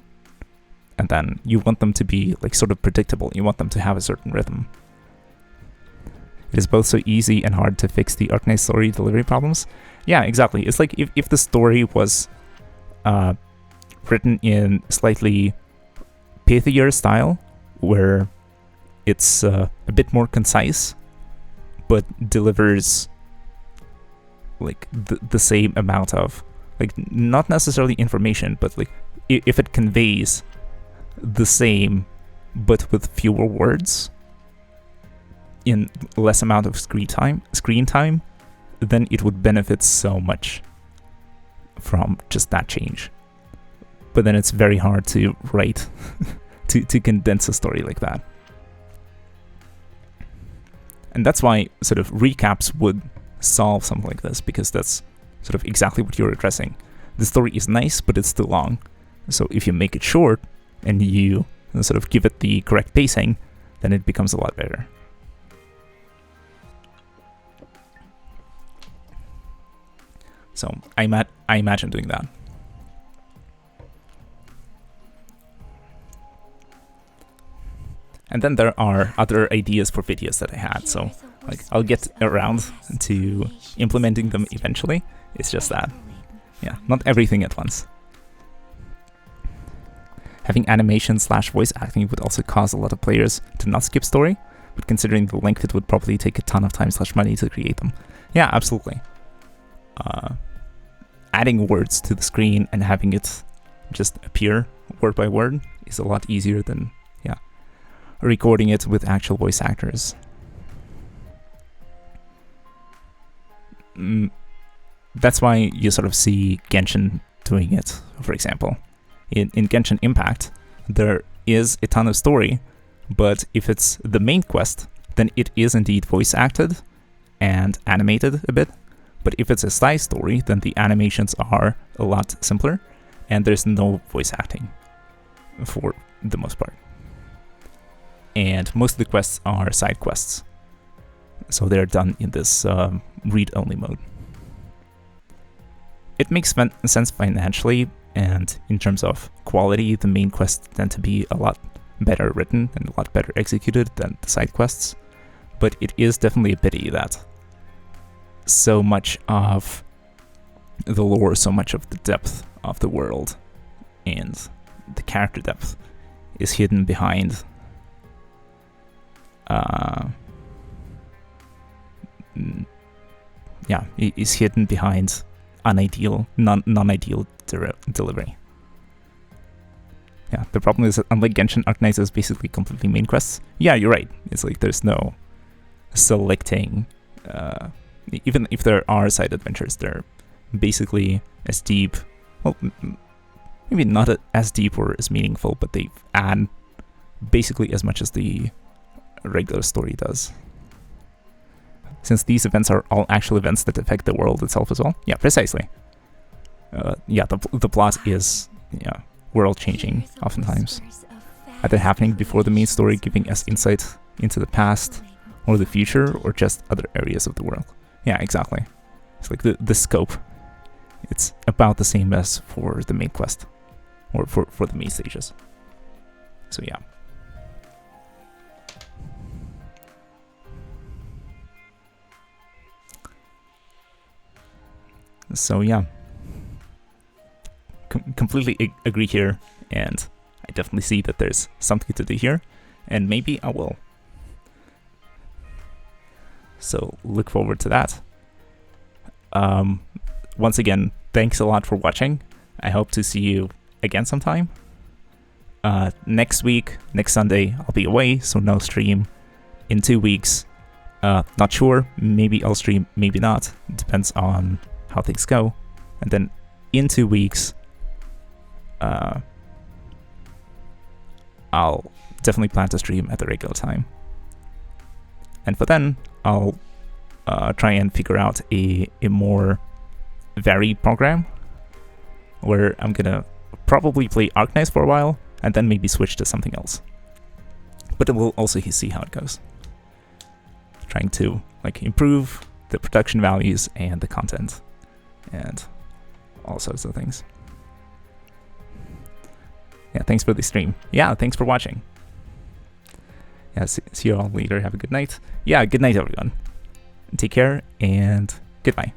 And then you want them to be like sort of predictable. You want them to have a certain rhythm. It is both so easy and hard to fix the Arknights story delivery problems. Yeah, exactly. It's like if the story was written in slightly pithier style, where it's a bit more concise, but delivers like the same amount of, like, not necessarily information, but like if it conveys the same but with fewer words in less amount of screen time, then it would benefit so much from just that change. But then it's very hard to write to condense a story like that. And that's why sort of recaps would solve something like this, because that's sort of exactly what you're addressing. The story is nice, but it's too long. So if you make it short and you sort of give it the correct pacing, then it becomes a lot better. So I imagine doing that. And then there are other ideas for videos that I had, so like I'll get around to implementing them eventually. It's just that, yeah, not everything at once. Having animation / voice acting would also cause a lot of players to not skip story, but considering the length, it would probably take a ton of time / money to create them. Yeah, absolutely. Adding words to the screen and having it just appear word by word is a lot easier than, yeah, recording it with actual voice actors. That's why you sort of see Genshin doing it, for example. In Genshin Impact, there is a ton of story, but if it's the main quest, then it is indeed voice acted and animated a bit. But if it's a side story, then the animations are a lot simpler, and there's no voice acting for the most part. And most of the quests are side quests, so they're done in this read-only mode. It makes sense financially, and in terms of quality, the main quests tend to be a lot better written and a lot better executed than the side quests. But it is definitely a pity that so much of the lore, so much of the depth of the world and the character depth is hidden behind is hidden behind non-ideal delivery. Yeah, the problem is that unlike Genshin, Arknights is basically completely main quests. Yeah, you're right. It's like there's no selecting, even if there are side adventures, they're basically as deep, well, maybe not as deep or as meaningful, but they add basically as much as the regular story does. Since these events are all actual events that affect the world itself as well. Yeah, precisely. Yeah, the plot is world changing oftentimes. Either happening before the main story, giving us insight into the past or the future, or just other areas of the world. Yeah, exactly. It's like the scope. It's about the same as for the main quest, or for the main stages. So yeah. So yeah, completely agree here, and I definitely see that there's something to do here, and maybe I will. So look forward to that. Once again, thanks a lot for watching. I hope to see you again sometime. Next week, next Sunday, I'll be away, so no stream. In 2 weeks, not sure, maybe I'll stream, maybe not. It depends on how things go. And then in 2 weeks, I'll definitely plan to stream at the regular time. And for then, I'll try and figure out a more varied program where I'm gonna probably play Arknights for a while and then maybe switch to something else. But we'll also see how it goes. Trying to like improve the production values and the content and all sorts of things. Yeah, thanks for the stream. Yeah, thanks for watching. Yeah, see you all later. Have a good night. Yeah, good night, everyone. Take care and goodbye.